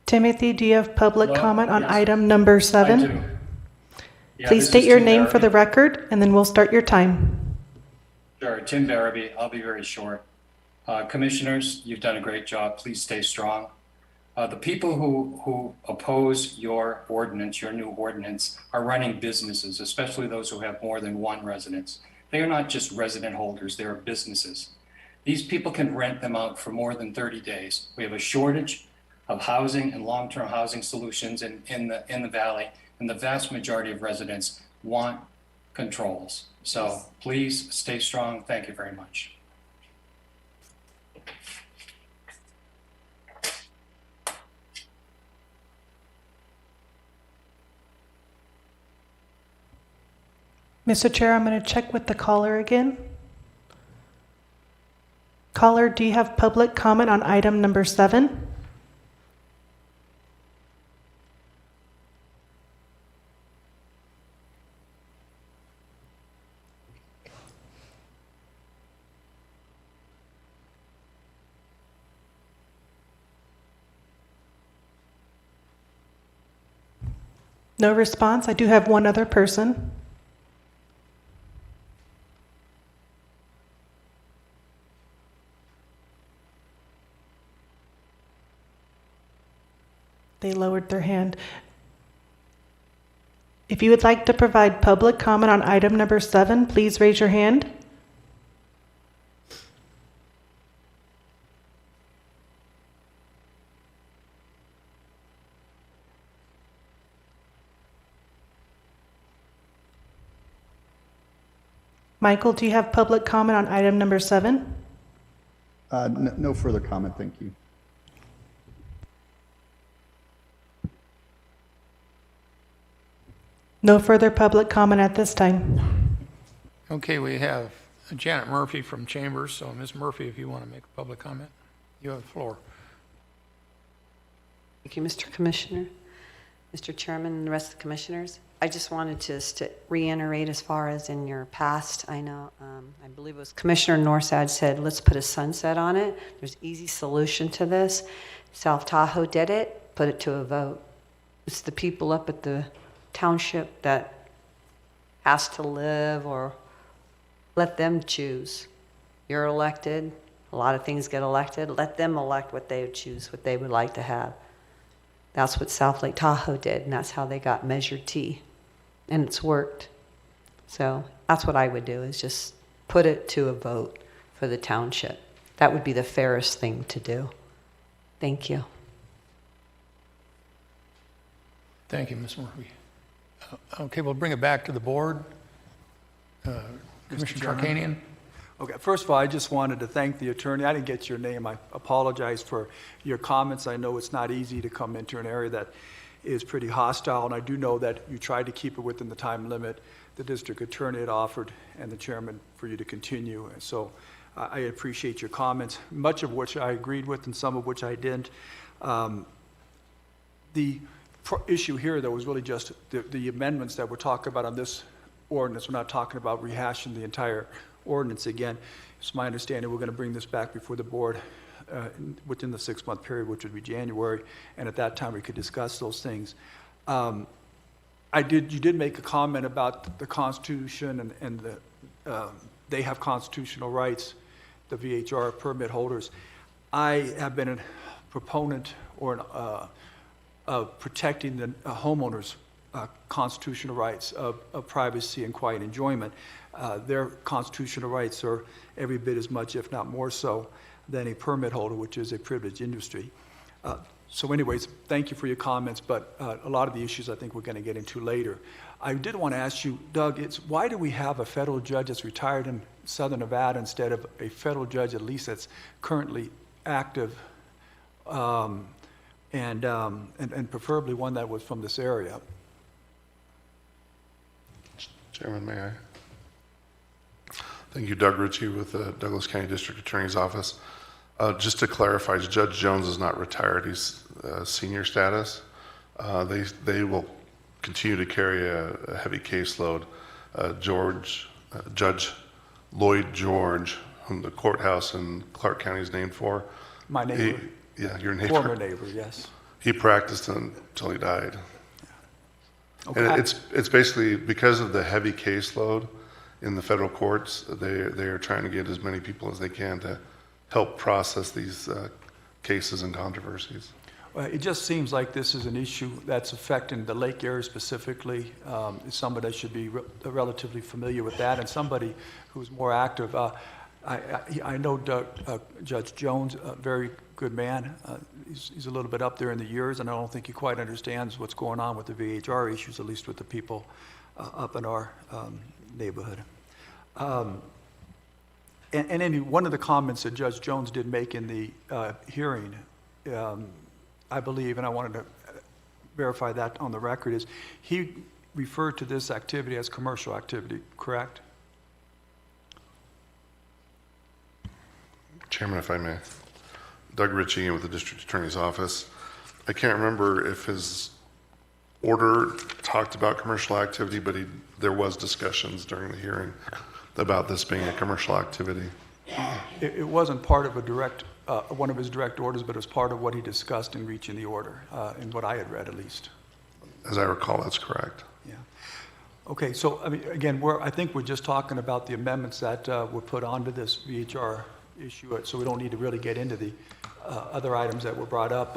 Timothy, do you have public comment on item number 7? I do. Yeah, Please this state is your Tim name for Barabee. the record, and then we'll start your time. Sure, Tim Barabee. I'll be very short. Commissioners, you've done a great job. Please stay strong. The people who oppose your ordinance, your new ordinance, are running businesses, especially those who have more than one residence. They are not just resident holders, they are businesses. These people can rent them out for more than 30 days. We have a shortage of housing and long-term housing solutions in the valley, and the vast majority of residents want controls. So please stay strong. Thank you very much. Mr. Chair, I'm going to check with the caller again. Caller, do you have public comment on item number 7? No response. I do have one other person. They lowered their hand. If you would like to provide public comment on item number 7, please raise your hand. Michael, do you have public comment on item number 7? No further comment, thank you. No further public comment at this time. Okay, we have Janet Murphy from Chambers. So Ms. Murphy, if you want to make a public comment, you have the floor. Thank you, Mr. Commissioner, Mr. Chairman, and the rest of the commissioners. I just wanted to reiterate as far as in your past, I know, I believe it was Commissioner Norsad said, let's put a sunset on it. There's easy solution to this. South Tahoe did it, put it to a vote. It's the people up at the township that has to live, or let them choose. You're elected. A lot of things get elected. Let them elect what they would choose, what they would like to have. That's what South Lake Tahoe did, and that's how they got Measure T. And it's worked. So that's what I would do, is just put it to a vote for the township. That would be the fairest thing to do. Thank you. Thank you, Ms. Murphy. Okay, we'll bring it back to the board. Commissioner Tarkanian. Okay, first of all, I just wanted to thank the attorney. I didn't get your name. I apologize for your comments. I know it's not easy to come into an area that is pretty hostile, and I do know that you tried to keep it within the time limit the district attorney had offered and the chairman for you to continue. And so I appreciate your comments, much of which I agreed with and some of which I didn't. The issue here, though, was really just the amendments that we're talking about on this ordinance. We're not talking about rehashing the entire ordinance again. It's my understanding we're going to bring this back before the board within the 6-month period, which would be January, and at that time we could discuss those things. You did make a comment about the Constitution and they have constitutional rights, the VHR permit holders. I have been a proponent of protecting the homeowners' constitutional rights of privacy and quiet enjoyment. Their constitutional rights are every bit as much, if not more so, than a permit holder, which is a privileged industry. So anyways, thank you for your comments, but a lot of the issues I think we're going to get into later. I did want to ask you, Doug, why do we have a federal judge that's retired in Southern Nevada instead of a federal judge, at least that's currently active, and preferably one that was from this area? Chairman, may I? Thank you, Doug Ritchie with the Douglas County District Attorney's Office. Just to clarify, Judge Jones is not retired. He's senior status. They will continue to carry a heavy caseload. Judge Lloyd George, whom the courthouse in Clark County is named for. My neighbor. Yeah, your neighbor. Former neighbor, yes. He practiced until he died. Okay. And it's basically because of the heavy caseload in the federal courts, they are trying to get as many people as they can to help process these cases and controversies. It just seems like this is an issue that's affecting the lake area specifically. Somebody that should be relatively familiar with that, and somebody who's more active. I know Judge Jones, a very good man. He's a little bit up there in the years, and I don't think he quite understands what's going on with the VHR issues, at least with the people up in our neighborhood. And one of the comments that Judge Jones did make in the hearing, I believe, and I wanted to verify that on the record, is he referred to this activity as commercial activity, correct? Chairman, if I may. Doug Ritchie with the District Attorney's Office. I can't remember if his order talked about commercial activity, but there was discussions during the hearing about this being a commercial activity. It wasn't part of one of his direct orders, but it was part of what he discussed in reaching the order, in what I had read at least. As I recall, that's correct. Yeah. Okay, so I mean, again, I think we're just talking about the amendments that were put onto this VHR issue, so we don't need to really get into the other items that were brought up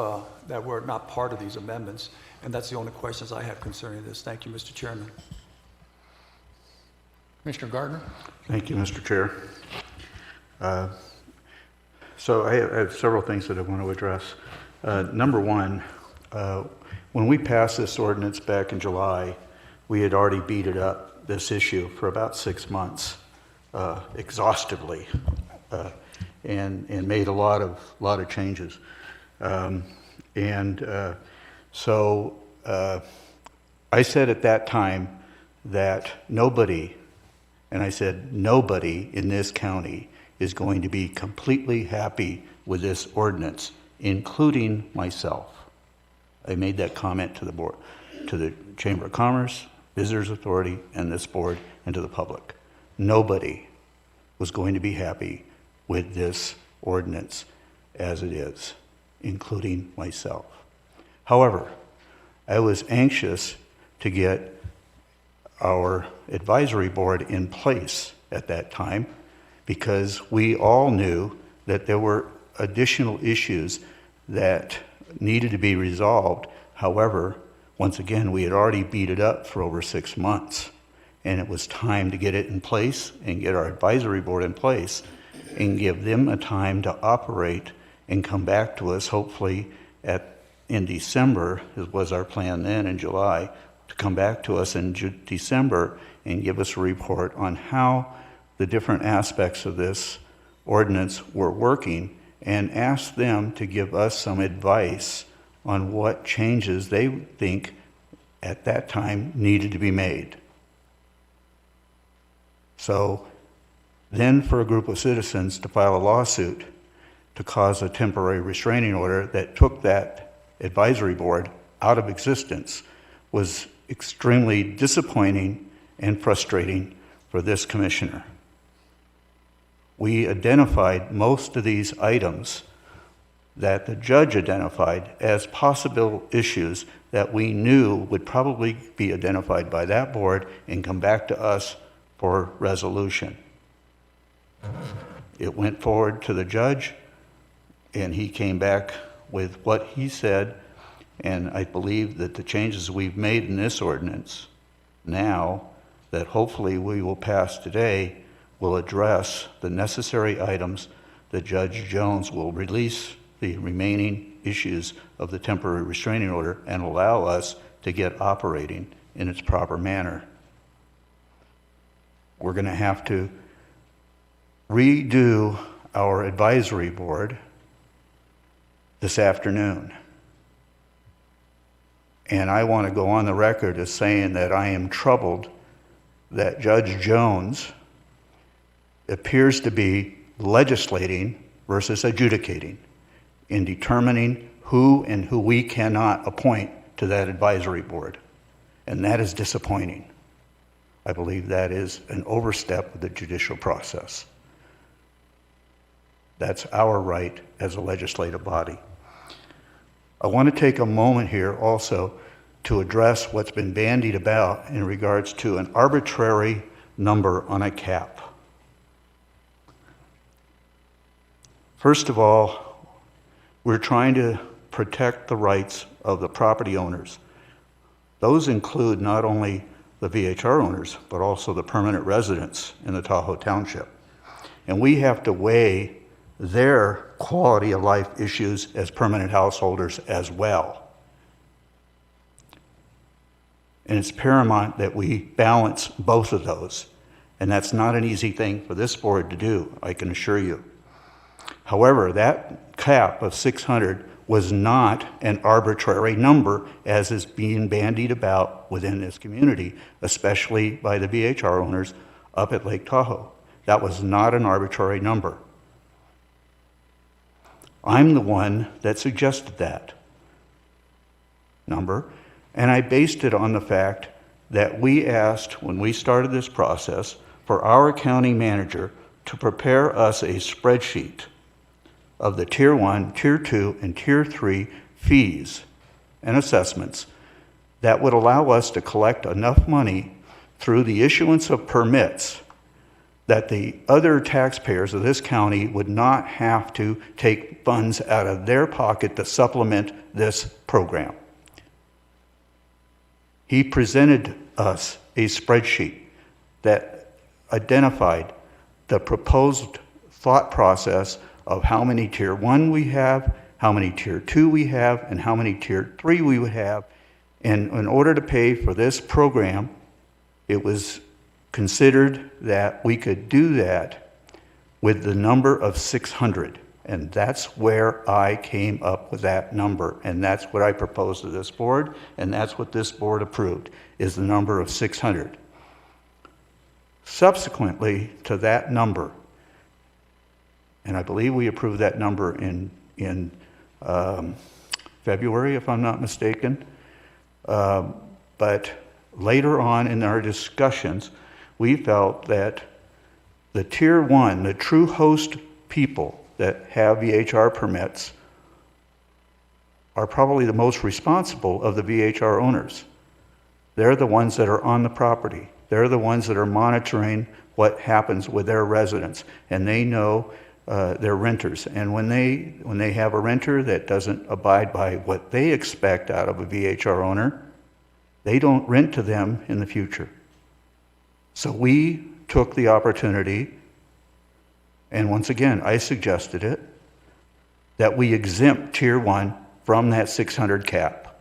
that were not part of these amendments. And that's the only questions I have concerning this. Thank you, Mr. Chairman. Commissioner Gardner? Thank you, Mr. Chair. So I have several things that I want to address. Number one, when we passed this ordinance back in July, we had already beat it up, this issue, for about 6 months, exhaustively, and made a lot of changes. So I said at that time that nobody, and I said nobody in this county is going to be completely happy with this ordinance, including myself. I made that comment to the board, to the Chamber of Commerce, Visitors Authority, and this board, and to the public. Nobody was going to be happy with this ordinance as it is, including myself. However, I was anxious to get our advisory board in place at that time because we all knew that there were additional issues that needed to be resolved. However, once again, we had already beat it up for over 6 months, and it was time to get it in place and get our advisory board in place and give them a time to operate and come back to us, hopefully in December, as was our plan then in July, to come back to us in December and give us a report on how the different aspects of this ordinance were working, and ask them to give us some advice on what changes they think at that time needed to be made. So then for a group of citizens to file a lawsuit to cause a temporary restraining order that took that advisory board out of existence was extremely disappointing and frustrating for this commissioner. We identified most of these items that the judge identified as possible issues that we knew would probably be identified by that board and come back to us for resolution. It went forward to the judge, and he came back with what he said, and I believe that the changes we've made in this ordinance now, that hopefully we will pass today, will address the necessary items that Judge Jones will release the remaining issues of the temporary restraining order and allow us to get operating in its proper manner. We're going to have to redo our advisory board this afternoon. And I want to go on the record as saying that I am troubled that Judge Jones appears to be legislating versus adjudicating in determining who and who we cannot appoint to that advisory board. And that is disappointing. I believe that is an overstep of the judicial process. That's our right as a legislative body. I want to take a moment here also to address what's been bandied about in regards to an arbitrary number on a cap. First of all, we're trying to protect the rights of the property owners. Those include not only the VHR owners, but also the permanent residents in the Tahoe Township. And we have to weigh their quality of life issues as permanent householders as well. And it's paramount that we balance both of those. And that's not an easy thing for this board to do, I can assure you. However, that cap of 600 was not an arbitrary number as is being bandied about within this community, especially by the VHR owners up at Lake Tahoe. That was not an arbitrary number. I'm the one that suggested that number, and I based it on the fact that we asked, when we started this process, for our county manager to prepare us a spreadsheet of the Tier 1, Tier 2, and Tier 3 fees and assessments that would allow us to collect enough money through the issuance of permits that the other taxpayers of this county would not have to take funds out of their pocket to supplement this program. He presented us a spreadsheet that identified the proposed thought process of how many Tier 1 we have, how many Tier 2 we have, and how many Tier 3 we would have. And in order to pay for this program, it was considered that we could do that with the number of 600. And that's where I came up with that number. And that's what I proposed to this board, and that's what this board approved, is the number of 600. Subsequently to that number, and I believe we approved that number in February, if I'm not mistaken, but later on in our discussions, we felt that the Tier 1, the true host people that have VHR permits, are probably the most responsible of the VHR owners. They're the ones that are on the property. They're the ones that are monitoring what happens with their residents, and they know their renters. And when they have a renter that doesn't abide by what they expect out of a VHR owner, they don't rent to them in the future. So we took the opportunity, and once again, I suggested it, that we exempt Tier 1 from that 600 cap.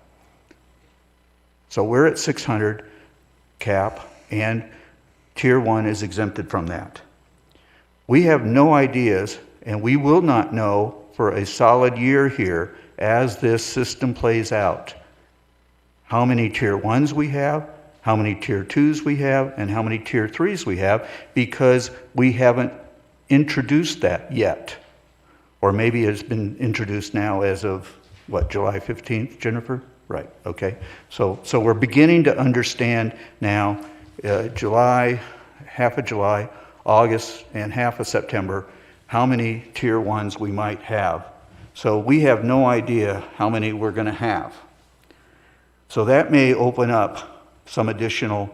So we're at 600 cap, and Tier 1 is exempted from that. We have no ideas, and we will not know for a solid year here as this system plays out how many Tier 1s we have, how many Tier 2s we have, and how many Tier 3s we have, because we haven't introduced that yet. Or maybe it's been introduced now as of, what, July 15th, Jennifer? Right, okay. So we're beginning to understand now, July, half of July, August, and half of September, how many Tier 1s we might have. So we have no idea how many we're going to have. So that may open up some additional,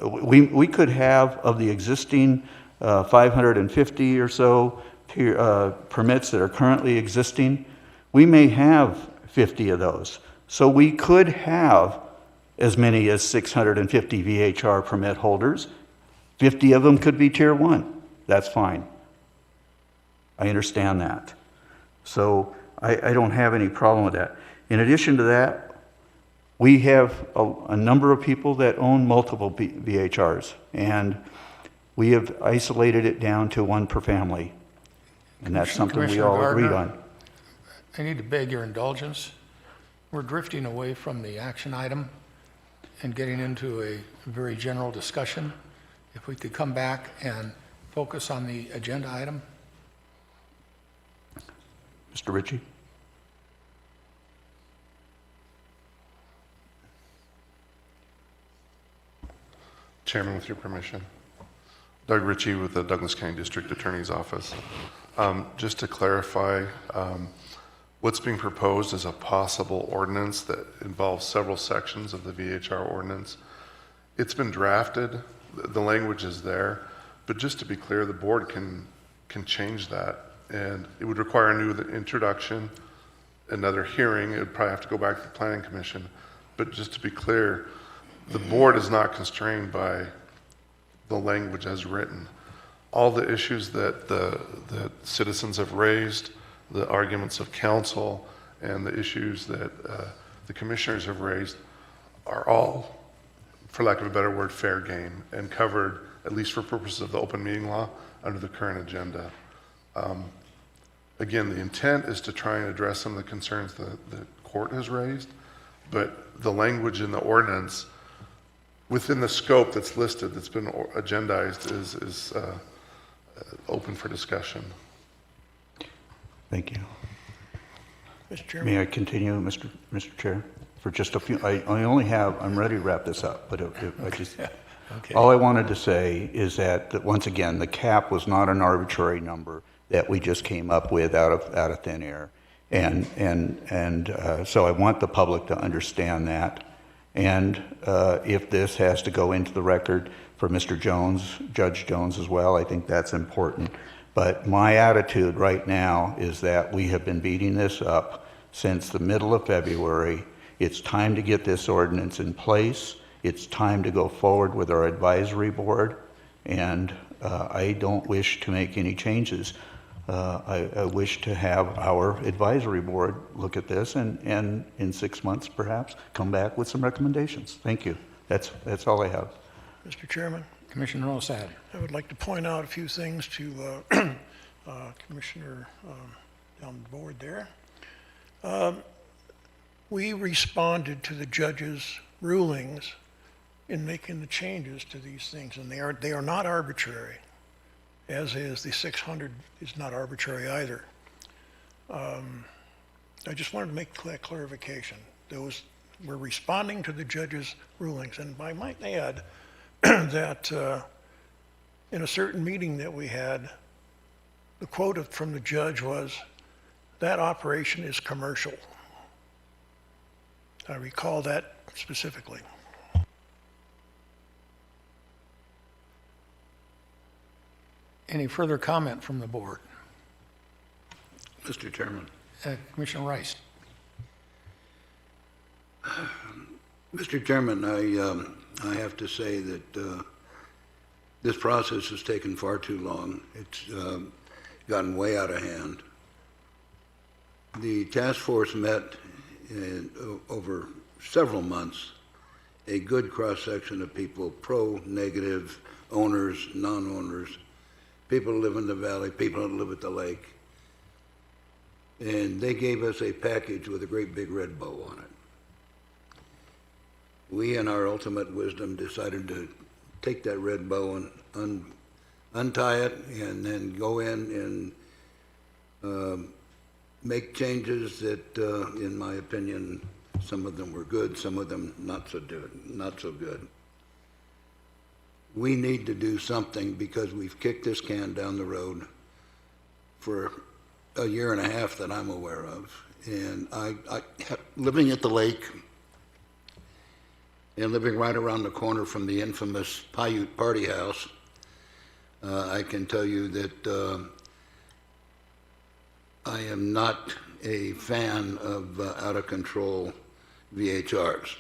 we could have, of the existing 550 or so permits that are currently existing, we may have 50 of those. So we could have as many as 650 VHR permit holders. 50 of them could be Tier 1. That's fine. I understand that. So I don't have any problem with that. In addition to that, we have a number of people that own multiple VHRs, and we have isolated it down to one per family. And that's something we Commissioner all agreed Gardner, on. I need to beg your indulgence. We're drifting away from the action item and getting into a very general discussion. If we could come back and focus on the agenda item. Mr. Ritchie? Chairman, with your permission. Doug Ritchie with the Douglas County District Attorney's Office. Just to clarify, what's being proposed is a possible ordinance that involves several sections of the VHR ordinance. It's been drafted, the language is there, but just to be clear, the board can change that, and it would require a new introduction, another hearing. It would probably have to go back to the Planning Commission. But just to be clear, the board is not constrained by the language as written. All the issues that the citizens have raised, the arguments of council, and the issues that the commissioners have raised are all, for lack of a better word, fair game and covered, at least for purposes of the open meeting law, under the current agenda. Again, the intent is to try and address some of the concerns that the court has raised, but the language in the ordinance within the scope that's listed, that's been agendized, is open for discussion. Thank you. Mr. Chairman. May I continue, Mr. Chair? For just a few, I'm ready to wrap this up, but I just, Okay. all I wanted to say is that once again, the cap was not an arbitrary number that we just came up with out of thin air. And so I want the public to understand that. And if this has to go into the record for Mr. Jones, Judge Jones as well. I think that's important. But my attitude right now is that we have been beating this up since the middle of February. It's time to get this ordinance in place. It's time to go forward with our advisory board, and I don't wish to make any changes. I wish to have our advisory board look at this and in 6 months perhaps come back with some recommendations. Thank you. That's all I have. Mr. Chairman, Commissioner Olsad. I would like to point out a few things to Commissioner down the board there. We responded to the judge's rulings in making the changes to these things, and they are not arbitrary, as is the 600 is not arbitrary either. I just wanted to make that clarification. We're responding to the judge's rulings, and I might add that in a certain meeting that we had, the quote from the judge was, "That operation is commercial." I recall that specifically. Any further comment from the board? Mr. Chairman. Commissioner Rice. Mr. Chairman, I have to say that this process has taken far too long. It's gotten way out of hand. The task force met over several months, a good cross-section of people, pro, negative, owners, non-owners, people who live in the valley, people who live at the lake. And they gave us a package with a great big red bow on it. We, in our ultimate wisdom, decided to take that red bow and untie it and then go in and make changes that, in my opinion, some of them were good, some of them not so good. We need to do something because we've kicked this can down the road for a year and a half that I'm aware of. And living at the lake and living right around the corner from the infamous Paiute Party House, I can tell you that I am not a fan of out-of-control VHRs.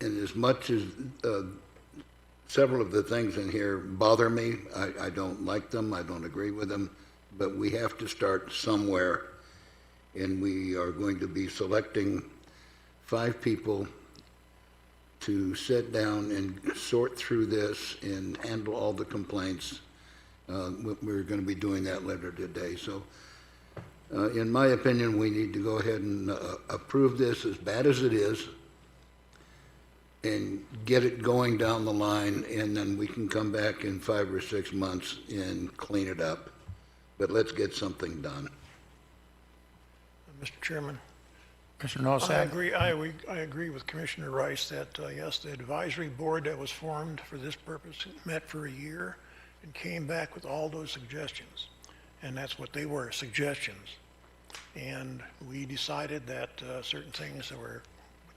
And as much as several of the things in here bother me, I don't like them, I don't agree with them, but we have to start somewhere, and we are going to be selecting 5 people to sit down and sort through this and handle all the complaints. We're going to be doing that later today. So in my opinion, we need to go ahead and approve this, as bad as it is, and get it going down the line, and then we can come back in 5 or 6 months and clean it up. But let's get something done. Mr. Chairman. Commissioner Olsad. I agree with Commissioner Rice that, yes, the advisory board that was formed for this purpose met for a year and came back with all those suggestions. And that's what they were, suggestions. And we decided that certain things that were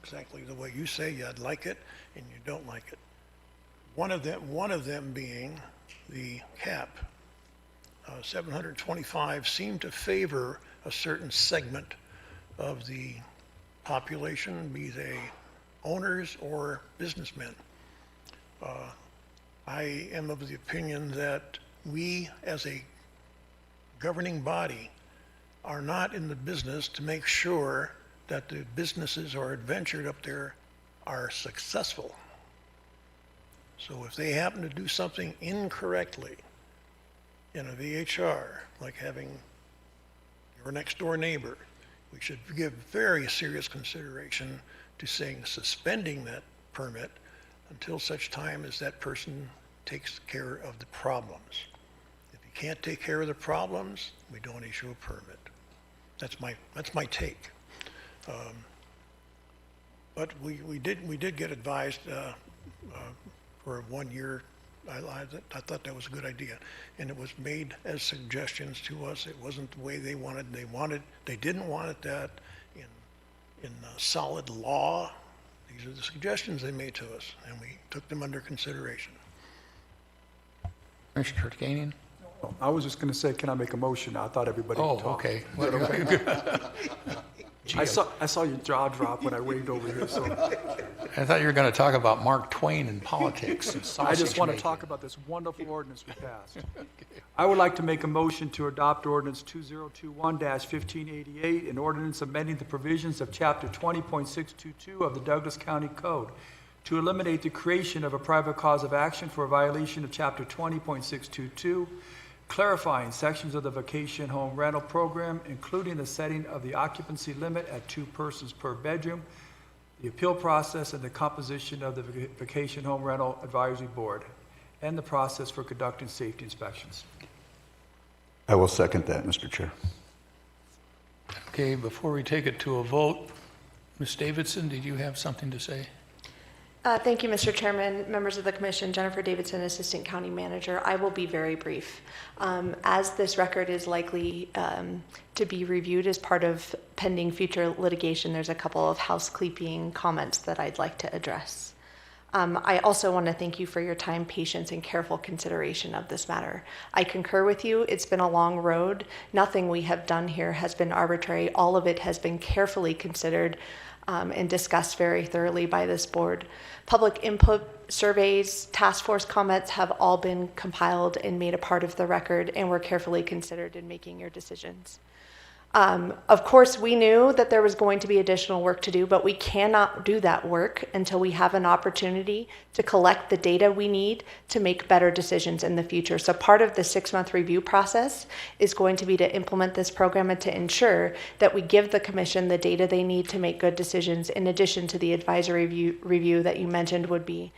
exactly the way you say, you'd like it and you don't like it. One of them being the cap. 725 seemed to favor a certain segment of the population, be they owners or businessmen. I am of the opinion that we, as a governing body, are not in the business to make sure that the businesses or adventured up there are successful. So if they happen to do something incorrectly in a VHR, like having your next door neighbor, we should give very serious consideration to suspending that permit until such time as that person takes care of the problems. If you can't take care of the problems, we don't issue a permit. That's my take. But we did get advised for 1 year. I thought that was a good idea, and it was made as suggestions to us. It wasn't the way they wanted. They didn't want it that in solid law These are the suggestions they made to us, and we took them under consideration. Commissioner Tarkanian? I was just going to say, can I make a motion? I thought everybody Oh, could talk. okay. Is that okay? I saw your jaw drop when I waved over here, so I thought you were going to talk about Mark Twain and politics and I sausage just want to making. talk about this wonderful ordinance we passed. I would like to make a motion to adopt ordinance 2021-1588, an ordinance amending the provisions of Chapter 20.622 of the Douglas County Code to eliminate the creation of a private cause of action for a violation of Chapter 20.622, clarifying sections of the vacation home rental program, including the setting of the occupancy limit at 2 persons per bedroom, the appeal process and the composition of the Vacation Home Rental Advisory Board, and the process for conducting safety inspections. I will second that, Mr. Chair. Okay, before we take it to a vote, Ms. Davidson, did you have something to say? Thank you, Mr. Chairman, members of the commission. Jennifer Davidson, Assistant County Manager. I will be very brief. As this record is likely to be reviewed as part of pending future litigation, there's a couple of housekeeping comments that I'd like to address. I also want to thank you for your time, patience, and careful consideration of this matter. I concur with you. It's been a long road. Nothing we have done here has been arbitrary. All of it has been carefully considered and discussed very thoroughly by this board. Public input surveys, task force comments have all been compiled and made a part of the record and were carefully considered in making your decisions. Of course, we knew that there was going to be additional work to do, but we cannot do that work until we have an opportunity to collect the data we need to make better decisions in the future. So part of the 6-month review process is going to be to implement this program and to ensure that we give the commission the data they need to make good decisions, in addition to the advisory review that you mentioned would be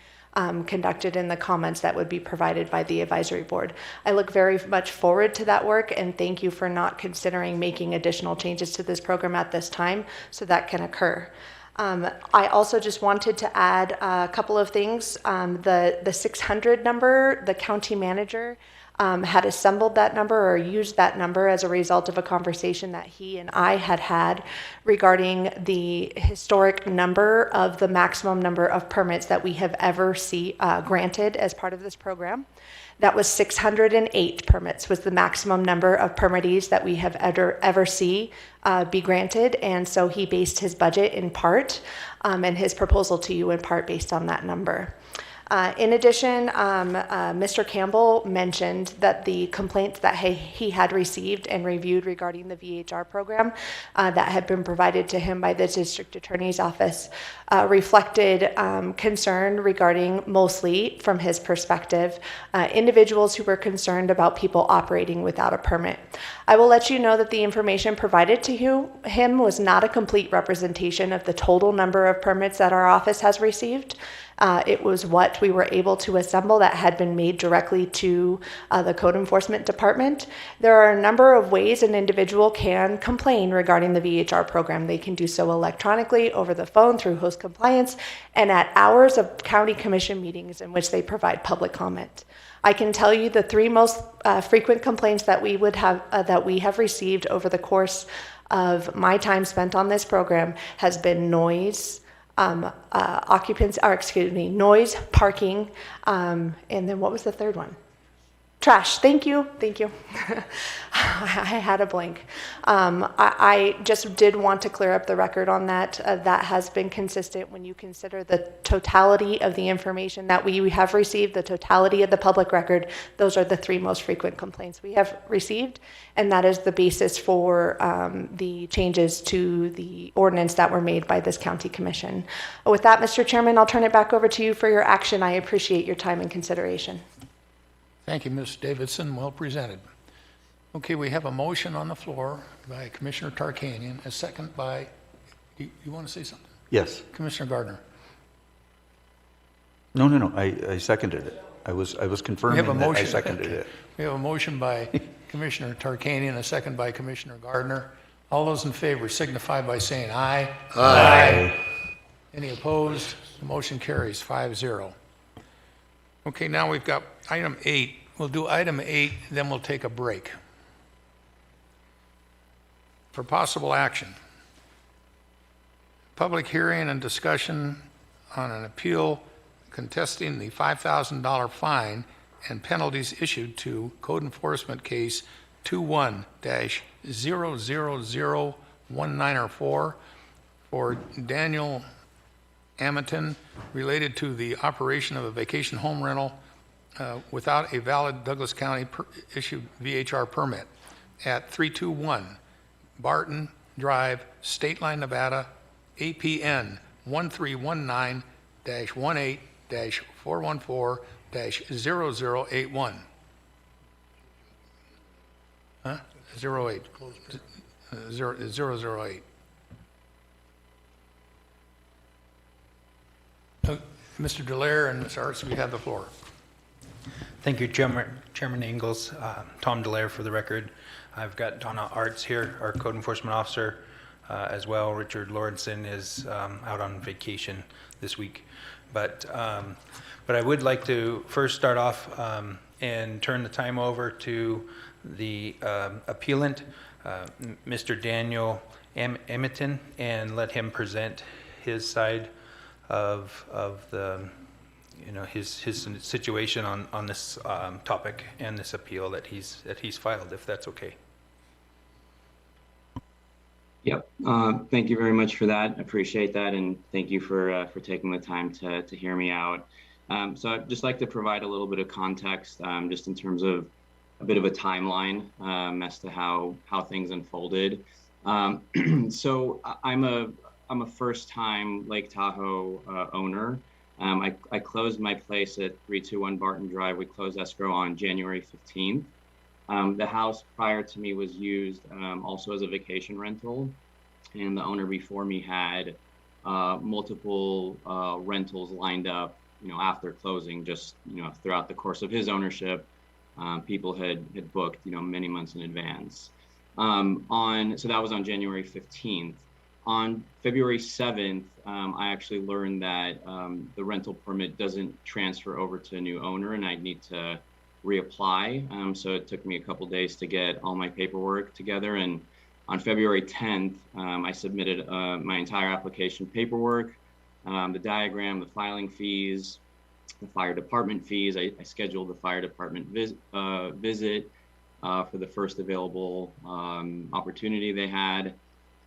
conducted in the comments that would be provided by the advisory board. I look very much forward to that work, and thank you for not considering making additional changes to this program at this time so that can occur. I also just wanted to add a couple of things. The 600 number, the county manager had assembled that number or used that number as a result of a conversation that he and I had regarding the historic number of the maximum number of permits that we have ever granted as part of this program. That was 608 permits was the maximum number of permittees that we have ever be granted. And so he based his budget in part and his proposal to you in part based on that number. In addition, Mr. Campbell mentioned that the complaints that he had received and reviewed regarding the VHR program that had been provided to him by the district attorney's office reflected concern regarding, mostly from his perspective, individuals who were concerned about people operating without a permit. I will let you know that the information provided to him was not a complete representation of the total number of permits that our office has received. It was what we were able to assemble that had been made directly to the Code Enforcement Department. There are a number of ways an individual can complain regarding the VHR program. They can do so electronically, over the phone, through host compliance, and at hours of county commission meetings in which they provide public comment. I can tell you the 3 most frequent complaints that we have received over the course of my time spent on this program has been noise, noise, parking, and then what was the third one? Trash. Thank you. I had a blank. I just did want to clear up the record on that. That has been consistent when you consider the totality of the information that we have received, the totality of the public record. Those are the 3 most frequent complaints we have received, and that is the basis for the changes to the ordinance that were made by this county commission. With that, Mr. Chairman, I'll turn it back over to you for your action. I appreciate your time and consideration. Thank you, Ms. Davidson. Well presented. Okay, we have a motion on the floor by Commissioner Tarkanian, a second by, you want to say something? Yes. Commissioner Gardner. No. I seconded it. I was confirming that I seconded it. We have a motion by Commissioner Tarkanian, a second by Commissioner Gardner. All those in favor signify by saying aye. Aye. Any opposed? The motion carries 5-0. Okay, now we've got item 8. We'll do item 8, then we'll take a break. For possible action, public hearing and discussion on an appeal contesting the $5,000 fine and penalties issued to Code Enforcement Case 21-0001904 for Daniel Ameton related to the operation of a vacation home rental without a valid Douglas County issued VHR permit at 321 Barton Drive, State Line, Nevada, APN 1319-18-414-0081. Huh? 08. 008. Mr. Delaire and Ms. Arts, we have the floor. Thank you, Chairman Ingalls. Tom Delaire for the record. I've got Donna Arts here, our code enforcement officer, as well. Richard Lawrenson is out on vacation this week. But I would like to first start off and turn the time over to the appellant, Mr. Daniel Ameton, and let him present his side of the, his situation on this topic and this appeal that he's filed, if that's okay. Yep. Thank you very much for that. I appreciate that, and thank you for taking the time to hear me out. So I'd just like to provide a little bit of context, just in terms of a bit of a timeline as to how things unfolded. So I'm a first-time Lake Tahoe owner. I closed my place at 321 Barton Drive. We closed escrow on January 15th. The house prior to me was used also as a vacation rental, and the owner before me had multiple rentals lined up, after closing, just, throughout the course of his ownership. People had booked, many months in advance. So that was on January 15th. On February 7th, I actually learned that the rental permit doesn't transfer over to a new owner, and I'd need to reapply. So it took me a couple days to get all my paperwork together. And on February 10th, I submitted my entire application paperwork, the diagram, the filing fees, the fire department fees. I scheduled the fire department visit for the first available opportunity they had.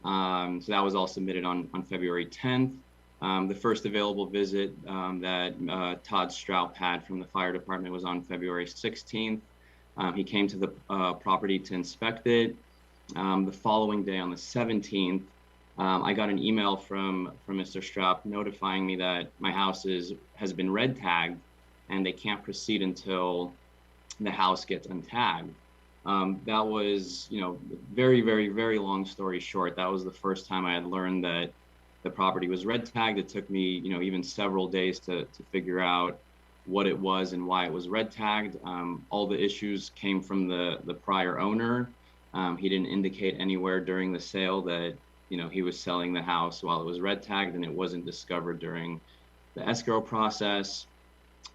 So that was all submitted on February 10th. The first available visit that Todd Stroup had from the fire department was on February 16th. He came to the property to inspect it. The following day, on the 17th, I got an email from Mr. Stroup notifying me that my house has been red tagged and they can't proceed until the house gets untagged. That was, very, very, very long story short. That was the first time I had learned that the property was red tagged. It took me, even several days to figure out what it was and why it was red tagged. All the issues came from the prior owner. He didn't indicate anywhere during the sale that, he was selling the house while it was red tagged, and it wasn't discovered during the escrow process.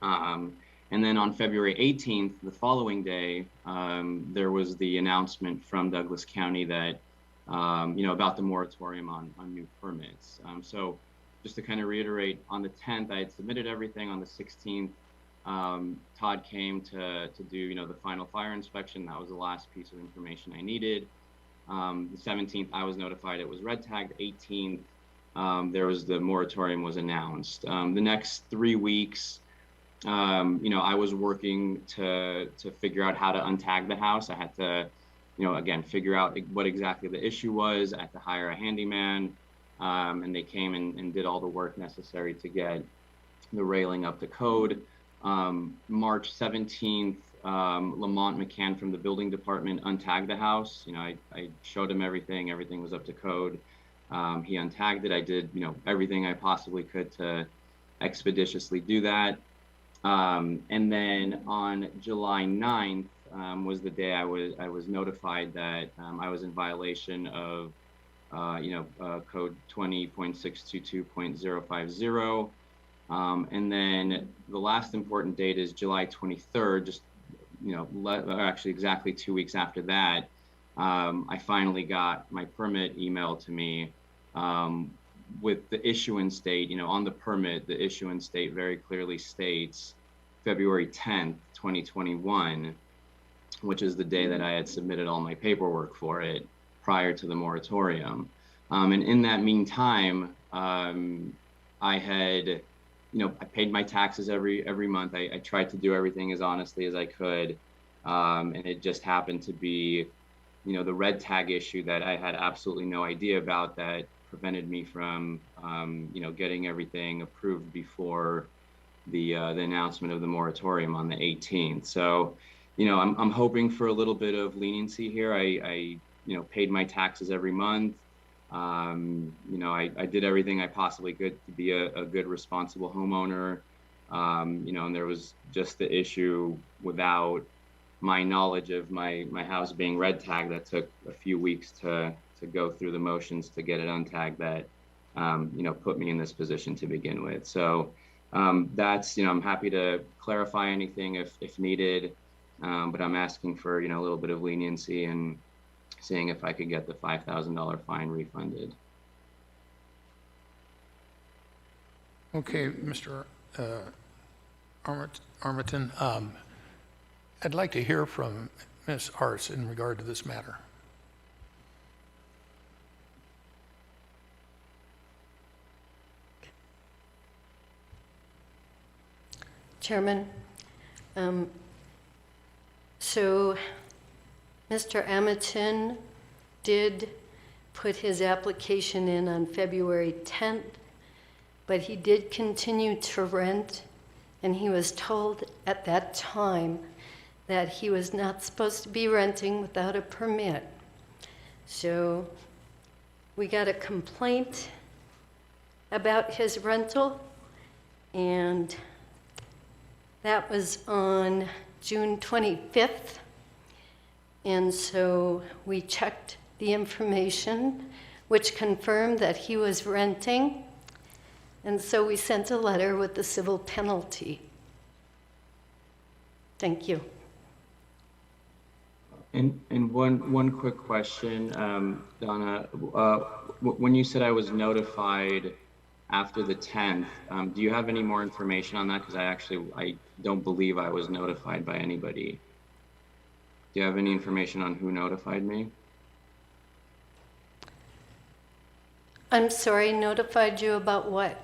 And then on February 18th, the following day, there was the announcement from Douglas County that, about the moratorium on new permits. So just to kind of reiterate, on the 10th, I had submitted everything. On the 16th, Todd came to do, the final fire inspection. That was the last piece of information I needed. The 17th, I was notified it was red tagged. 18th, the moratorium was announced. The next 3 weeks, I was working to figure out how to untag the house. I had to, again, figure out what exactly the issue was. I had to hire a handyman, and they came and did all the work necessary to get the railing up to code. March 17th, Lamont McCann from the building department untagged the house. I showed him everything. Everything was up to code. He untagged it. I did, everything I possibly could to expeditiously do that. And then on July 9th was the day I was notified that I was in violation of code 20.622.050. And then the last important date is July 23rd, just actually exactly 2 weeks after that. I finally got my permit emailed to me with the issuance date, on the permit, the issuance date very clearly states February 10th, 2021, which is the day that I had submitted all my paperwork for it prior to the moratorium. And in that meantime, I had, I paid my taxes every month. I tried to do everything as honestly as I could. And it just happened to be, the red tag issue that I had absolutely no idea about that prevented me from, getting everything approved before the announcement of the moratorium on the 18th. So, I'm hoping for a little bit of leniency here. I paid my taxes every month. I did everything I possibly could to be a good, responsible homeowner. And there was just the issue without my knowledge of my house being red tagged that took a few weeks to go through the motions to get it untagged that, put me in this position to begin with. So that's, I'm happy to clarify anything if needed, but I'm asking for, a little bit of leniency and seeing if I could get the $5,000 fine refunded. Okay, Mr. Armaton, I'd like to hear from Ms. Arts in regard to this matter. Chairman, so Mr. Armaton did put his application in on February 10th, but he did continue to rent, and he was told at that time that he was not supposed to be renting without a permit. So we got a complaint about his rental, and that was on June 25th. And so we checked the information, which confirmed that he was renting. And so we sent a letter with the civil penalty. Thank you. And one quick question, Donna. When you said I was notified after the 10th, do you have any more information on that? Because I don't believe I was notified by anybody. Do you have any information on who notified me? I'm sorry, notified you about what?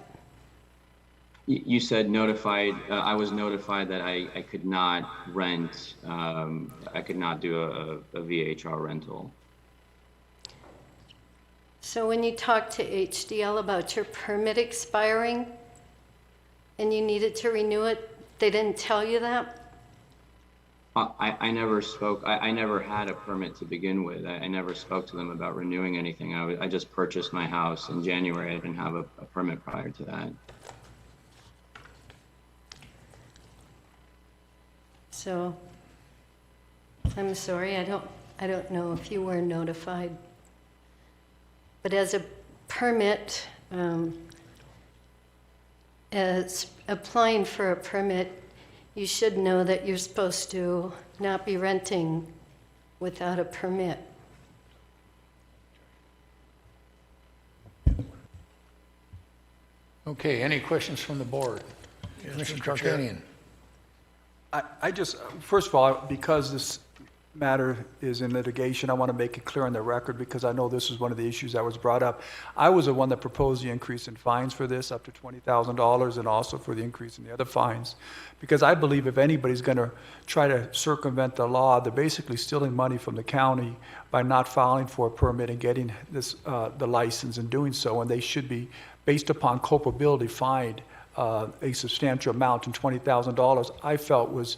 You said notified, I was notified that I could not rent, I could not do a VHR rental. So when you talked to HDL about your permit expiring and you needed to renew it, they didn't tell you that? I never spoke, I never had a permit to begin with. I never spoke to them about renewing anything. I just purchased my house in January. I didn't have a permit prior to that. So I'm sorry, I don't know if you were notified. But as a permit, as applying for a permit, you should know that you're supposed to not be renting without a permit. Okay, any questions from the board? Mr. Tarkanian. I just, first of all, because this matter is in litigation, I want to make it clear on the record because I know this is one of the issues that was brought up. I was the one that proposed the increase in fines for this, up to $20,000, and also for the increase in the other fines. Because I believe if anybody's going to try to circumvent the law, they're basically stealing money from the county by not filing for a permit and getting this, the license and doing so, and they should be, based upon culpability, fined a substantial amount, and $20,000 I felt was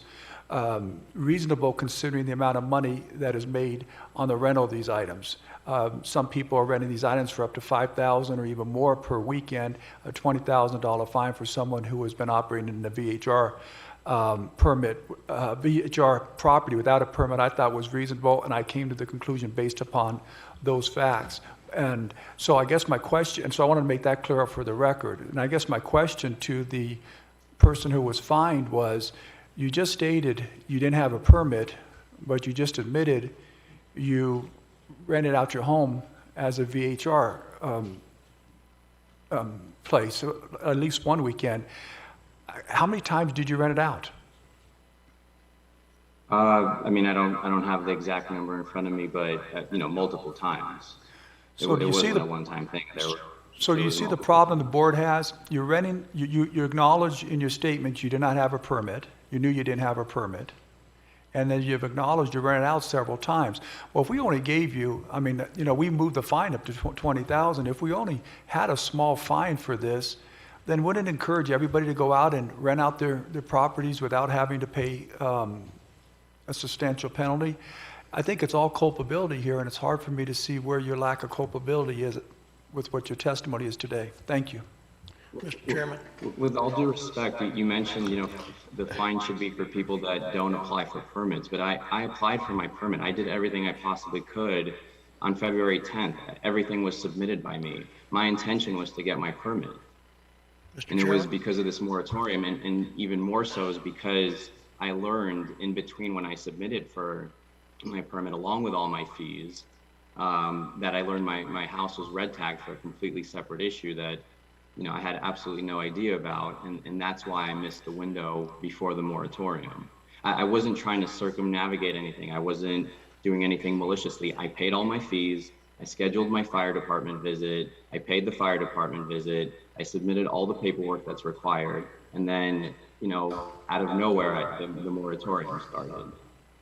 reasonable considering the amount of money that is made on the rental of these items. Some people are renting these items for up to $5,000 or even more per weekend. A $20,000 fine for someone who has been operating in the VHR permit, VHR property without a permit, I thought was reasonable, and I came to the conclusion based upon those facts. And so I guess my question, and so I wanted to make that clear for the record. And I guess my question to the person who was fined was, you just stated you didn't have a permit, but you just admitted you rented out your home as a VHR place, at least one weekend. How many times did you rent it out? I mean, I don't have the exact number in front of me, but, multiple times. So do you see wasn't the- a one-time thing. So do you see the problem the board has? You're renting, you acknowledge in your statement you did not have a permit. You knew you didn't have a permit. And then you've acknowledged you rented out several times. Well, if we only gave you, we moved the fine up to $20,000. If we only had a small fine for this, then wouldn't it encourage everybody to go out and rent out their properties without having to pay a substantial penalty? I think it's all culpability here, and it's hard for me to see where your lack of culpability is with what your testimony is today. Thank you. Mr. Chairman. With all due respect, you mentioned, the fine should be for people that don't apply for permits, but I applied for my permit. I did everything I possibly could on February 10th. Everything was submitted by me. My intention was to get my permit. And it was because of this moratorium, and even more so is because I learned in between when I submitted for my permit, along with all my fees, that I learned my house was red tagged for a completely separate issue that, I had absolutely no idea about, and that's why I missed the window before the moratorium. I wasn't trying to circumnavigate anything. I wasn't doing anything maliciously. I paid all my fees. I scheduled my fire department visit. I paid the fire department visit. I submitted all the paperwork that's required. And then, out of nowhere, the moratorium started.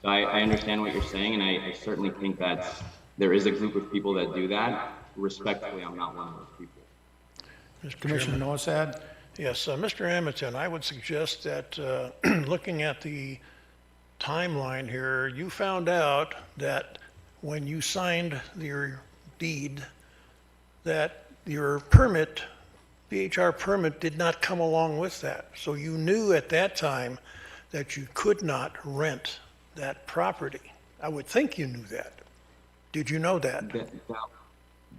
So I understand what you're saying, and I certainly think that there is a group of people that do that. Respectfully, I'm not one of those people. Commissioner Nosad? Yes, Mr. Amotin, I would suggest that looking at the timeline here, you found out that when you signed your deed, that your permit, BHR permit, did not come along with that. So you knew at that time that you could not rent that property. I would think you knew that. Did you know that?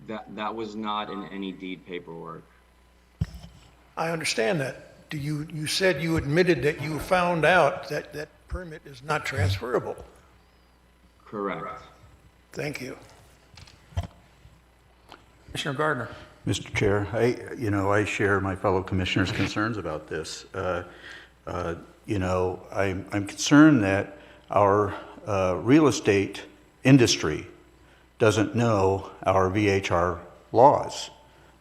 That was not in any deed paperwork. I understand that. You said you admitted that you found out that that permit is not transferable. Correct. Thank you. Commissioner Gardner? Mr. Chair, I share my fellow commissioners' concerns about this. I'm concerned that our real estate industry doesn't know our VHR laws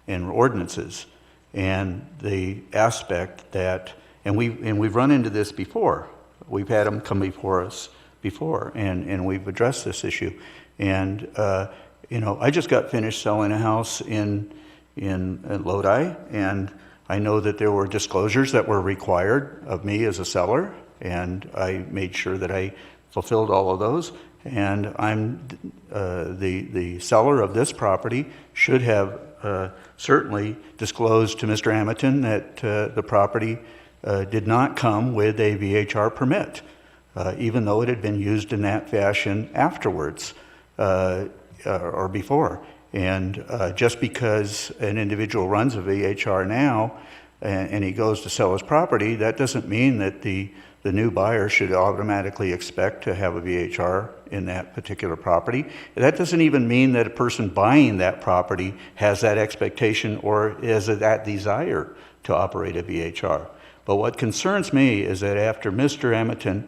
and ordinances, and the aspect that, and we've run into this before. We've had them come before us before, and we've addressed this issue. And I just got finished selling a house in Lodi, and I know that there were disclosures that were required of me as a seller, and I made sure that I fulfilled all of those. And I'm the seller of this property should have certainly disclosed to Mr. Amotin that the property did not come with a VHR permit, even though it had been used in that fashion afterwards or before. And just because an individual runs a VHR now and he goes to sell his property, that doesn't mean that the new buyer should automatically expect to have a VHR in that particular property. That doesn't even mean that a person buying that property has that expectation or has that desire to operate a VHR. But what concerns me is that after Mr. Amotin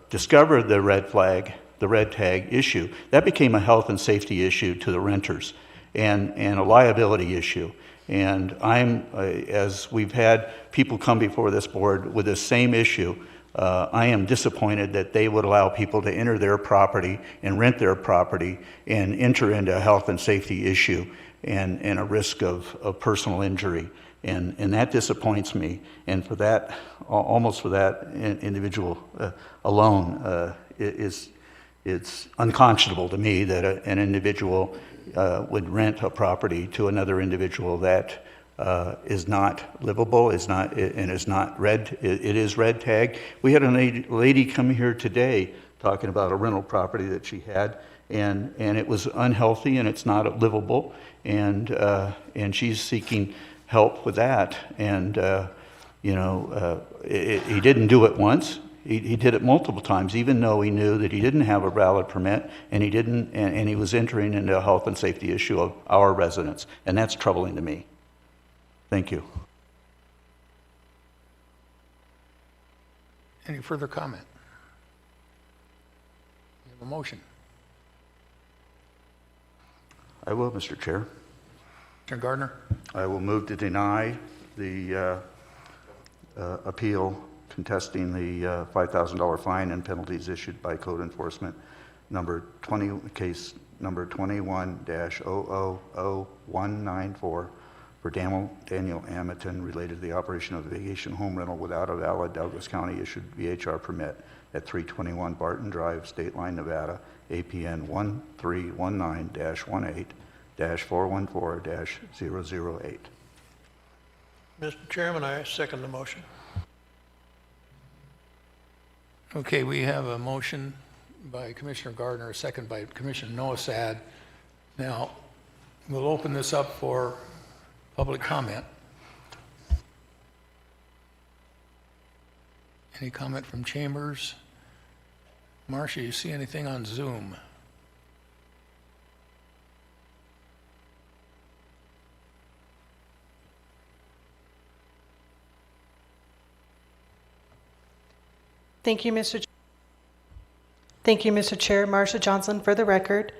discovered the red flag, the red tag issue, that became a health and safety issue to the renters and a liability issue. And as we've had people come before this board with the same issue, I am disappointed that they would allow people to enter their property and rent their property and enter into a health and safety issue and a risk of personal injury. And that disappoints me. And for that, almost for that individual alone, it's unconscionable to me that an individual would rent a property to another individual that is not livable, is not red. It is red tag. We had a lady come here today talking about a rental property that she had, and it was unhealthy and it's not livable, and she's seeking help with that. And he didn't do it once. He did it multiple times, even though he knew that he didn't have a valid permit and he was entering into a health and safety issue of our residents. And that's troubling to me. Thank you. Any further comment? We have a motion. I will, Mr. Chair. Mr. Gardner? I will move to deny the appeal contesting the $5,000 fine and penalties issued by code enforcement case number 21-000194 for Daniel Ametin related to the operation of a vacation home rental without a valid Douglas County issued VHR permit at 321 Barton Drive, State Line, Nevada, APN 1319-18-414-008. Mr. Chairman, I second the motion. Okay, we have a motion by Commissioner Gardner, a second by Commissioner Nosad. Now, we'll open this up for public comment. Any comment from chambers? Marcia, you see anything on Zoom? Thank you, Mr. Thank you, Mr. Chair. Marcia Johnson for the record.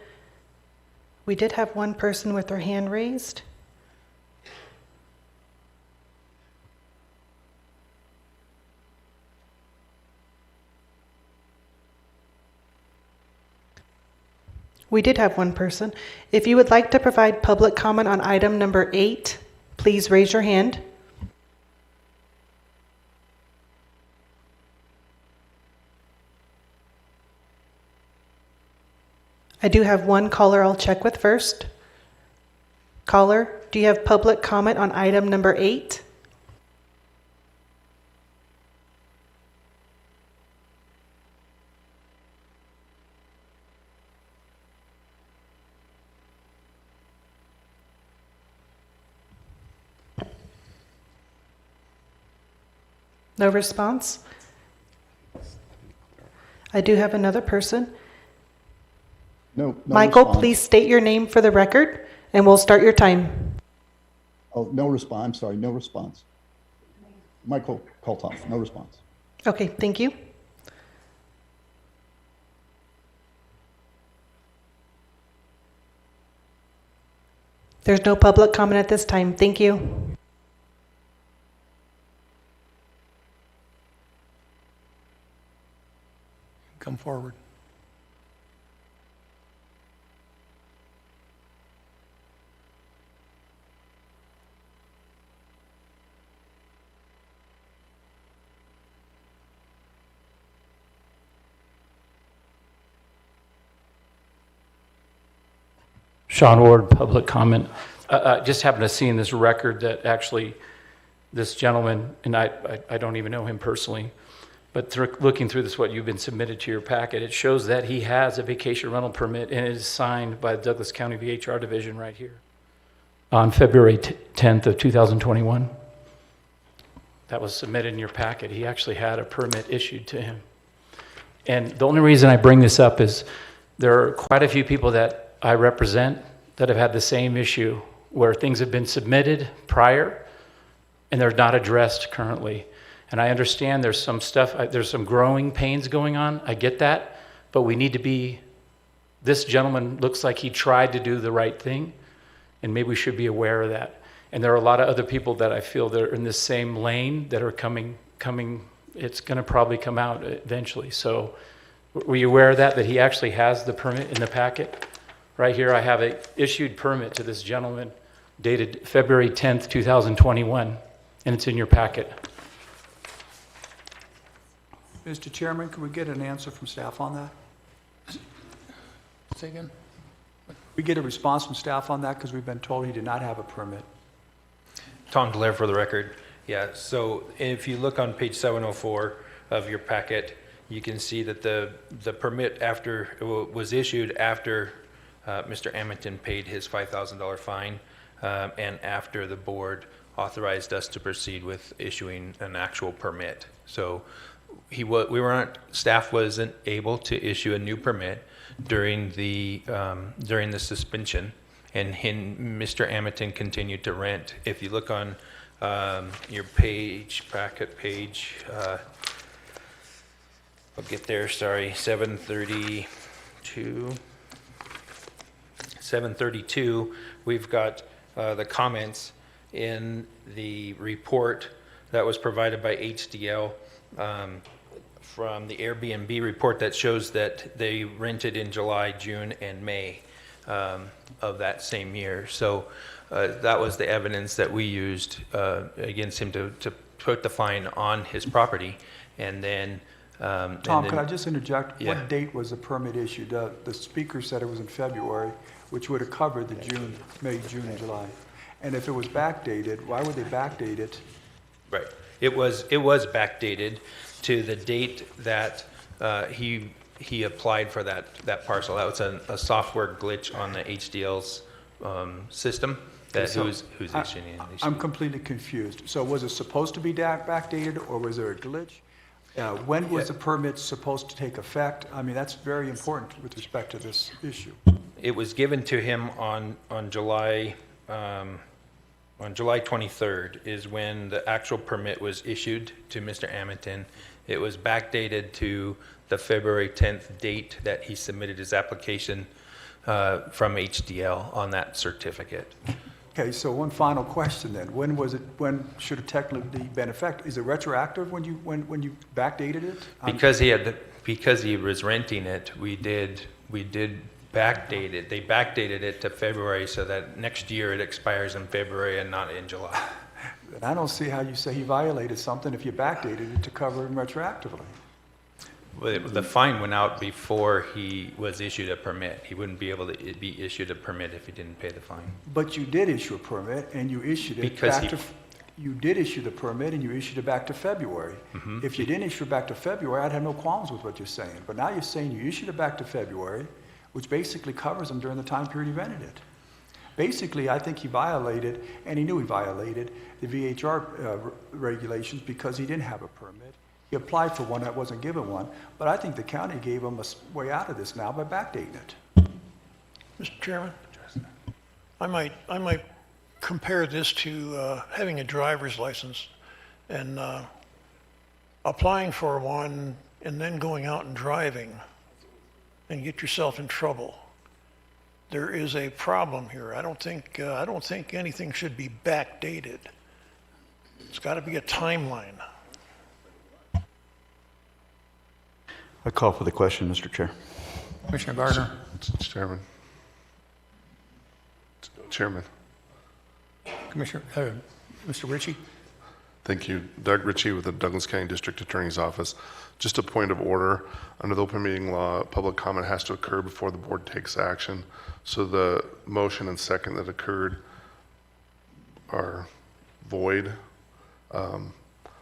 We did have one person with their hand raised. We did have one person. If you would like to provide public comment on item number 8, please raise your hand. I do have one caller I'll check with first. Caller, do you have public comment on item number 8? No response? I do have another person. No Michael, response. please state your name for the record, and we'll start your time. Oh, no response. I'm sorry, no response. Michael Koltoff, no response. Okay, thank you. There's no public comment at this time. Thank you. Come forward. Sean Ward, public comment. Just happened to see in this record that actually this gentleman, and I don't even know him personally, but looking through this, what you've been submitted to your packet, it shows that he has a vacation rental permit and it is signed by the Douglas County VHR Division right here on February 10th of 2021. That was submitted in your packet. He actually had a permit issued to him. And the only reason I bring this up is there are quite a few people that I represent that have had the same issue where things have been submitted prior and they're not addressed currently. And I understand there's some stuff, there's some growing pains going on. I get that, but we need to be, this gentleman looks like he tried to do the right thing, and maybe we should be aware of that. And there are a lot of other people that I feel that are in this same lane that are coming, it's gonna probably come out eventually. So were you aware of that he actually has the permit in the packet? Right here, I have an issued permit to this gentleman dated February 10th, 2021, and it's in your packet. Mr. Chairman, can we get an answer from staff on that? Say again? We get a response from staff on that because we've been told he did not have a permit. Tom Delaire for the record. Yeah, so if you look on page 704 of your packet, you can see that the permit was issued after Mr. Ametin paid his $5,000 fine and after the board authorized us to proceed with issuing an actual permit. So staff wasn't able to issue a new permit during the suspension, and Mr. Ametin continued to rent. If you look on your packet page, I'll get there, sorry, 732, we've got the comments in the report that was provided by HDL from the Airbnb report that shows that they rented in July, June, and May of that same year. So that was the evidence that we used against him to put the fine on his property. And then Tom, could I just interject? Yeah. What date was the permit issued? The speaker said it was in February, which would have covered the May, June, and July. And if it was backdated, why would they backdate it? Right. It was backdated to the date that he applied for that parcel. That was a software glitch on the HDL's system that who's issuing it. I'm completely confused. So was it supposed to be backdated, or was there a glitch? When was the permit supposed to take effect? I mean, that's very important with respect to this issue. It was given to him on July 23rd is when the actual permit was issued to Mr. Ametin. It was backdated to the February 10th date that he submitted his application from HDL on that certificate. Okay, so one final question then. When should it technically be in effect? Is it retroactive when you backdated it? Because he was renting it, we did backdate it. They backdated it to February so that next year it expires in February and not in July. And I don't see how you say he violated something if you backdated it to cover him retroactively. Well, the fine went out before he was issued a permit. He wouldn't be able to be issued a permit if he didn't pay the fine. But you did issue a permit, and you issued it you did issue the permit, and you issued it back to February. Mm-hmm. If you didn't issue it back to February, I'd have no qualms with what you're saying. But now you're saying you issued it back to February, which basically covers him during the time period he rented it. Basically, I think he violated, and he knew he violated, the VHR regulations because he didn't have a permit. He applied for one that wasn't given one, but I think the county gave him a way out of this now by backdating it. Mr. Chairman, I might compare this to having a driver's license and applying for one and then going out and driving and get yourself in trouble. There is a problem here. I don't think anything should be backdated. It's got to be a timeline. I call for the question, Mr. Chair. Commissioner Gardner. Chairman. Mr. Ritchie. Thank you. Doug Ritchie with the Douglas County District Attorney's Office. Just a point of order. Under the open meeting law, public comment has to occur before the board takes action. So the motion and second that occurred are void.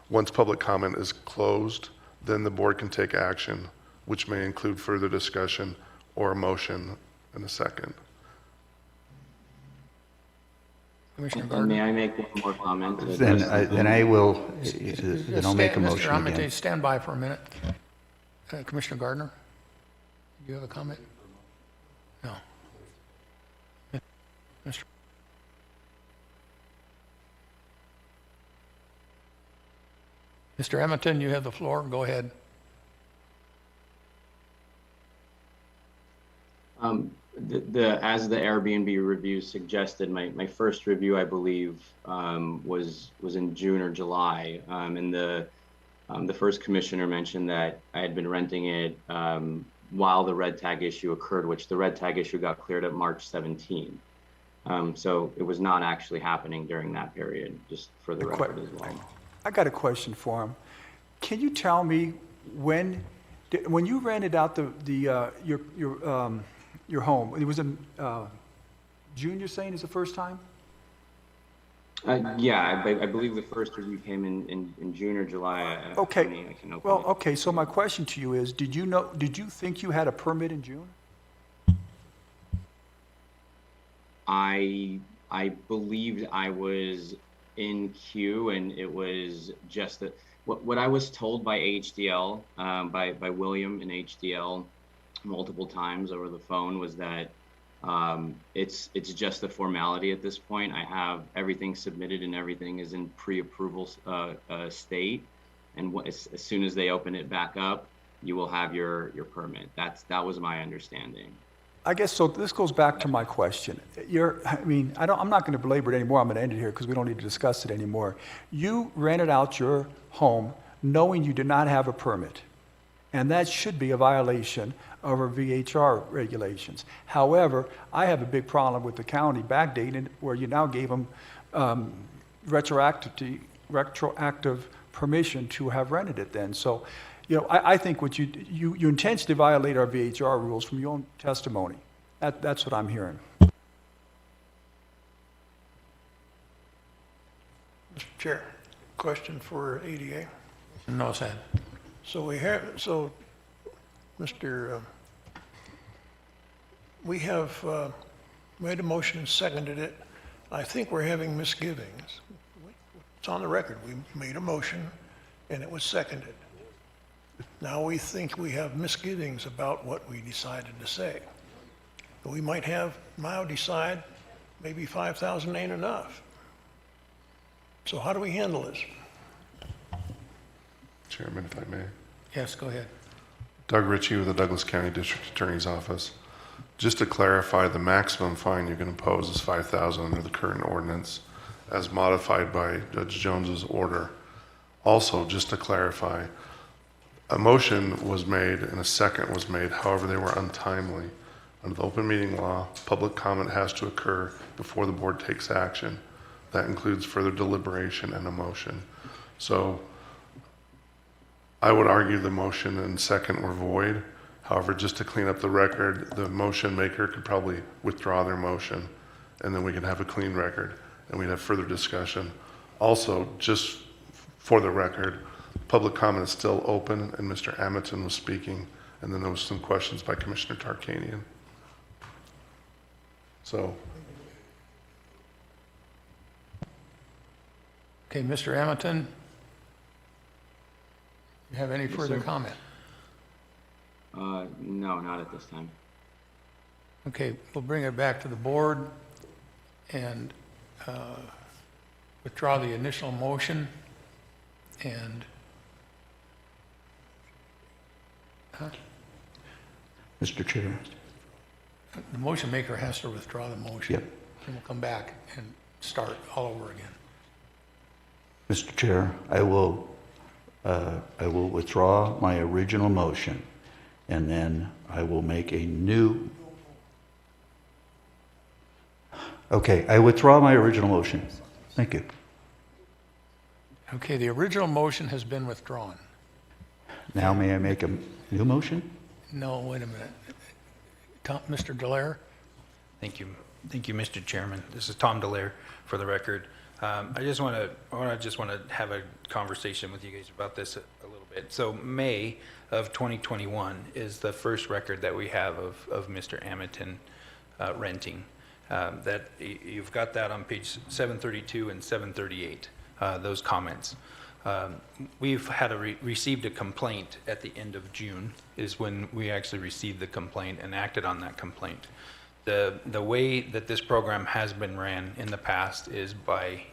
Once public comment is closed, then the board can take action, which may include further discussion or a motion and a second. Commissioner And Gardner. may I make one more comment? Then I will, then I'll make a motion Mr. again. Amate, stand by for a minute. Commissioner Gardner, do you have a comment? No. Mr. Edmonton, you have the floor. Go ahead. As the Airbnb review suggested, my first review, I believe, was in June or July, and the first commissioner mentioned that I had been renting it while the red tag issue occurred, which the red tag issue got cleared at March 17. So it was not actually happening during that period, just for the record as well. I got a question for him. Can you tell me when you rented out your home? It was in June. You're saying is the first time? Yeah, I believe the first review came in June or July. Okay. Well, okay. So my question to you is: Did you think you had a permit in June? I believed I was in queue, and it was just that what I was told by HDL, by William in HDL multiple times over the phone was that it's just a formality at this point. I have everything submitted and everything is in pre-approval state. And as soon as they open it back up, you will have your permit. That was my understanding. I guess, so this goes back to my question. I'm not going to belabor it anymore. I'm going to end it here because we don't need to discuss it anymore. You rented out your home knowing you did not have a permit. And that should be a violation of our VHR regulations. However, I have a big problem with the county backdating where you now gave them retroactive permission to have rented it then. So, I think what you intentionally violate our VHR rules from your own testimony. That's what I'm hearing. Mr. Chair, question for ADA. No, sir. We have made a motion and seconded it. I think we're having misgivings. It's on the record. We made a motion and it was seconded. Now we think we have misgivings about what we decided to say. We might now decide maybe 5,000 ain't enough. So how do we handle this? Chairman, if I may. Yes, go ahead. Doug Ritchie with the Douglas County District Attorney's Office. Just to clarify, the maximum fine you can impose is $5,000 under the current ordinance as modified by Judge Jones's order. Also, just to clarify, a motion was made and a second was made, however, they were untimely. Under the open meeting law, public comment has to occur before the board takes action. That includes further deliberation and a motion. So I would argue the motion and second were void. However, just to clean up the record, the motion maker could probably withdraw their motion and then we could have a clean record and we'd have further discussion. Also, just for the record, public comment is still open and Mr. Ametin was speaking and then there was some questions by Commissioner Tarkanian. So. Okay, Mr. Ametin, you have any Yes, further sir. comment? No, not at this time. Okay, we'll bring it back to the board and withdraw the initial motion and Mr. Chair. the motion maker has to withdraw the motion. Yep. And we'll come back and start all over again. Mr. Chair, I will withdraw my original motion, and then I will make a new. Okay, I withdraw my original motion. Thank you. Okay, the original motion has been withdrawn. Now may I make a new motion? No, wait a minute. Mr. Dallaire? Thank you. Thank you, Mr. Chairman. This is Tom Dallaire for the record. I just want to have a conversation with you guys about this a little bit. So May of 2021 is the first record that we have of Mr. Ametin renting. That you've got that on page 732 and 738, those comments. We've had received a complaint at the end of June is when we actually received the complaint and acted on that complaint. The way that this program has been ran in the past is by,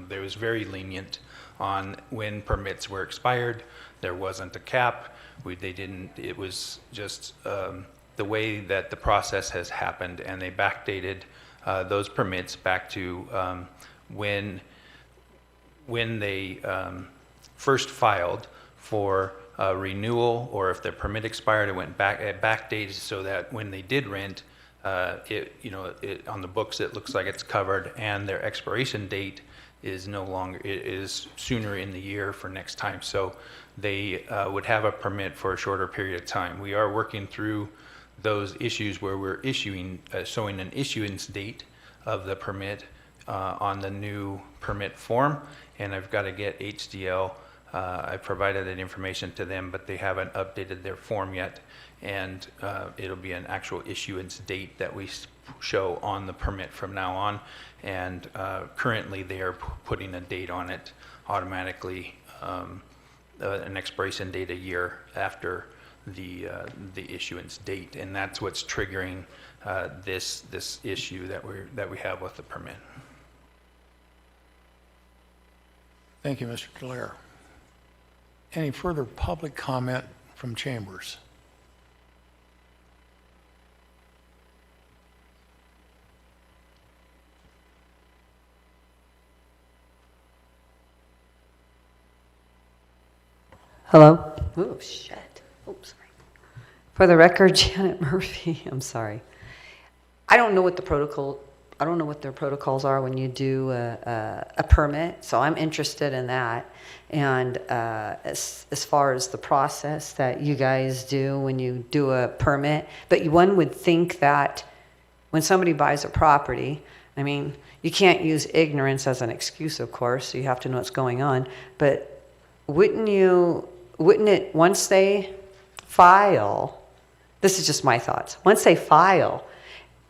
there was very lenient on when permits were expired. There wasn't a cap. It was just the way that the process has happened, and they backdated those permits back to when they first filed for renewal, or if their permit expired, it went back, it backdated so that when they did rent, on the books it looks like it's covered, and their expiration date is no longer, it is sooner in the year for next time. So they would have a permit for a shorter period of time. We are working through those issues where we're showing an issuance date of the permit on the new permit form, and I've got to get HDL. I provided that information to them, but they haven't updated their form yet, and it'll be an actual issuance date that we show on the permit from now on. And currently they are putting a date on it automatically an expiration date a year after the issuance date, and that's what's triggering this issue that we have with the permit. Thank you, Mr. Delaire. Any further public comment from chambers? Hello? Oh, shit. Oops. For the record, Janet Murphy, I'm sorry. I don't know what their protocols are when you do a permit, so I'm interested in that. And as far as the process that you guys do when you do a permit, but one would think that when somebody buys a property, I mean, you can't use ignorance as an excuse, of course, so you have to know what's going on, but wouldn't it, once they file, this is just my thoughts, once they file,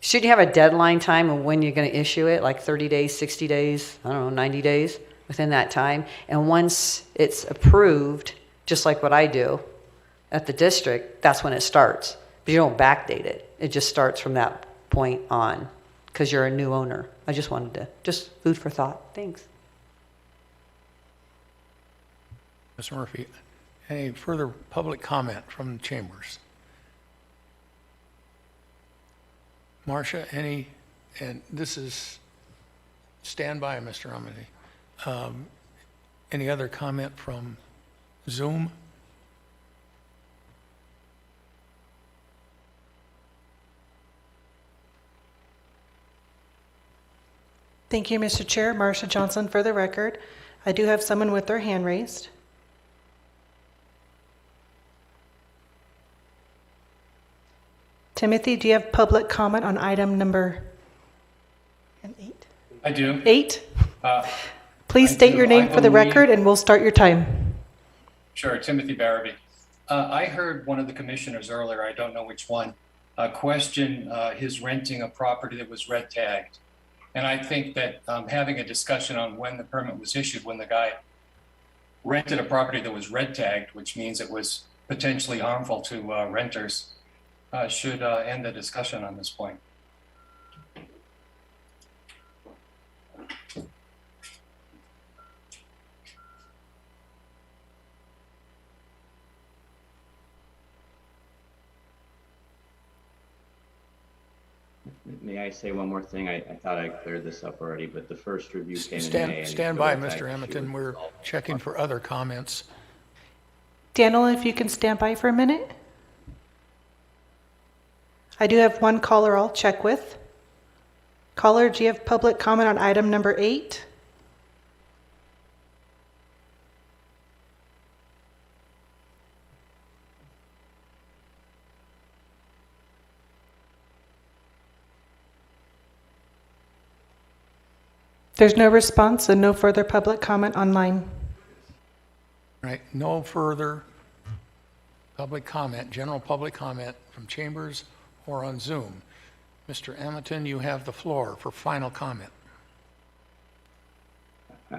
should you have a deadline time of when you're going to issue it, like 30 days, 60 days, I don't know, 90 days within that time? And once it's approved, just like what I do at the district, that's when it starts. But you don't backdate it. It just starts from that point on because you're a new owner. I just wanted to, just food for thought. Thanks. Ms. Murphy, any further public comment from the chambers? Marcia, and this is, stand by, Mr. Amity. Any other comment from Zoom? Thank you, Mr. Chair. Marcia Johnson for the record. I do have someone with their hand raised. Timothy, do you have public comment on item number 8? I do. 8? Please I state do. your I name for the believe- record and we'll start your time. Sure, Timothy Barabee. I heard one of the commissioners earlier, I don't know which one, question his renting a property that was red tagged. And I think that having a discussion on when the permit was issued, when the guy rented a property that was red tagged, which means it was potentially harmful to renters, should end the discussion on this point. May I say one more thing? I thought I cleared this up already, but the first review came in May. Stand by, Mr. Hamilton. We're checking for other comments. Daniel, if you can stand by for a minute. I do have one caller I'll check with. Caller, do you have public comment on item number 8? There's no response and no further public comment online. Right, no further public comment, general public comment from chambers or on Zoom. Mr. Hamilton, you have the floor for final comment.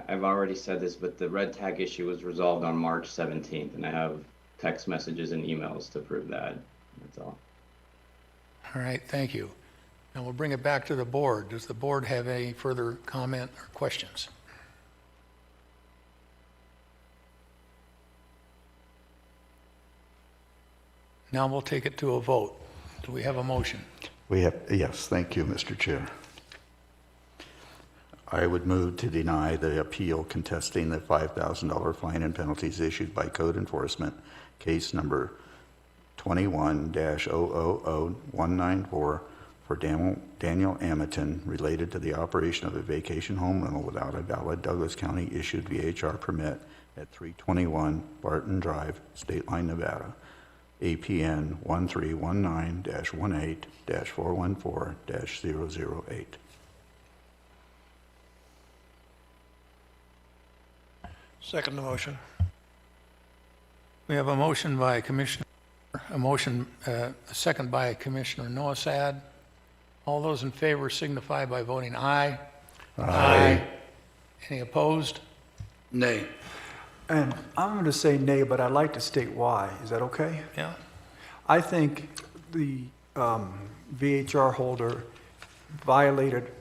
I've already said this, but the red tag issue was resolved on March 17th, and I have text messages and emails to prove that. That's all. All right, thank you. Now we'll bring it back to the board. Does the board have any further comment or questions? Now we'll take it to a vote. Do we have a motion? Yes, thank you, Mr. Chair. I would move to deny the appeal contesting the $5,000 fine and penalties issued by code enforcement, case number 21-000194 for Daniel Hamilton related to the operation of a vacation home rental without a valid Douglas County issued VHR permit at 321 Barton Drive, State Line, Nevada. APN 1319-18-414-008. Second the motion. We have a motion by Commissioner, a second by Commissioner Noasad. All those in favor signify by voting aye. Aye. Any opposed? Nay. And I'm going to say nay, but I'd like to state why. Is that okay? Yeah? I think the VHR holder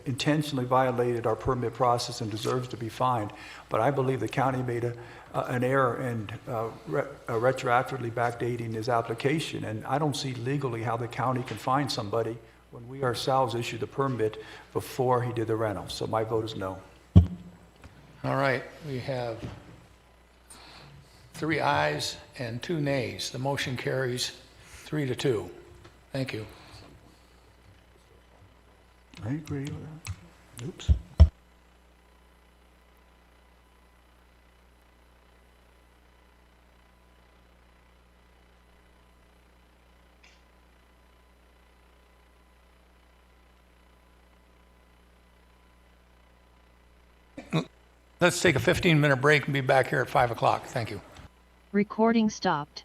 intentionally violated our permit process and deserves to be fined. But I believe the county made an error in retroactively backdating his application. And I don't see legally how the county can fine somebody when we ourselves issued the permit before he did the rental. So my vote is no. All right, we have 3 ayes and 2 nays. The motion carries 3-2. Thank you. I agree with that. Oops. Let's take a 15-minute break and be back here at 5 o'clock. Thank you. Recording stopped.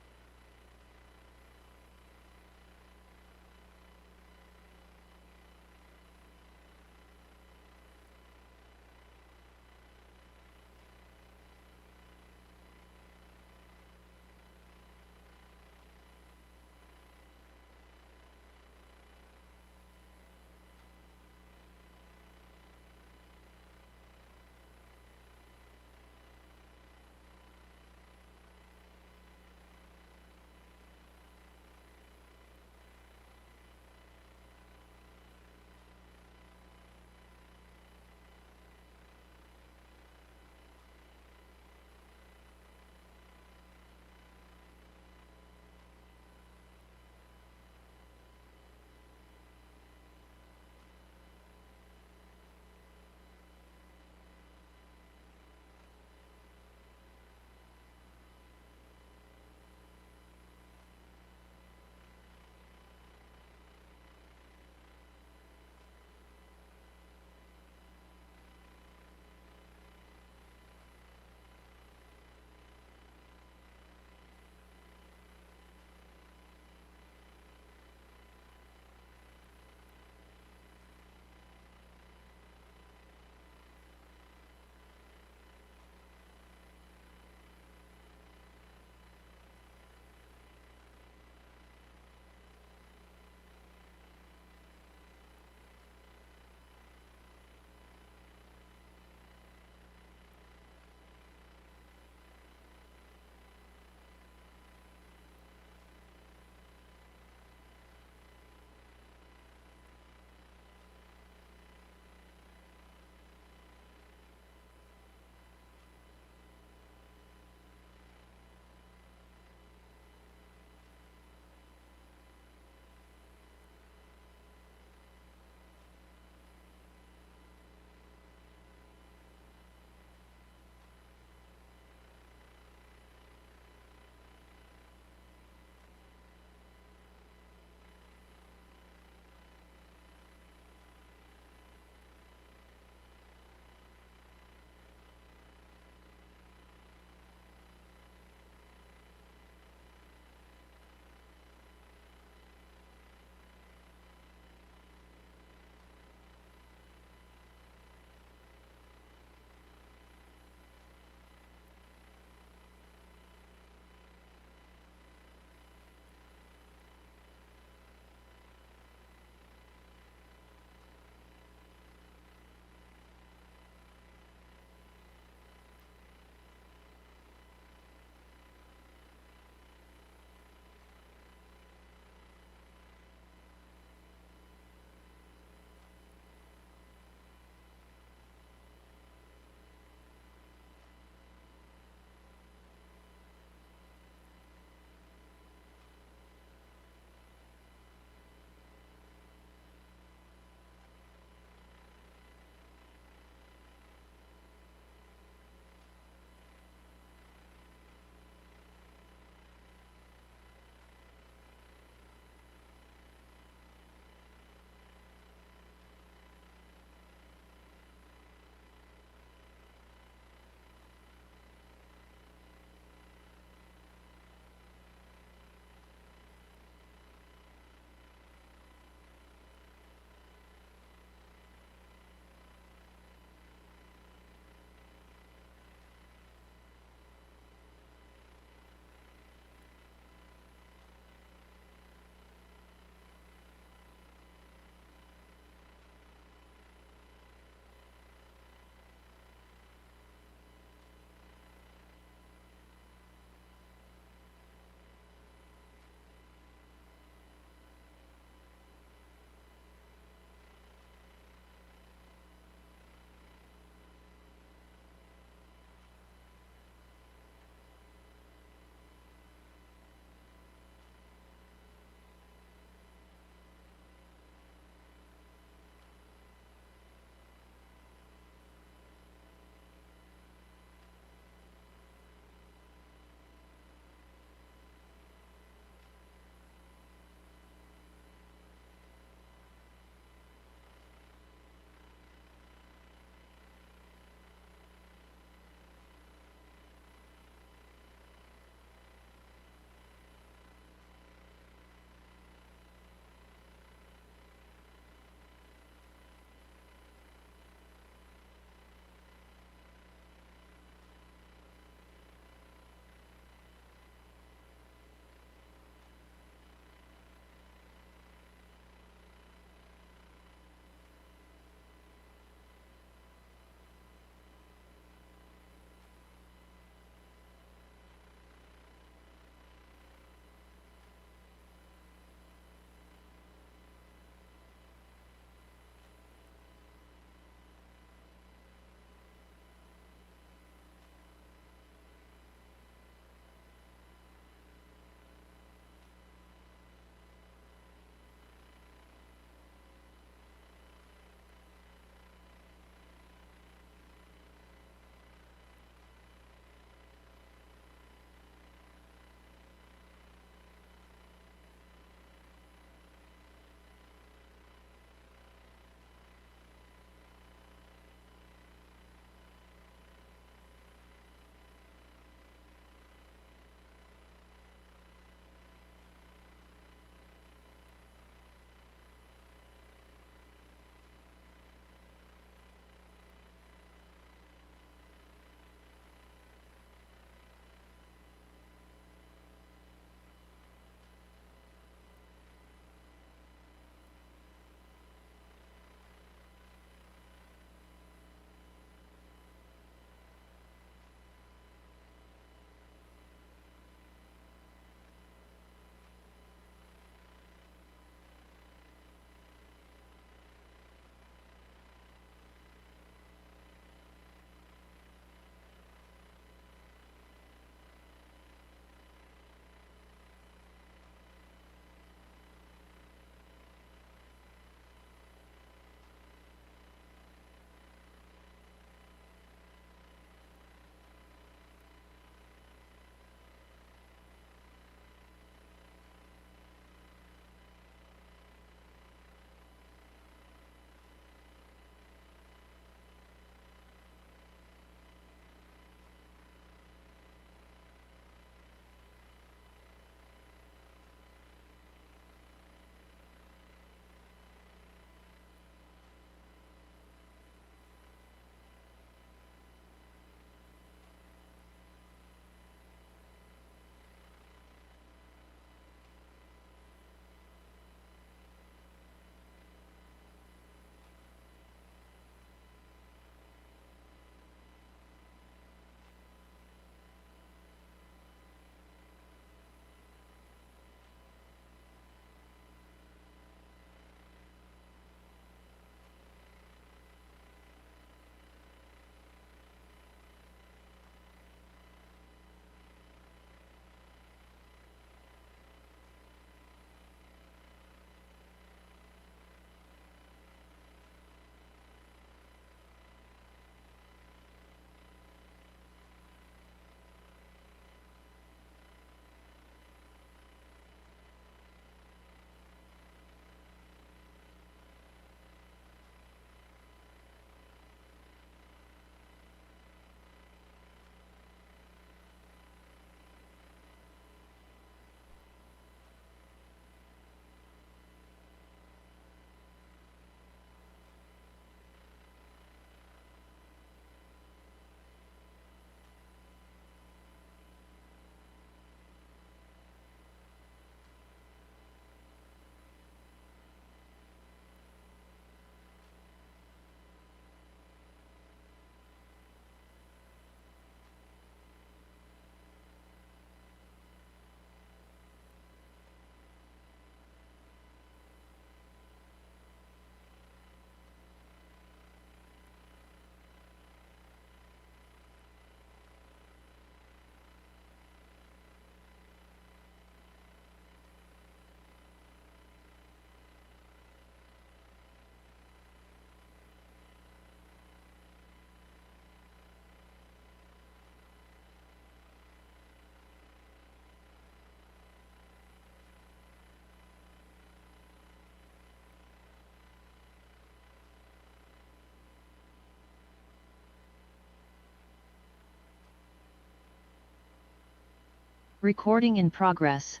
Recording in progress.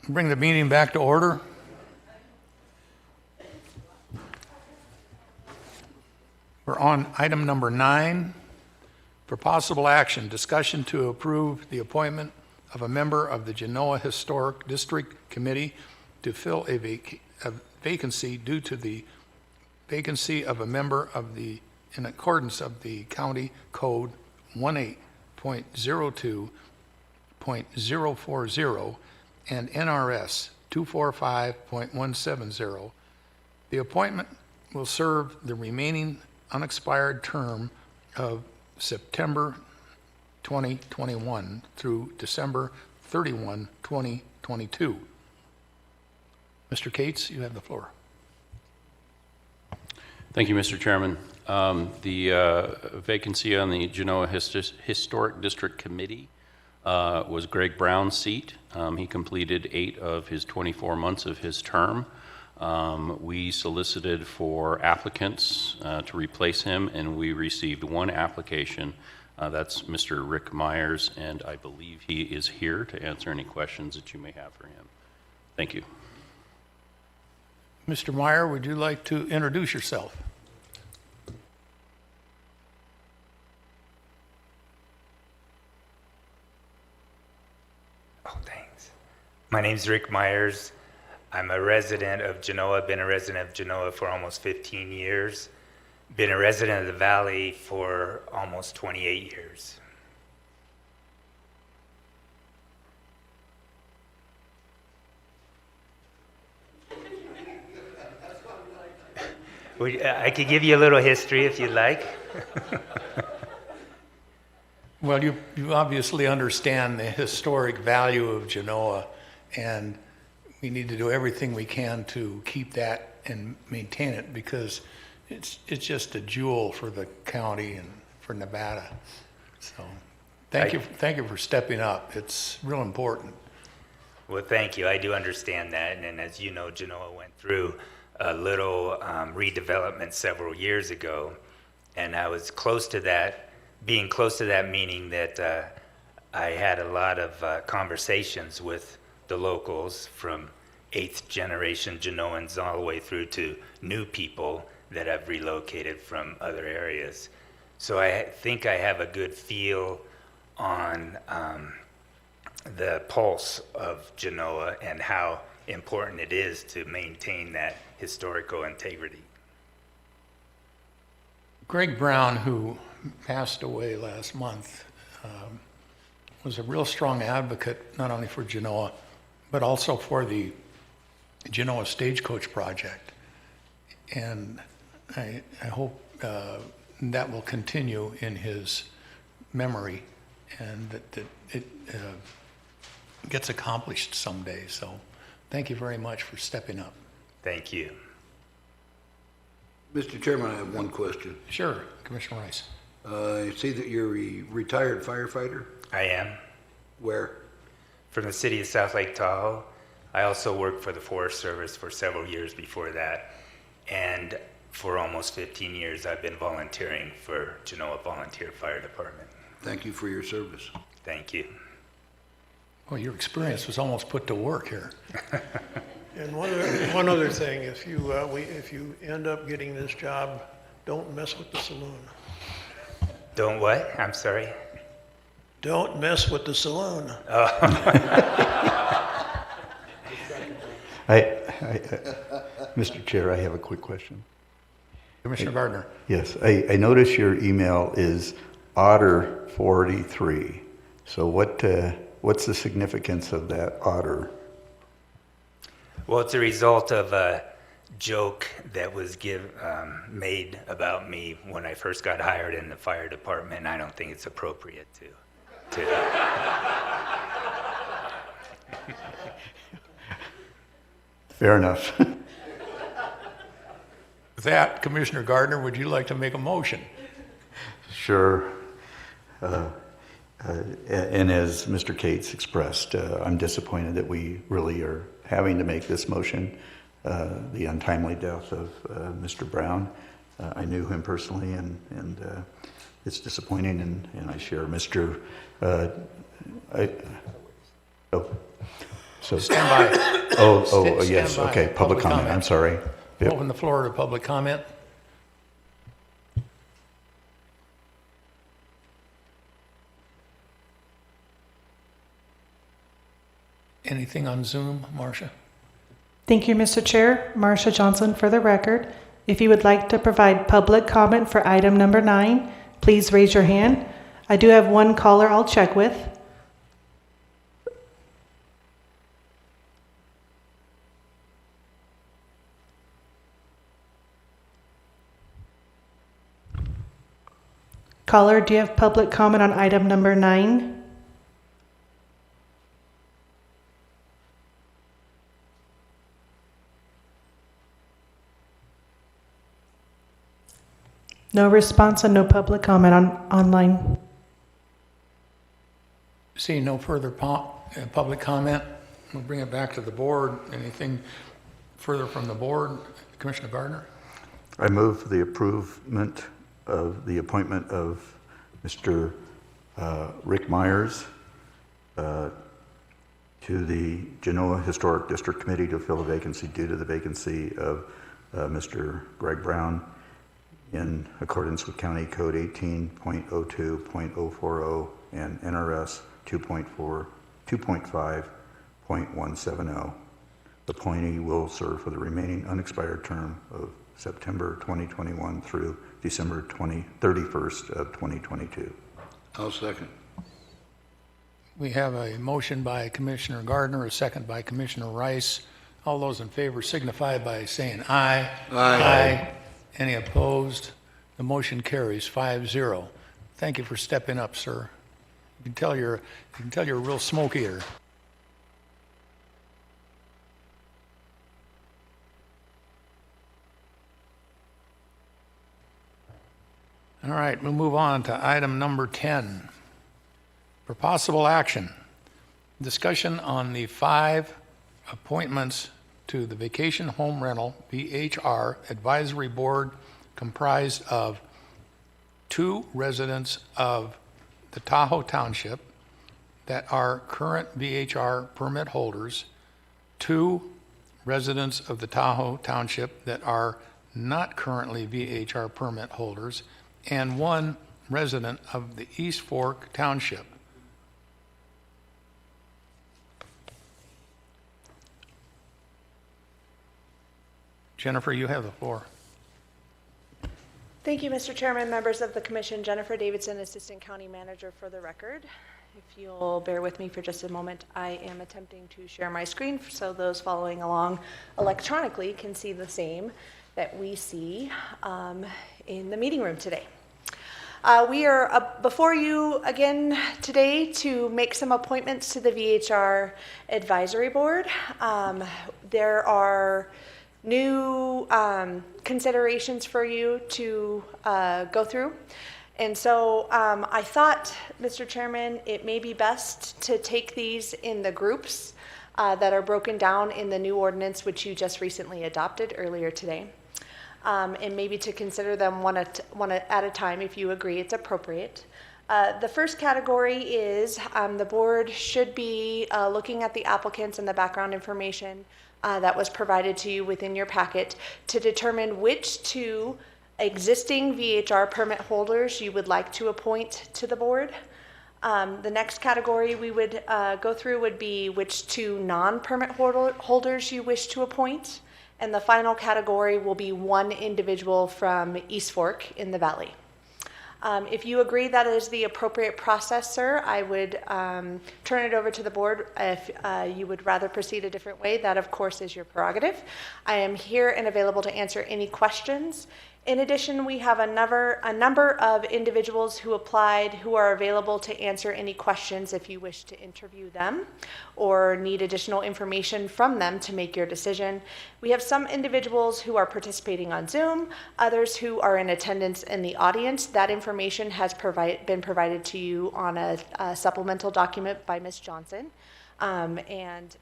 Bring the meeting back to order. We're on item number 9 for possible action, discussion to approve the appointment of a member of the Genoa Historic District Committee to fill a vacancy due to the vacancy of a member of the, in accordance of the County Code 18.02.040 and NRS 245.170. The appointment will serve the remaining unexpired term of September 2021 through December 31, 2022. Mr. Cates, you have the floor. Thank you, Mr. Chairman. The vacancy on the Genoa Historic District Committee was Greg Brown's seat. He completed 8 of his 24 months of his term. We solicited for applicants to replace him, and we received 1 application. That's Mr. Rick Myers, and I believe he is here to answer any questions that you may have for him. Thank you. Mr. Meyer, would you like to introduce yourself? Oh, thanks. My name's Rick Myers. I'm a resident of Genoa, been a resident of Genoa for almost 15 years. Been a resident of the Valley for almost 28 years. I could give you a little history if you'd like. Well, you obviously understand the historic value of Genoa, and we need to do everything we can to keep that and maintain it, because it's just a jewel for the county and for Nevada. So thank you for stepping up. It's real important. Well, thank you. I do understand that. And as you know, Genoa went through a little redevelopment several years ago. And I was close to that, being close to that, meaning that I had a lot of conversations with the locals, from 8th generation Genoans all the way through to new people that have relocated from other areas. So I think I have a good feel on the pulse of Genoa and how important it is to maintain that historical integrity. Greg Brown, who passed away last month, was a real strong advocate, not only for Genoa, but also for the Genoa Stagecoach Project. And I hope that will continue in his memory, and that it gets accomplished someday. So thank you very much for stepping up. Thank you. Mr. Chairman, I have one question. Sure, Commissioner Rice. I see that you're a retired firefighter. I am. Where? From the city of South Lake Tahoe. I also worked for the Forest Service for several years before that. And for almost 15 years, I've been volunteering for Genoa Volunteer Fire Department. Thank you for your service. Thank you. Well, your experience was almost put to work here. And one other thing, if you end up getting this job, don't mess with the saloon. Don't what? I'm sorry. Don't mess with the saloon. Mr. Chair, I have a quick question. Commissioner Gardner. Yes, I notice your email is Otter 43. So what's the significance of that otter? Well, it's a result of a joke that was made about me when I first got hired in the fire department, and I don't think it's appropriate to. Fair enough. With that, Commissioner Gardner, would you like to make a motion? Sure. And as Mr. Cates expressed, I'm disappointed that we really are having to make this motion. The untimely death of Mr. Brown. I knew him personally, and it's disappointing, and I share Mr. Stand by. Yes, Stand by. okay, public comment, I'm sorry. Yep. Open the floor to public comment. Anything on Zoom, Marcia? Thank you, Mr. Chair. Marcia Johnson for the record. If you would like to provide public comment for item number 9, please raise your hand. I do have one caller I'll check with. Caller, do you have public comment on item number 9? No response and no public comment online. Seeing no further public comment, we'll bring it back to the board. Anything further from the board? Commissioner Gardner? I move for the approval of the appointment of Mr. Rick Myers to the Genoa Historic District Committee to fill a vacancy due to the vacancy of Mr. Greg Brown in accordance with County Code 18.02.040 and NRS 2.5.170. The appointee will serve for the remaining unexpired term of September 2021 through December 31st of 2022. I'll second. We have a motion by Commissioner Gardner, a second by Commissioner Rice. All those in favor signify by saying aye. Aye. Any opposed? The motion carries 5-0. Thank you for stepping up, sir. You can tell you're a real smoke eater. All right, we'll move on to item number 10. For possible action, discussion on the 5 appointments to the Vacation Home Rental, VHR, Advisory Board comprised of 2 residents of the Tahoe Township that are current VHR permit holders, 2 residents of the Tahoe Township that are not currently VHR permit holders, and 1 resident of the East Fork Township. Jennifer, you have the floor. Thank you, Mr. Chairman, members of the commission. Jennifer Davidson, Assistant County Manager for the record. If you'll bear with me for just a moment, I am attempting to share my screen so those following along electronically can see the same that we see in the meeting room today. We are before you again today to make some appointments to the VHR Advisory Board. There are new considerations for you to go through. And so I thought, Mr. Chairman, it may be best to take these in the groups that are broken down in the new ordinance, which you just recently adopted earlier today. and maybe to consider them one at a time if you agree it's appropriate. The first category is the board should be looking at the applicants and the background information that was provided to you within your packet to determine which two existing VHR permit holders you would like to appoint to the board. The next category we would go through would be which two non-permit holders you wish to appoint. And the final category will be one individual from East Fork in the Valley. If you agree that is the appropriate process, sir, I would turn it over to the board. If you would rather proceed a different way, that of course is your prerogative. I am here and available to answer any questions. In addition, we have a number of individuals who applied who are available to answer any questions if you wish to interview them or need additional information from them to make your decision. We have some individuals who are participating on Zoom, others who are in attendance in the audience. That information has been provided to you on a supplemental document by Ms. Johnson. And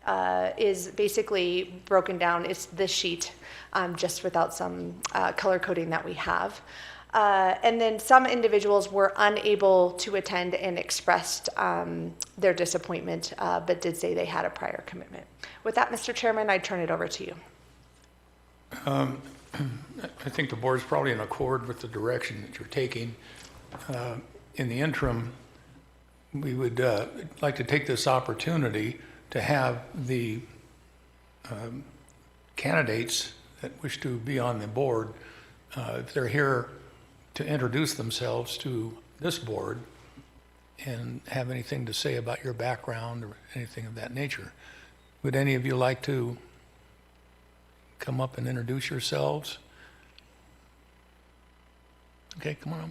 is basically broken down. It's this sheet, just without some color coding that we have. And then some individuals were unable to attend and expressed their disappointment, but did say they had a prior commitment. With that, Mr. Chairman, I turn it over to you. I think the board's probably in accord with the direction that you're taking. In the interim, we would like to take this opportunity to have the candidates that wish to be on the board, if they're here, to introduce themselves to this board and have anything to say about your background or anything of that nature. Would any of you like to come up and introduce yourselves? Okay, come on up.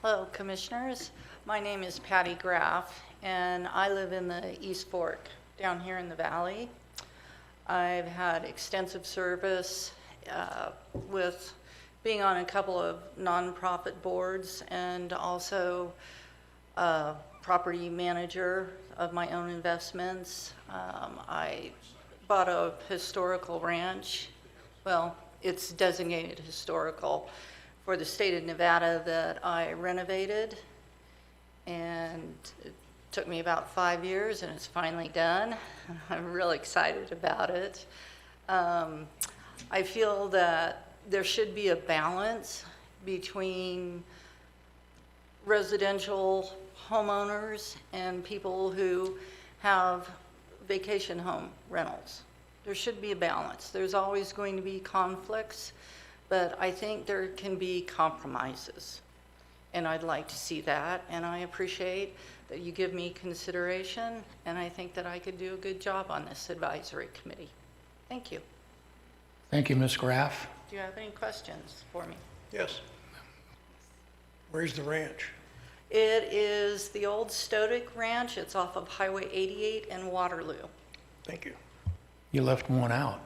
Hello, Commissioners. My name is Patty Graff, and I live in the East Fork, down here in the Valley. I've had extensive service with being on a couple of nonprofit boards and also property manager of my own investments. I bought a historical ranch. Well, it's designated historical for the state of Nevada that I renovated, and it took me about 5 years and it's finally done. I'm really excited about it. I feel that there should be a balance between residential homeowners and people who have vacation home rentals. There should be a balance. There's always going to be conflicts, but I think there can be compromises, and I'd like to see that, and I appreciate that you give me consideration, and I think that I could do a good job on this advisory committee. Thank you. Thank you, Ms. Graff. Do you have any questions for me? Yes. Where's the ranch? It is the old Stotic Ranch. It's off of Highway 88 and Waterloo. Thank you. You left one out.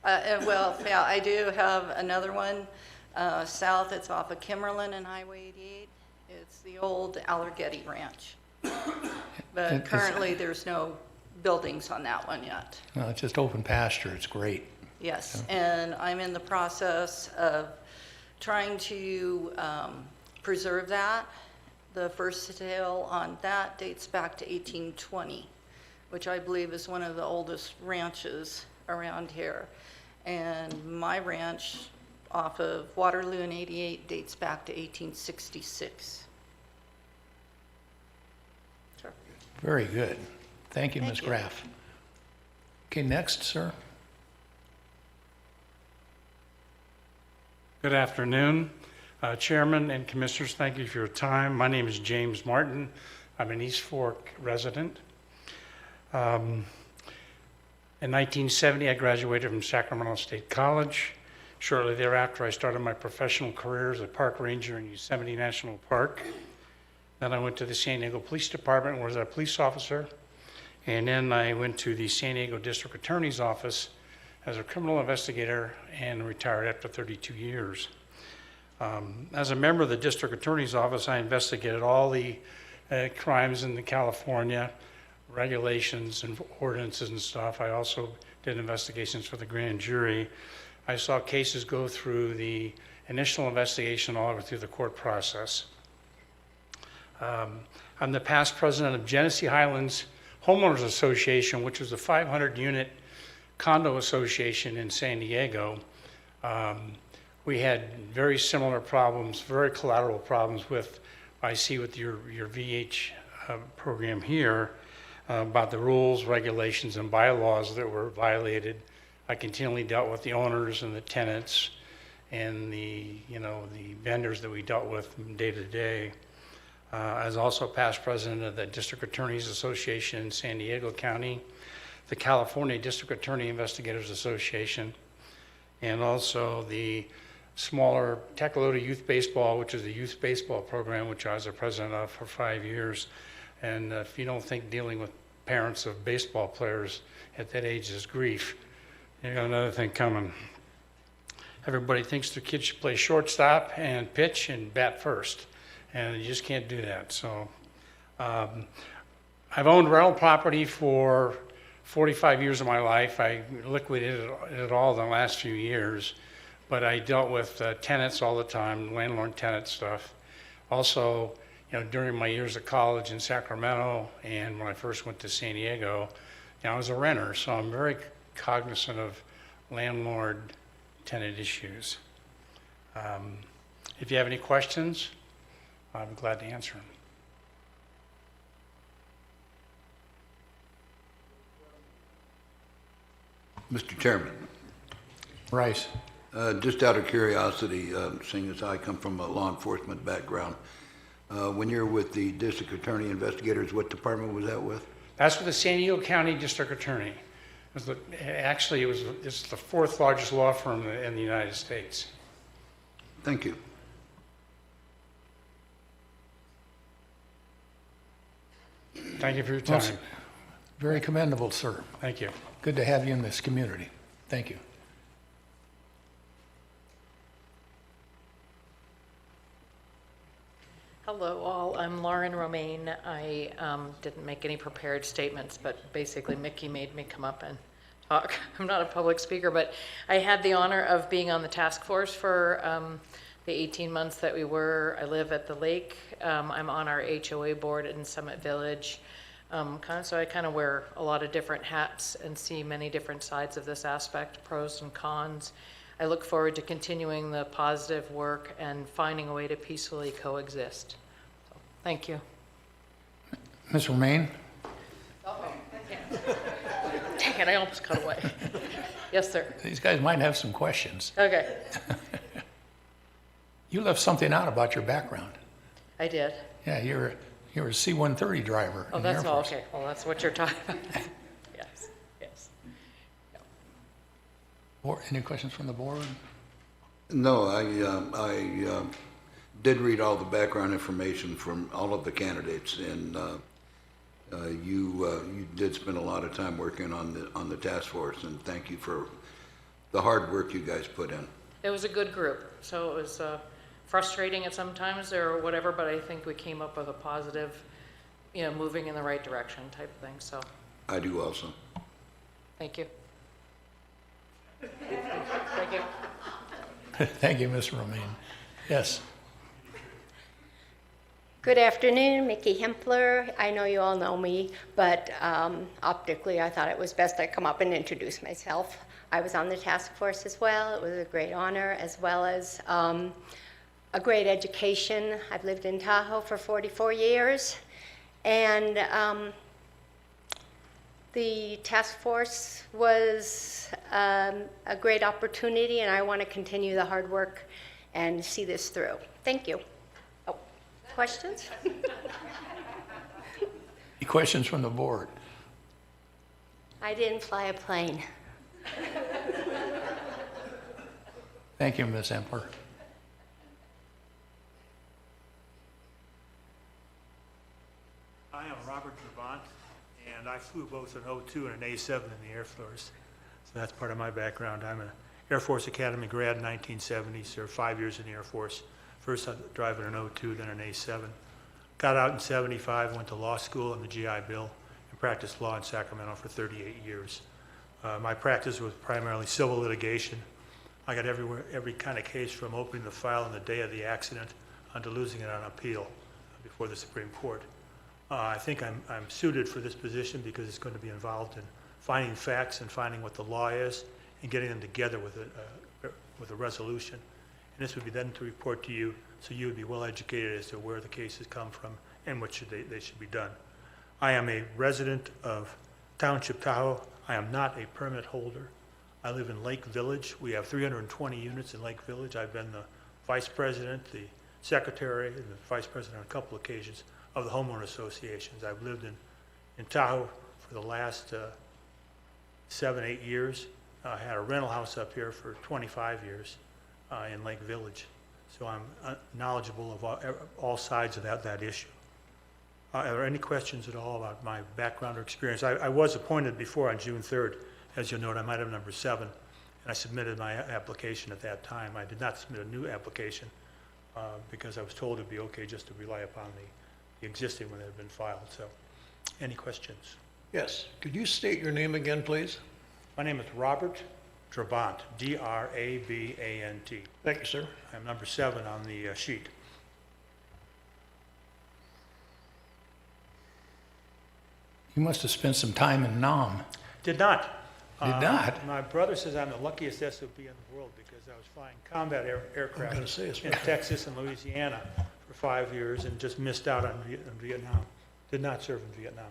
Well, yeah, I do have another one south. It's off of Kimmerlin and Highway 88. It's the old Allergetty Ranch. But currently, there's no buildings on that one yet. No, it's just open pasture. It's great. Yes, and I'm in the process of trying to preserve that. The first sale on that dates back to 1820, which I believe is one of the oldest ranches around here. And my ranch off of Waterloo and 88 dates back to 1866. Sure. Very good. Thank you, Thank Ms. you. Graff. Okay, next, sir. Good afternoon, Chairman and Commissioners. Thank you for your time. My name is James Martin. I'm an East Fork resident. In 1970, I graduated from Sacramento State College. Shortly thereafter, I started my professional career as a park ranger in Yosemite National Park. Then I went to the San Diego Police Department, where I was a police officer. And then I went to the San Diego District Attorney's Office as a criminal investigator and retired after 32 years. As a member of the District Attorney's Office, I investigated all the crimes in the California regulations and ordinances and stuff. I also did investigations for the grand jury. I saw cases go through the initial investigation all the way through the court process. I'm the past president of Genesee Highlands Homeowners Association, which was a 500-unit condo association in San Diego. We had very similar problems, very collateral problems with, I see with your VH program here, about the rules, regulations, and bylaws that were violated. I continually dealt with the owners and the tenants and the vendors that we dealt with from day to day. As also past president of the District Attorneys Association in San Diego County, the California District Attorney Investigators Association, and also the smaller Tecolote Youth Baseball, which is the youth baseball program, which I was the president of for 5 years. And if you don't think dealing with parents of baseball players at that age is grief, you got another thing coming. Everybody thinks their kids should play shortstop and pitch and bat first, and you just can't do that. So I've owned rental property for 45 years of my life. I liquidated it all in the last few years, but I dealt with tenants all the time, landlord-tenant stuff. Also, during my years of college in Sacramento and when I first went to San Diego, I was a renter, so I'm very cognizant of landlord-tenant issues. If you have any questions, I'm glad to answer them. Mr. Chairman. Rice. Just out of curiosity, seeing as I come from a law enforcement background, when you're with the district attorney investigators, what department was that with? That's with the San Diego County District Attorney. It's the fourth largest law firm in the United States. Thank you. Thank you for your Well, time. Very commendable, sir. Thank you. Good to have you in this community. Thank you. Hello, all. I'm Lauren Romaine. I didn't make any prepared statements, but basically Mickey made me come up and talk. I'm not a public speaker, but I had the honor of being on the task force for the 18 months that we were. I live at the lake. I'm on our HOA board in Summit Village. So I kind of wear a lot of different hats and see many different sides of this aspect, pros and cons. I look forward to continuing the positive work and finding a way to peacefully coexist. So, thank you. Ms. Romaine? Dang it, I almost cut away. Yes, sir. These guys might have some questions. Okay, You left something out about your background. I did. Yeah, you're a C-130 driver. Oh, in the Air that's all, Force. okay. Well, that's what you're talking about. Yes, yes. Any questions from the board? No, I did read all the background information from all of the candidates, and you did spend a lot of time working on the task force, and thank you for the hard work you guys put in. It was a good group, so it was frustrating at some times or whatever, but I think we came up with a positive, moving in the right direction type of thing, so I do also. thank you. Thank you. Thank you, Ms. Romaine. Yes. Good afternoon, Mickey Hempler. I know you all know me, but optically I thought it was best I come up and introduce myself. I was on the task force as well. It was a great honor, as well as a great education. I've lived in Tahoe for 44 years, and the task force was a great opportunity, and I want to continue the hard work and see this through. Thank you. Oh, questions? Any questions from the board? I didn't fly a plane. Thank you, Ms. Empler. Hi, I'm Robert Trevant, and I flew both an O2 and an A7 in the Air Force. So that's part of my background. I'm an Air Force Academy grad in 1970, served 5 years in the Air Force. First driving an O2, then an A7. Got out in 75, went to law school on the GI Bill, and practiced law in Sacramento for 38 years. My practice was primarily civil litigation. I got every kind of case from opening the file on the day of the accident to losing it on appeal before the Supreme Court. I think I'm suited for this position because it's going to be involved in finding facts and finding what the law is and getting them together with a resolution. And this would be then to report to you, so you would be well educated as to where the cases come from and what they should be done. I am a resident of Township Tahoe. I am not a permit holder. I live in Lake Village. We have 320 units in Lake Village. I've been the vice president, the secretary, and the vice president on a couple occasions of the homeowner associations. I've lived in Tahoe for the last 7-8 years. I had a rental house up here for 25 years in Lake Village. So I'm knowledgeable of all sides of that issue. Are there any questions at all about my background or experience? I was appointed before on June 3rd. As you'll note, I'm item number 7, and I submitted my application at that time. I did not submit a new application because I was told it'd be okay just to rely upon the existing one that had been filed. So, any questions? Yes. Could you state your name again, please? My name is Robert Drabant, D-R-A-B-A-N-T. Thank you, sir. I'm number 7 on the sheet. You must have spent some time in Nam. Did not. Did not? My brother says I'm the luckiest SOB in the world because I was flying combat aircraft in Texas and Louisiana for 5 years and just missed out on Vietnam. Did not serve in Vietnam.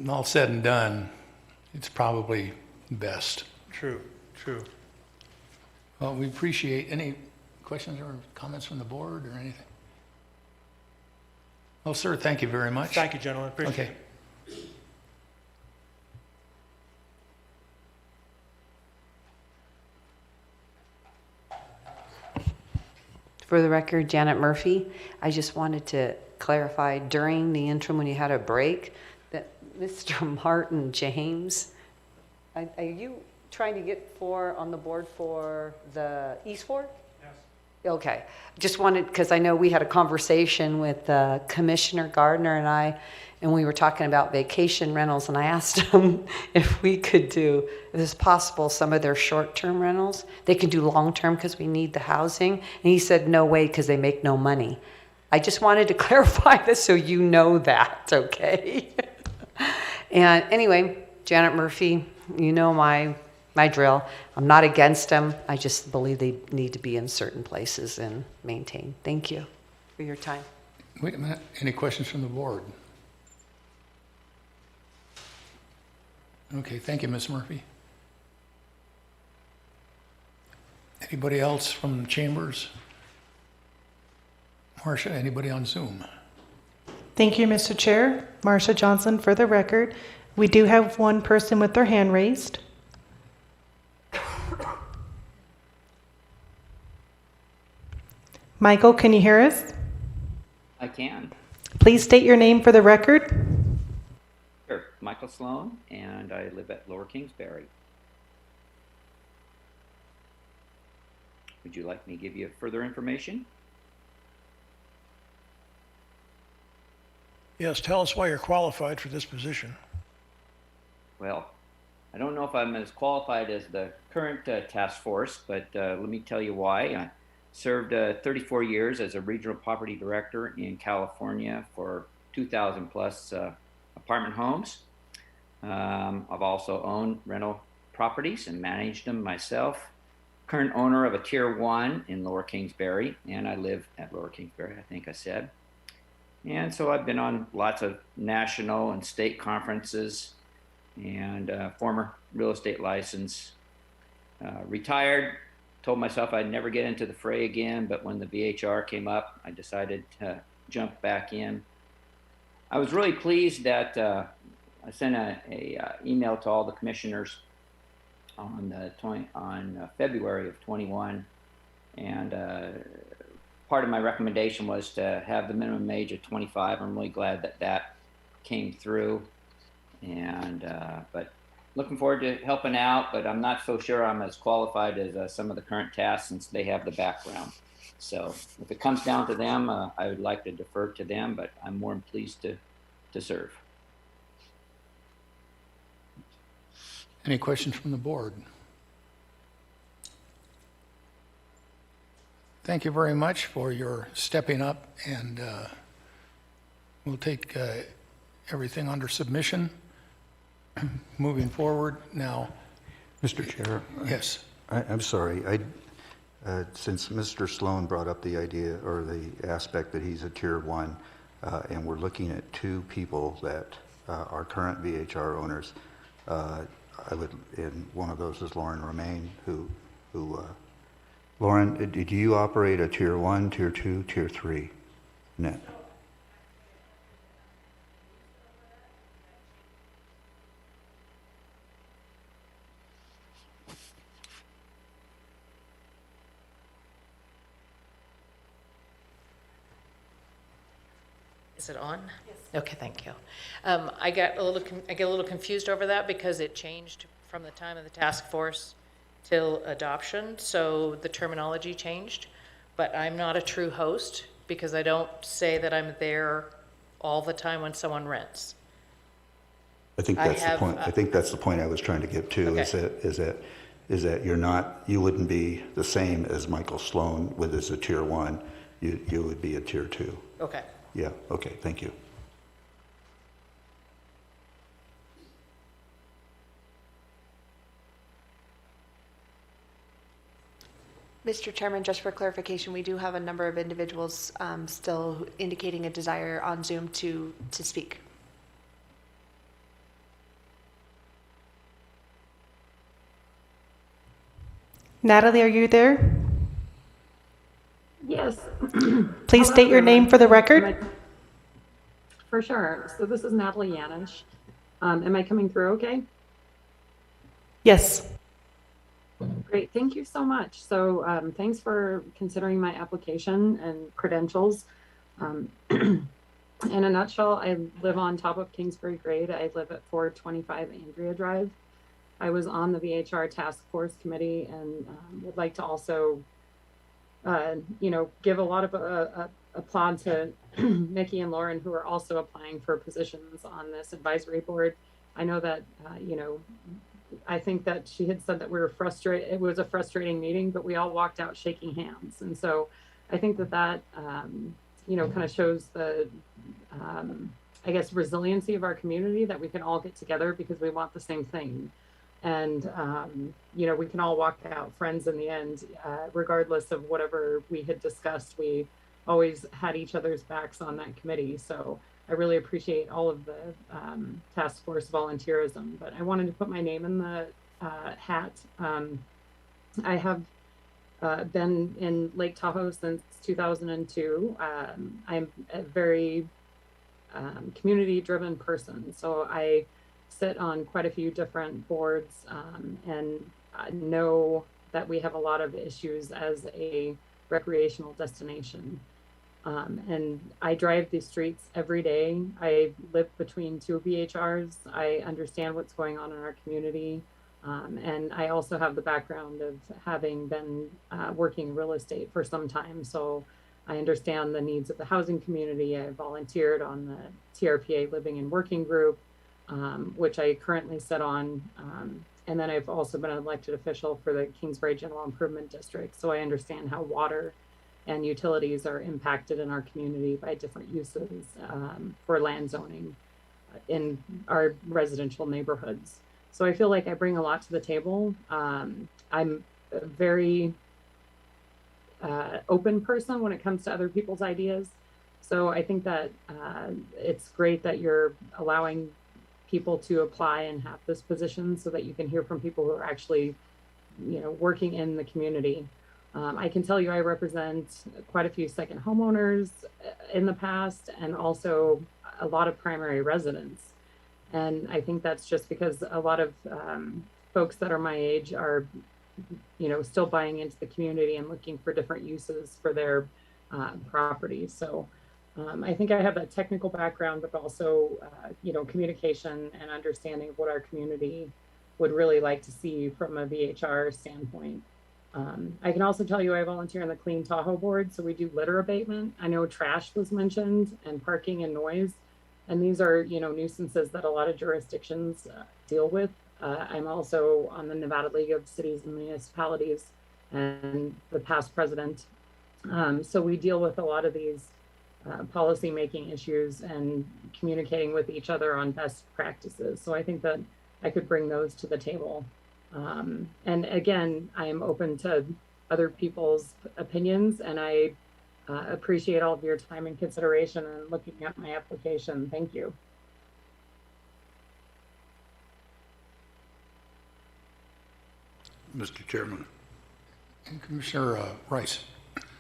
All said and done, it's probably best. True. Well, we appreciate any questions or comments from the board or anything. Well, sir, thank you very much. Thank you, gentlemen. Appreciate Okay. it. For the record, Janet Murphy. I just wanted to clarify during the interim when you had a break that Mr. Martin James, are you trying to get on the board for the East Fork? Yes. Okay. Just wanted, because I know we had a conversation with Commissioner Gardner and I, and we were talking about vacation rentals, and I asked him if we could do, if it's possible, some of their short-term rentals. They can do long-term because we need the housing. And he said, no way, because they make no money. I just wanted to clarify this so you know that, okay? And anyway, Janet Murphy, you know my drill. I'm not against them. I just believe they need to be in certain places and maintained. Thank you for your time. Wait a minute. Any questions from the board? Okay, thank you, Ms. Murphy. Anybody else from the chambers? Marcia, anybody on Zoom? Thank you, Mr. Chair. Marcia Johnson, for the record. We do have one person with their hand raised. Michael, can you hear us? I can. Please state your name for the record. Sure. Michael Sloan, and I live at Lower Kingsbury. Would you like me to give you further information? Yes, tell us why you're qualified for this position. Well, I don't know if I'm as qualified as the current task force, but let me tell you why. I served 34 years as a regional property director in California for 2,000 plus apartment homes. I've also owned rental properties and managed them myself. Current owner of a Tier 1 in Lower Kingsbury, and I live at Lower Kingsbury, I think I said. And so I've been on lots of national and state conferences, and former real estate license. Retired, told myself I'd never get into the fray again, but when the VHR came up, I decided to jump back in. I was really pleased that I sent a email to all the commissioners on February of 21, and part of my recommendation was to have the minimum age of 25. I'm really glad that that came through. And, but looking forward to helping out, but I'm not so sure I'm as qualified as some of the current tasks since they have the background. So if it comes down to them, I would like to defer to them, but I'm more than pleased to serve. Any questions from the board? Thank you very much for your stepping up, and we'll take everything under submission moving forward now. Mr. Chair? Yes. I'm sorry. Since Mr. Sloan brought up the idea or the aspect that he's a Tier 1, and we're looking at two people that are current VHR owners, and one of those is Lauren Romaine, who Lauren, did you operate a Tier 1, Tier 2, Tier 3 net? Is it on? Yes. Okay, thank you. I get a little confused over that because it changed from the time of the task force till adoption, so the terminology changed. But I'm not a true host because I don't say that I'm there all the time when someone rents. I think that's the point. I think that's the point I was trying to get to. Okay. Is that you wouldn't be the same as Michael Sloan with as a Tier 1. You would be a Tier 2. Okay. Yeah. Okay. Thank you. Mr. Chairman, just for clarification, we do have a number of individuals still indicating a desire on Zoom to speak. Natalie, are you there? Yes. Please state your name for the record. For sure. So this is Natalie Yanish. Am I coming through okay? Yes. Great. Thank you so much. So thanks for considering my application and credentials. In a nutshell, I live on top of Kingsbury Grade. I live at 425 Andrea Drive. I was on the VHR Task Force Committee and would like to also give a lot of applaud to Mickey and Lauren, who are also applying for positions on this advisory board. I know that, I think that she had said that we were frustrated. It was a frustrating meeting, but we all walked out shaking hands. And so I think that kind of shows the, resiliency of our community, that we can all get together because we want the same thing. And, we can all walk out friends in the end, regardless of whatever we had discussed. We always had each other's backs on that committee. So I really appreciate all of the task force volunteerism. But I wanted to put my name in the hat. I have been in Lake Tahoe since 2002. I'm a very community-driven person. So I sit on quite a few different boards and I know that we have a lot of issues as a recreational destination. And I drive these streets every day. I live between two VHRs. I understand what's going on in our community. And I also have the background of having been working real estate for some time. So I understand the needs of the housing community. I volunteered on the TRPA Living and Working Group, which I currently sit on. And then I've also been an elected official for the Kingsbury General Improvement District. So I understand how water and utilities are impacted in our community by different uses for land zoning in our residential neighborhoods. So I feel like I bring a lot to the table. I'm a very open person when it comes to other people's ideas. So I think that it's great that you're allowing people to apply and have this position so that you can hear from people who are actually, working in the community. I can tell you I represent quite a few second homeowners in the past and also a lot of primary residents. And I think that's just because a lot of folks that are my age are, still buying into the community and looking for different uses for their property. So I think I have that technical background, but also, communication and understanding of what our community would really like to see from a VHR standpoint. I can also tell you I volunteer on the Clean Tahoe Board, so we do litter abatement. I know trash was mentioned, and parking and noise, and these are, nuisances that a lot of jurisdictions deal with. I'm also on the Nevada League of Cities and Municipalities and the past president. So we deal with a lot of these policy-making issues and communicating with each other on best practices. So I think that I could bring those to the table. And again, I am open to other people's opinions, and I appreciate all of your time and consideration and looking at my application. Thank you. Mr. Chairman. Commissioner Rice.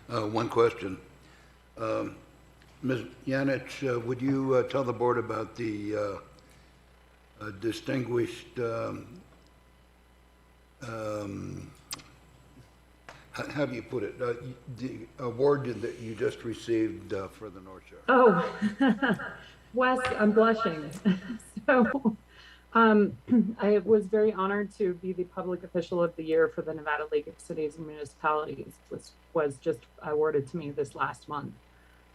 One question. Ms. Yanick, would you tell the board about the distinguished, how do you put it? The award that you just received for the North Shore? Oh, Wes, I'm blushing. So I was very honored to be the Public Official of the Year for the Nevada League of Cities and Municipalities, which was just awarded to me this last month.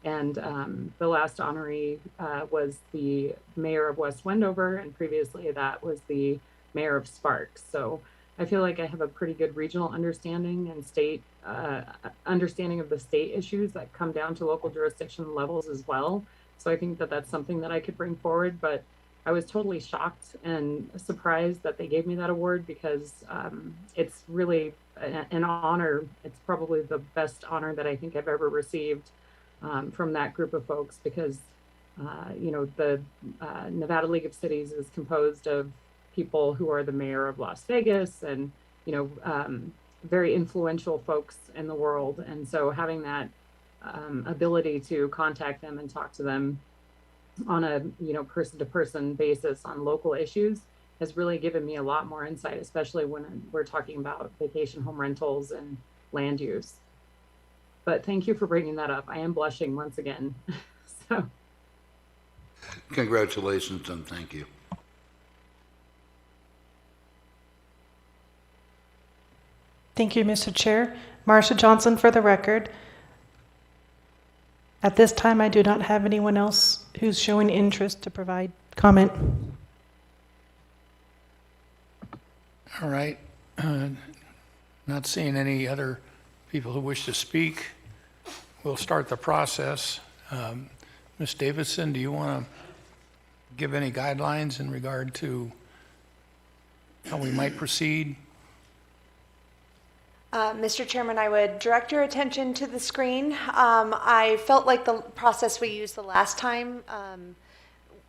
And the last honoree was the mayor of West Wendover, and previously that was the mayor of Sparks. So I feel like I have a pretty good regional understanding and state understanding of the state issues that come down to local jurisdiction levels as well. So I think that that's something that I could bring forward, but I was totally shocked and surprised that they gave me that award because it's really an honor. It's probably the best honor that I think I've ever received from that group of folks because, the Nevada League of Cities is composed of people who are the mayor of Las Vegas and, very influential folks in the world. And so having that ability to contact them and talk to them on a person-to-person basis on local issues has really given me a lot more insight, especially when we're talking about vacation home rentals and land use. But thank you for bringing that up. I am blushing once again. So Congratulations and thank you. Thank you, Mr. Chair. Marsha Johnson for the record. At this time, I do not have anyone else who's showing interest to provide comment. All right. Not seeing any other people who wish to speak. We'll start the process. Ms. Davidson, do you want to give any guidelines in regard to how we might proceed? Mr. Chairman, I would direct your attention to the screen. I felt like the process we used the last time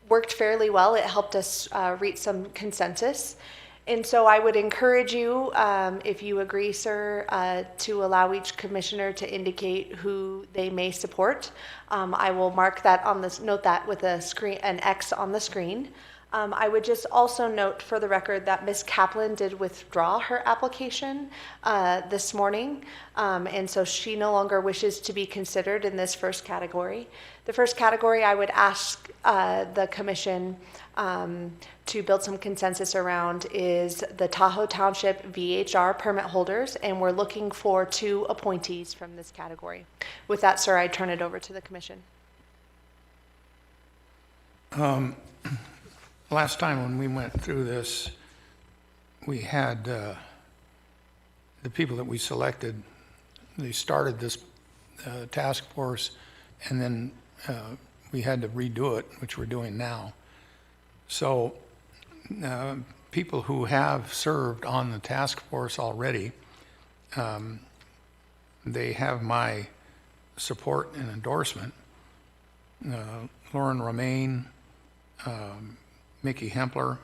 worked fairly well. It helped us reach some consensus. And so I would encourage you, if you agree, sir, to allow each commissioner to indicate who they may support. I will mark that on this, note that with a screen, an X on the screen. I would just also note for the record that Ms. Kaplan did withdraw her application this morning, and so she no longer wishes to be considered in this first category. The first category I would ask the commission to build some consensus around is the Tahoe Township VHR permit holders, and we're looking for 2 appointees from this category. With that, sir, I turn it over to the commission. Last time when we went through this, we had the people that we selected, they started this task force, and then we had to redo it, which we're doing now. So people who have served on the task force already, they have my support and endorsement. Lauren Romaine, Mickey Hempler,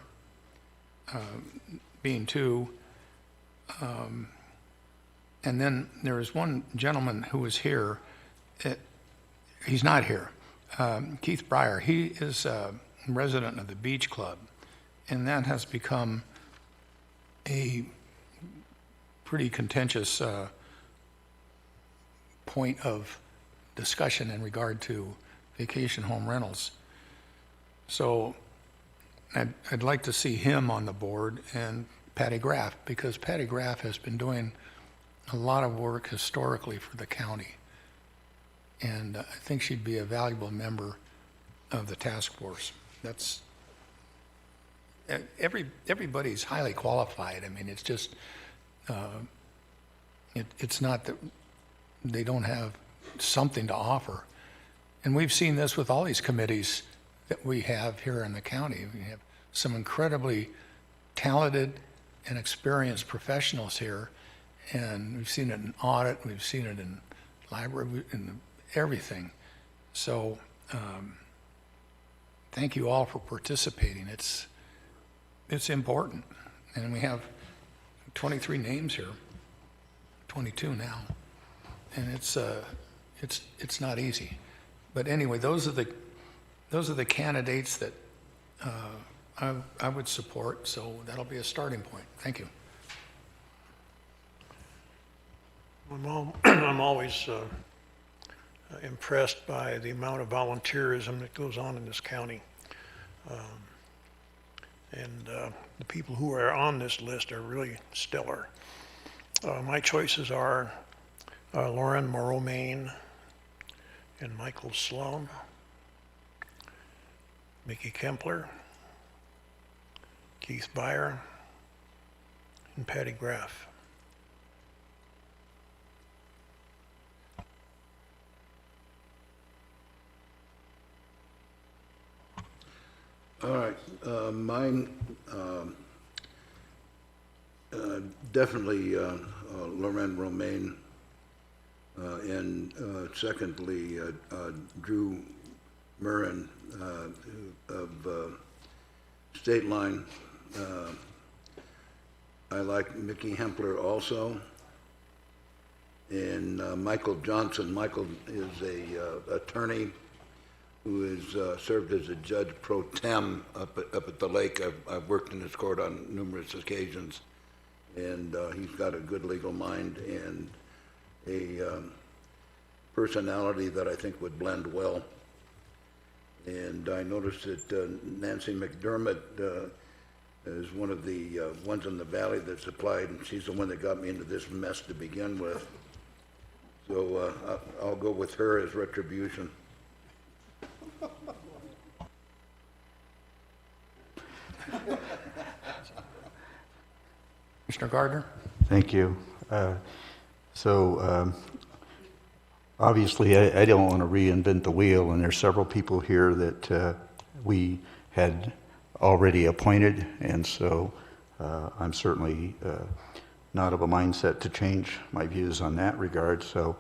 being 2. And then there is one gentleman who was here. He's not here. Keith Breyer. He is a resident of the Beach Club, and that has become a pretty contentious point of discussion in regard to vacation home rentals. So I'd like to see him on the board and Patty Graff, because Patty Graff has been doing a lot of work historically for the county. And I think she'd be a valuable member of the task force. That's, everybody's highly qualified. I mean, it's just, it's not that they don't have something to offer. And we've seen this with all these committees that we have here in the county. We have some incredibly talented and experienced professionals here, and we've seen it in audit, we've seen it in library, in everything. So thank you all for participating. It's important, and we have 23 names here, 22 now, and it's not easy. But anyway, those are the candidates that I would support, so that'll be a starting point. Thank you. I'm always impressed by the amount of volunteerism that goes on in this county. And the people who are on this list are really stellar. My choices are Lauren Romaine and Michael Sloan, Mickey Kempler, Keith Beyer, and Patty Graff. All right, mine, definitely Lauren Romaine, and secondly, Drew Murrin of State Line. I like Mickey Hempler also, and Michael Johnson. Michael is a attorney who has served as a judge pro tem up at the lake. I've worked in his court on numerous occasions, and he's got a good legal mind and a personality that I think would blend well. And I noticed that Nancy McDermott is one of the ones in the valley that's applied, and she's the one that got me into this mess to begin with. So I'll go with her as retribution. Commissioner Gardner? Thank you. Obviously, I don't want to reinvent the wheel, and there's several people here that we had already appointed, and so I'm certainly not of a mindset to change my views on that regard. So,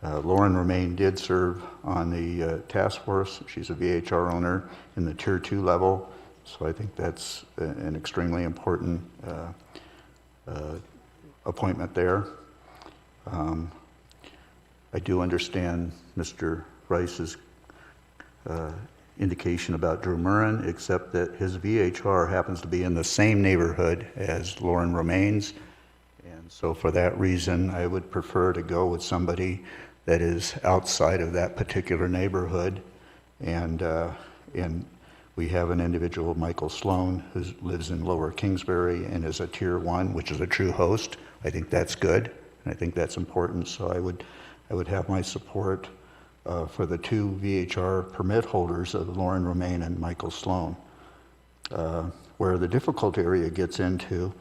Lauren Romaine did serve on the task force. She's a VHR owner in the Tier 2 level, so I think that's an extremely important appointment there. I do understand Mr. Rice's indication about Drew Murrin, except that his VHR happens to be in the same neighborhood as Lauren Romaine's, and so for that reason, I would prefer to go with somebody that is outside of that particular neighborhood. And we have an individual, Michael Sloan, who lives in Lower Kingsbury and is a Tier 1, which is a true host. I think that's good, and I think that's important. So I would have my support for the two VHR permit holders of Lauren Romaine and Michael Sloan. Where the difficult area gets into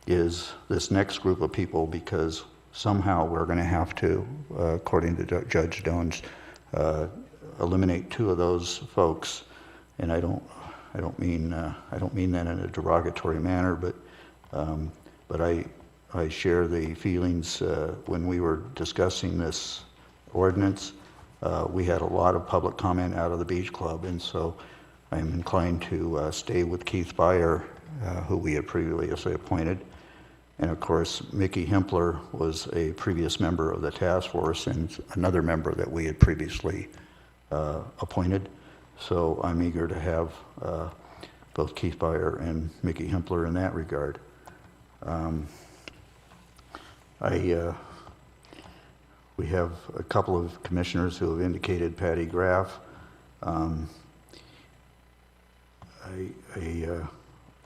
is this next group of people, because somehow we're going to have to, according to Judge Jones, eliminate two of those folks. And I don't mean that in a derogatory manner, but I share the feelings when we were discussing this ordinance. We had a lot of public comment out of the Beach Club, and so I'm inclined to stay with Keith Beyer, who we had previously appointed. And of course, Mickey Hempler was a previous member of the task force and another member that we had previously appointed. So I'm eager to have both Keith Beyer and Mickey Hempler in that regard. We have a couple of commissioners who have indicated Patty Graff. I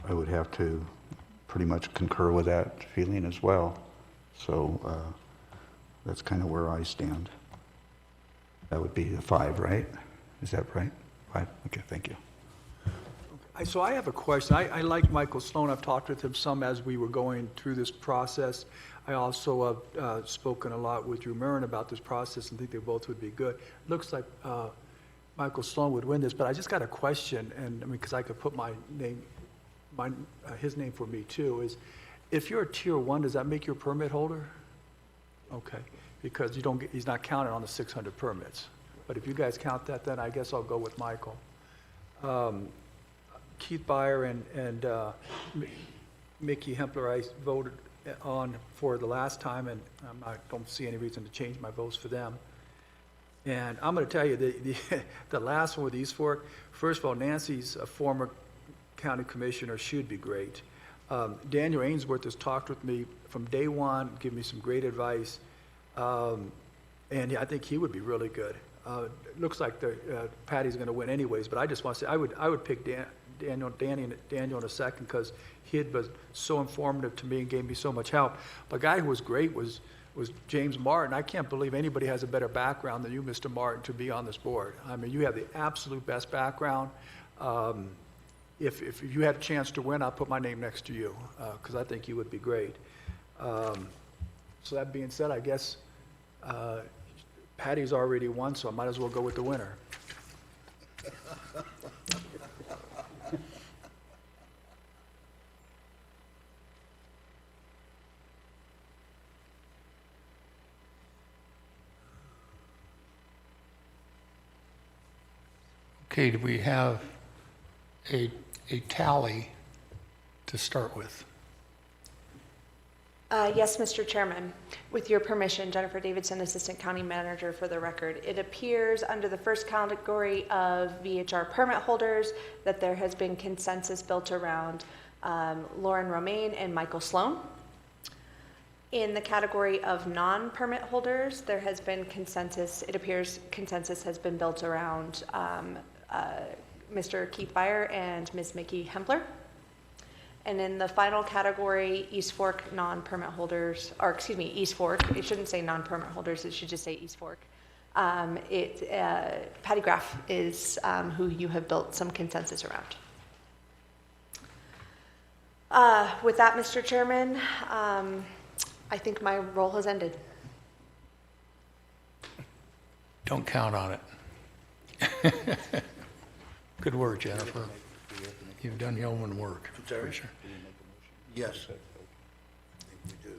would have to pretty much concur with that feeling as well. So that's kind of where I stand. That would be the 5, right? Is that right? 5? Okay, thank you. So I have a question. I like Michael Sloan. I've talked with him some as we were going through this process. I also have spoken a lot with Drew Murrin about this process and think they both would be good. Looks like Michael Sloan would win this, but I just got a question, and I mean, because I could put my name, his name for me too, is if you're a tier 1, does that make you a permit holder? Okay, because you don't get, he's not counted on the 600 permits. But if you guys count that, then I guess I'll go with Michael. Keith Beyer and Mickey Hempler, I voted on for the last time, and I don't see any reason to change my votes for them. And I'm going to tell you, the last one with East Fork, first of all, Nancy's a former county commissioner, should be great. Daniel Ainsworth has talked with me from day one, given me some great advice, and I think he would be really good. It looks like Patty's going to win anyways, but I just want to say I would pick Daniel in a second because he was so informative to me and gave me so much help. The guy who was great was James Martin. I can't believe anybody has a better background than you, Mr. Martin, to be on this board. I mean, you have the absolute best background. If you had a chance to win, I'll put my name next to you because I think you would be great. So that being said, I guess Patty's already won, so I might as well go with the winner. Okay, do we have a tally to start with? Yes, Mr. Chairman. With your permission, Jennifer Davidson, Assistant County Manager, for the record. It appears under the first category of VHR permit holders that there has been consensus built around Lauren Romaine and Michael Sloan. In the category of non-permit holders, there has been consensus, it appears consensus has been built around Mr. Keith Beyer and Ms. Mickey Hempler. And in the final category, East Fork non-permit holders, or excuse me, East Fork, it shouldn't say non-permit holders, it should just say East Fork. Patty Graff is who you have built some consensus around. With that, Mr. Chairman, I think my role has ended. Don't count on it. Good work, Jennifer. You've done yeoman work. For sure. Yes. We do.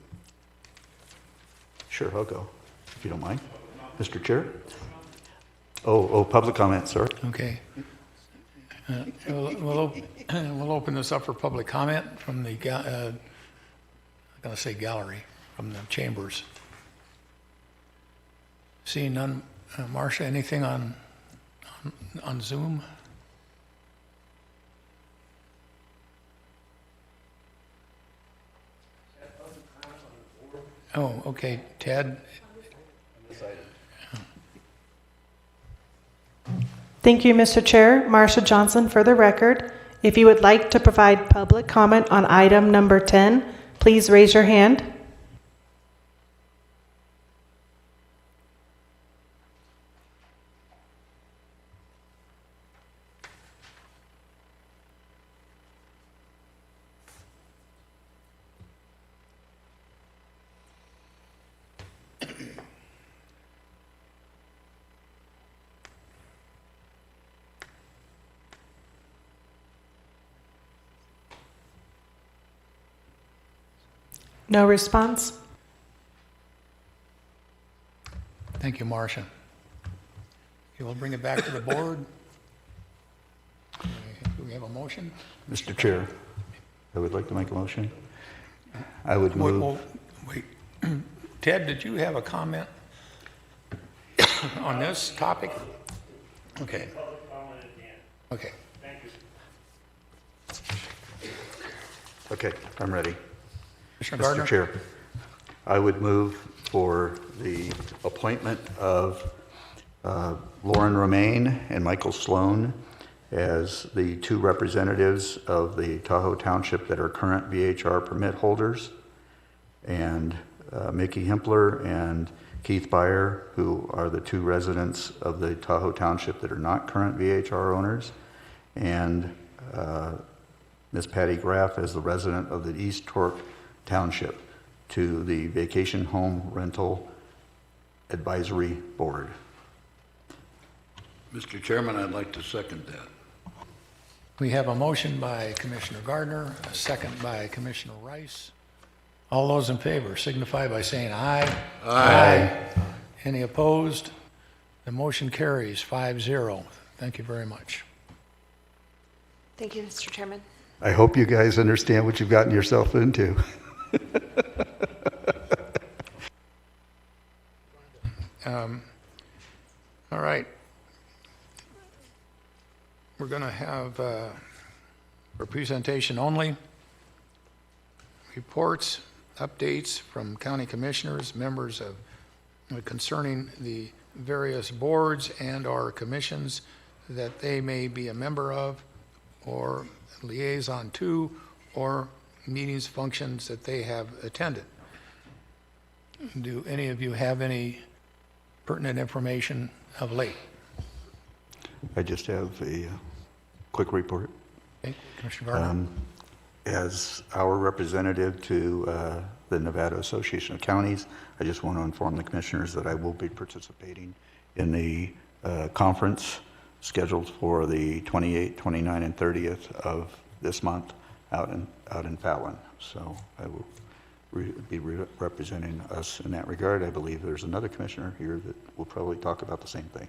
Sure, I'll go, if you don't mind. Mr. Chair? Oh, public comment, sir. Okay. We'll open this up for public comment from the, I'm going to say gallery, from the chambers. Seeing none, Marcia, anything on Zoom? Oh, okay, Ted? Thank you, Mr. Chair. Marcia Johnson for the record. If you would like to provide public comment on item number 10, please raise your hand. No response? Thank you, Marcia. Okay, we'll bring it back to the board. Do we have a motion? Mr. Chair, I would like to make a motion. I would move. Wait. Ted, did you have a comment on this topic? Okay. Okay. Okay, I'm ready. Commissioner Gardner? Mr. Chair, I would move for the appointment of Lauren Romaine and Michael Sloan as the two representatives of the Tahoe Township that are current VHR permit holders, and Mickey Hempler and Keith Byer, who are the two residents of the Tahoe Township that are not current VHR owners, and Ms. Patty Graff as the resident of the East Torque Township to the Vacation Home Rental Advisory Board. Mr. Chairman, I'd like to second that. We have a motion by Commissioner Gardner, a second by Commissioner Rice. All those in favor signify by saying aye. Aye. Any opposed? The motion carries 5-0. Thank you very much. Thank you, Mr. Chairman. I hope you guys understand what you've gotten yourself into. All right. We're going to have, for presentation only, reports, updates from county commissioners, members of, concerning the various boards and/or commissions that they may be a member of, or liaison to, or meetings, functions that they have attended. Do any of you have any pertinent information of late? I just have a quick report. Okay, Commissioner Gardner. As our representative to the Nevada Association of Counties, I just want to inform the commissioners that I will be participating in the conference scheduled for the 28th, 29th, and 30th of this month out in Fallon. So I will be representing us in that regard. I believe there's another commissioner here that will probably talk about the same thing.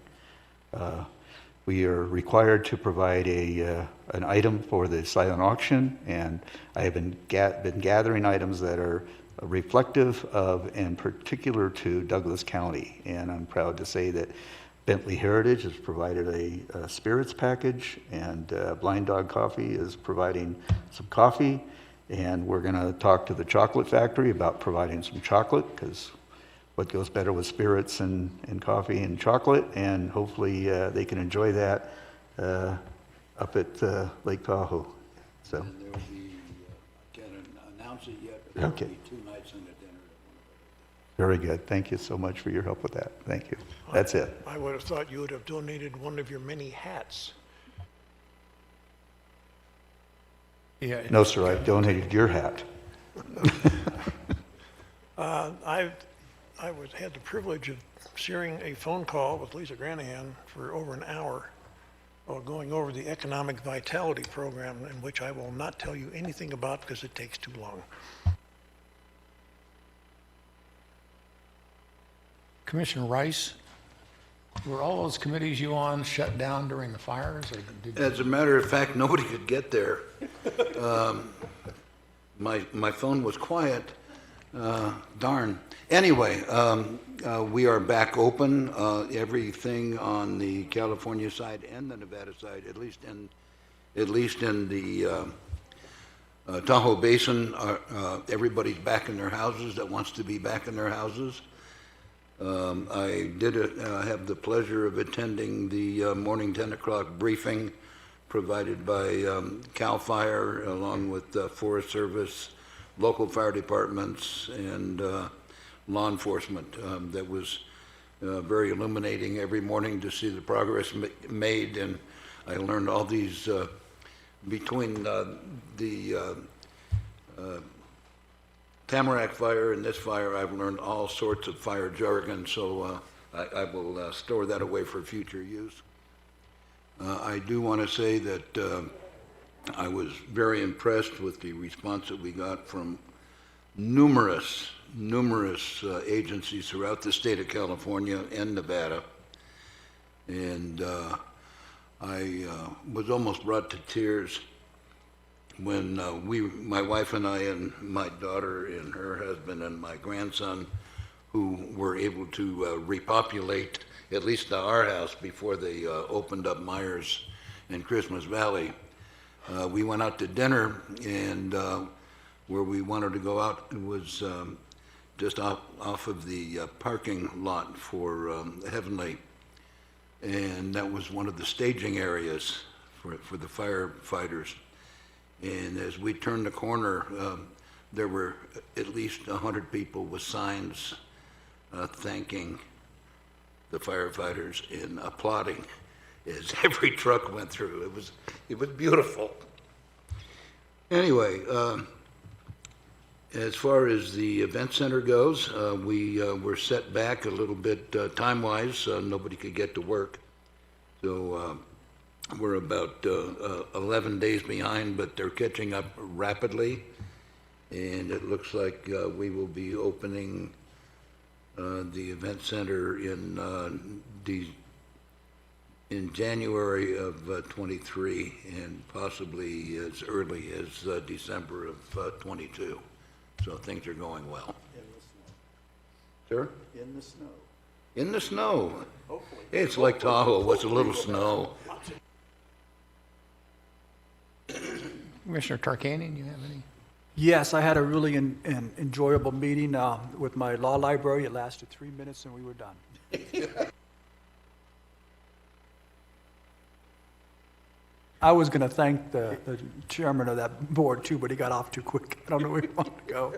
We are required to provide an item for the silent auction, and I have been gathering items that are reflective of and particular to Douglas County. And I'm proud to say that Bentley Heritage has provided a spirits package, and Blind Dog Coffee is providing some coffee. And we're going to talk to the chocolate factory about providing some chocolate, because what goes better with spirits and coffee and chocolate, and hopefully they can enjoy that up at Lake Tahoe. So. And there will be, I can't announce it yet, but there will Okay. be 2 nights and a dinner. Very good. Thank you so much for your help with that. Thank you. That's it. I would have thought you would have donated one of your many hats. Yeah. No, sir, I've donated your hat. I had the privilege of sharing a phone call with Lisa Granahan for over an hour while going over the Economic Vitality Program, in which I will not tell you anything about because it takes too long. Commissioner Rice, were all those committees you on shut down during the fires? Or did you... As a matter of fact, nobody could get there. My phone was quiet. Darn. Anyway, we are back open. Everything on the California side and the Nevada side, at least in the Tahoe Basin, everybody's back in their houses that wants to be back in their houses. I did have the pleasure of attending the morning 10 o'clock briefing provided by CAL FIRE along with Forest Service, local fire departments, and law enforcement. That was very illuminating every morning to see the progress made, and I learned all these between the Tamarack fire and this fire. I've learned all sorts of fire jargon, so I will store that away for future use. I do want to say that I was very impressed with the response that we got from numerous agencies throughout the state of California and Nevada. And I was almost brought to tears when my wife and I and my daughter and her husband and my grandson, who were able to repopulate at least our house before they opened up Myers and Christmas Valley. We went out to dinner, and where we wanted to go out was just off of the parking lot for Heavenly. And that was one of the staging areas for the firefighters. And as we turned the corner, there were at least 100 people with signs thanking the firefighters and applauding as every truck went through. It was beautiful. Anyway, as far as the event center goes, we were set back a little bit time-wise. Nobody could get to work. So we're about 11 days behind, but they're catching up rapidly. And it looks like we will be opening the event center in January of 23 and possibly as early as December of 22. So things are going well. Sir? In the snow. In the snow. Hopefully. It's like Tahoe with a little snow. Commissioner Tarkanian, you have any? Yes, I had a really enjoyable meeting with my law library. It lasted 3 minutes and we were done. I was going to thank the chairman of that board too, but he got off too quick. I don't know where he wanted to go.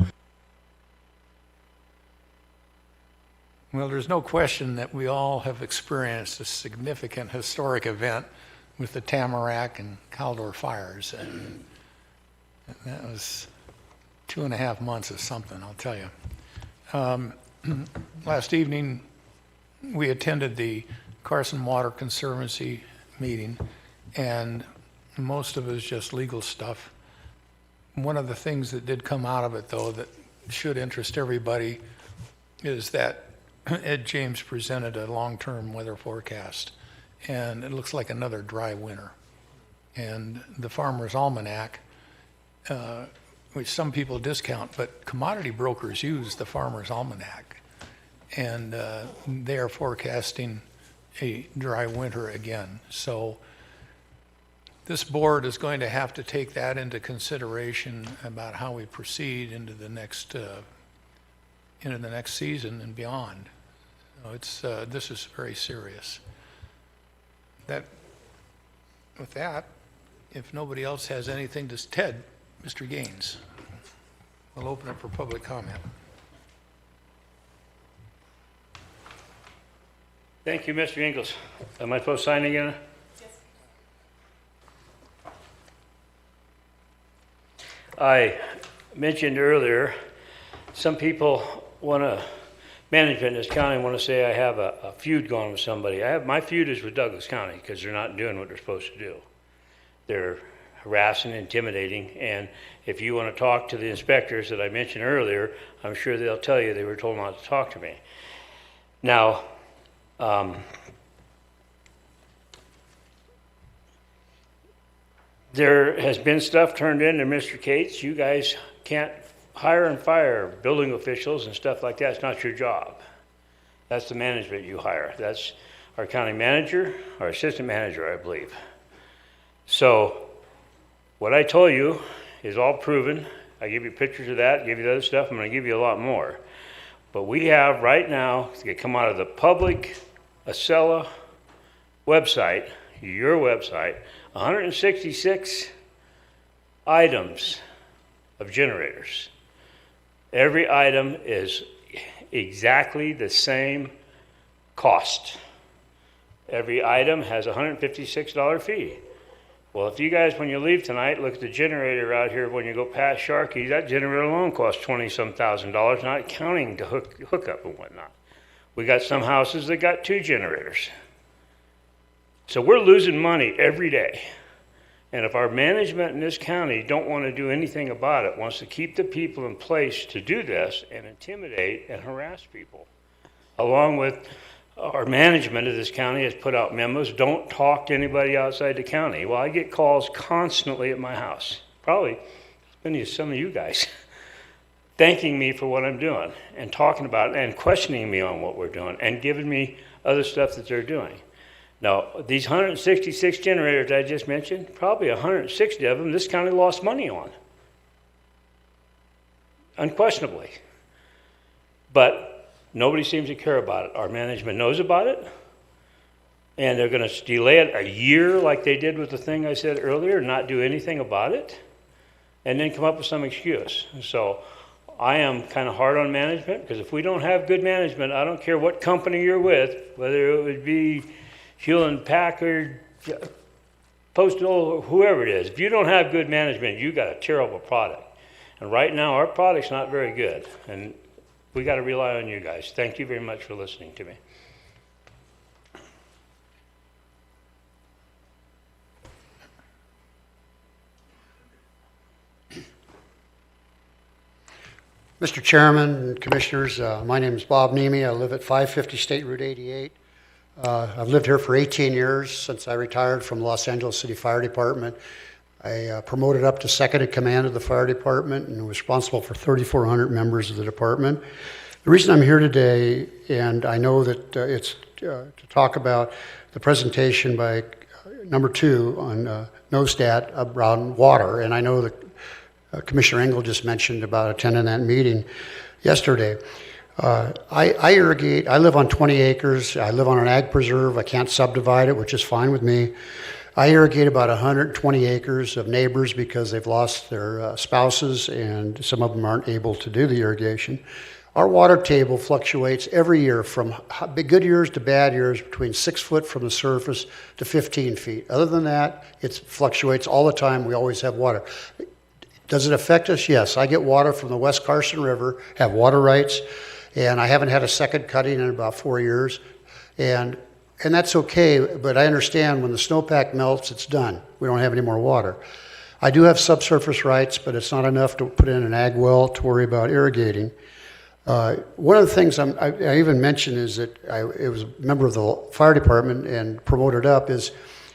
Well, there's no question that we all have experienced a significant historic event with the Tamarack and Caldor fires. And that was 2.5 months of something, I'll tell you. Last evening, we attended the Carson Water Conservancy meeting, and most of it was just legal stuff. One of the things that did come out of it, though, that should interest everybody is that Ed James presented a long-term weather forecast, and it looks like another dry winter. And the Farmer's Almanac, which some people discount, but commodity brokers use the Farmer's Almanac, and they are forecasting a dry winter again. So this board is going to have to take that into consideration about how we proceed into the next season and beyond. So this is very serious. With that, if nobody else has anything to Ted, Mr. Gaines, we'll open it for public comment. Thank you, Mr. Ingles. Am I supposed to sign again? Yes. I mentioned earlier, some people management in this county want to say I have a feud going with somebody. My feud is with Douglas County because they're not doing what they're supposed to do. They're harassing, intimidating, and if you want to talk to the inspectors that I mentioned earlier, I'm sure they'll tell you they were told not to talk to me. Now, there has been stuff turned in to Mr. Cates. You guys can't hire and fire building officials and stuff like that. It's not your job. That's the management you hire. That's our county manager, our assistant manager, I believe. So what I told you is all proven. I give you pictures of that, give you the other stuff. I'm going to give you a lot more. But we have right now, it's going to come out of the public Acela website, your website, 166 items of generators. Every item is exactly the same cost. Every item has a $156 fee. Well, if you guys, when you leave tonight, look at the generator out here when you go past Sharkey, that generator alone costs $20-some thousand, not counting the hookup and whatnot. We got some houses that got 2 generators. So we're losing money every day. And if our management in this county don't want to do anything about it, wants to keep the people in place to do this and intimidate and harass people, along with our management of this county has put out memos, don't talk to anybody outside the county. Well, I get calls constantly at my house, probably some of you guys, thanking me for what I'm doing and talking about it and questioning me on what we're doing and giving me other stuff that they're doing. Now, these 166 generators I just mentioned, probably 160 of them this county lost money on. Unquestionably. But nobody seems to care about it. Our management knows about it, and they're going to delay it a year like they did with the thing I said earlier, not do anything about it, and then come up with some excuse. So I am kind of hard on management, because if we don't have good management, I don't care what company you're with, whether it would be Hewlett Packard, Postal, whoever it is. If you don't have good management, you got a terrible product. And right now, our product's not very good, and we got to rely on you guys. Thank you very much for listening to me. Mr. Chairman and Commissioners, my name is Bob Nemi. I live at 550 State Route 88. I've lived here for 18 years since I retired from Los Angeles City Fire Department. I promoted up to second in command of the fire department and was responsible for 3,400 members of the department. The reason I'm here today, and I know that it's to talk about the presentation by number 2 on NOSTAT around water, and I know that Commissioner Engel just mentioned about attending that meeting yesterday. I irrigate, I live on 20 acres, I live on an ag preserve, I can't subdivide it, which is fine with me. I irrigate about 120 acres of neighbors because they've lost their spouses and some of them aren't able to do the irrigation. Our water table fluctuates every year from good years to bad years between 6 foot from the surface to 15 feet. Other than that, it fluctuates all the time. We always have water. Does it affect us? Yes. I get water from the West Carson River, have water rights, and I haven't had a second cutting in about 4 years. And that's okay, but I understand when the snowpack melts, it's done. We don't have any more water. I do have subsurface rights, but it's not enough to put in an ag well to worry about irrigating. One of the things I even mentioned is that I was a member of the fire department and promoted up is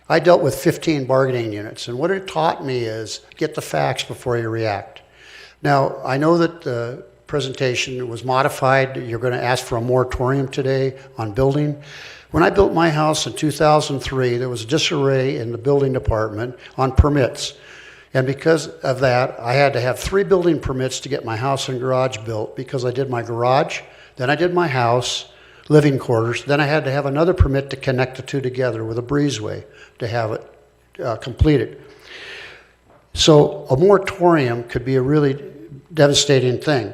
I dealt with 15 bargaining units, and what it taught me is get the facts before you react. Now, I know that the presentation was modified. You're going to ask for a moratorium today on building. When I built my house in 2003, there was a disarray in the building department on permits. And because of that, I had to have 3 building permits to get my house and garage built because I did my garage, then I did my house, living quarters, then I had to have another permit to connect the two together with a breezeway to have it completed. So a moratorium could be a really devastating thing.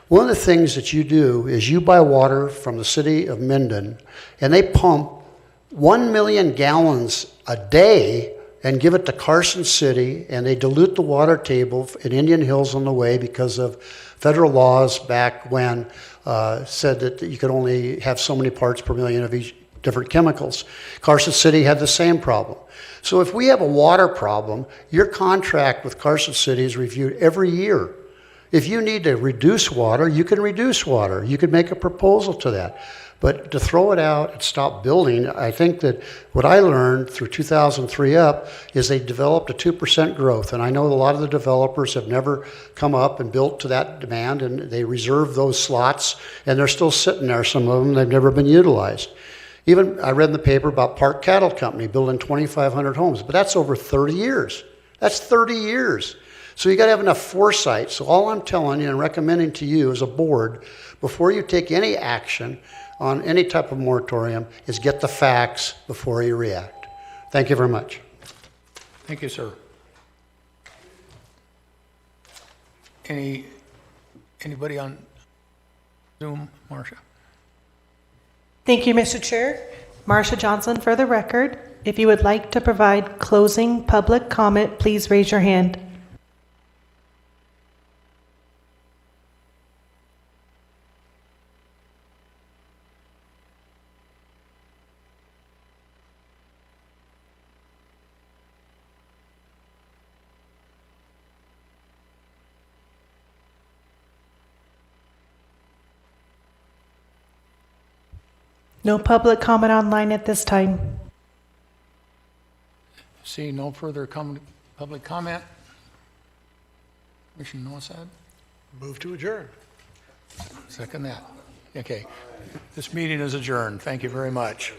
One of the things that you do is you buy water from the city of Minden, and they pump 1 million gallons a day and give it to Carson City, and they dilute the water table in Indian Hills on the way because of federal laws back when said that you could only have so many parts per million of each different chemicals. Carson City had the same problem. So if we have a water problem, your contract with Carson City is reviewed every year. If you need to reduce water, you can reduce water. You could make a proposal to that. But to throw it out and stop building, I think that what I learned through 2003 up is they developed a 2% growth. And I know a lot of the developers have never come up and built to that demand, and they reserve those slots, and they're still sitting there, some of them, they've never been utilized. Even I read in the paper about Park Cattle Company building 2,500 homes, but that's over 30 years. That's 30 years. So you got to have enough foresight. So all I'm telling you and recommending to you as a board, before you take any action on any type of moratorium, is get the facts before you react. Thank you very much. Thank you, sir. Anybody on Zoom, Marcia? Thank you, Mr. Chair. Marcia Johnson for the record. If you would like to provide closing public comment, please raise your hand. No public comment online at this time. See no further public comment. Commissioner Nosad? Move to adjourn. Second that. Okay. This meeting is adjourned. Thank you very much.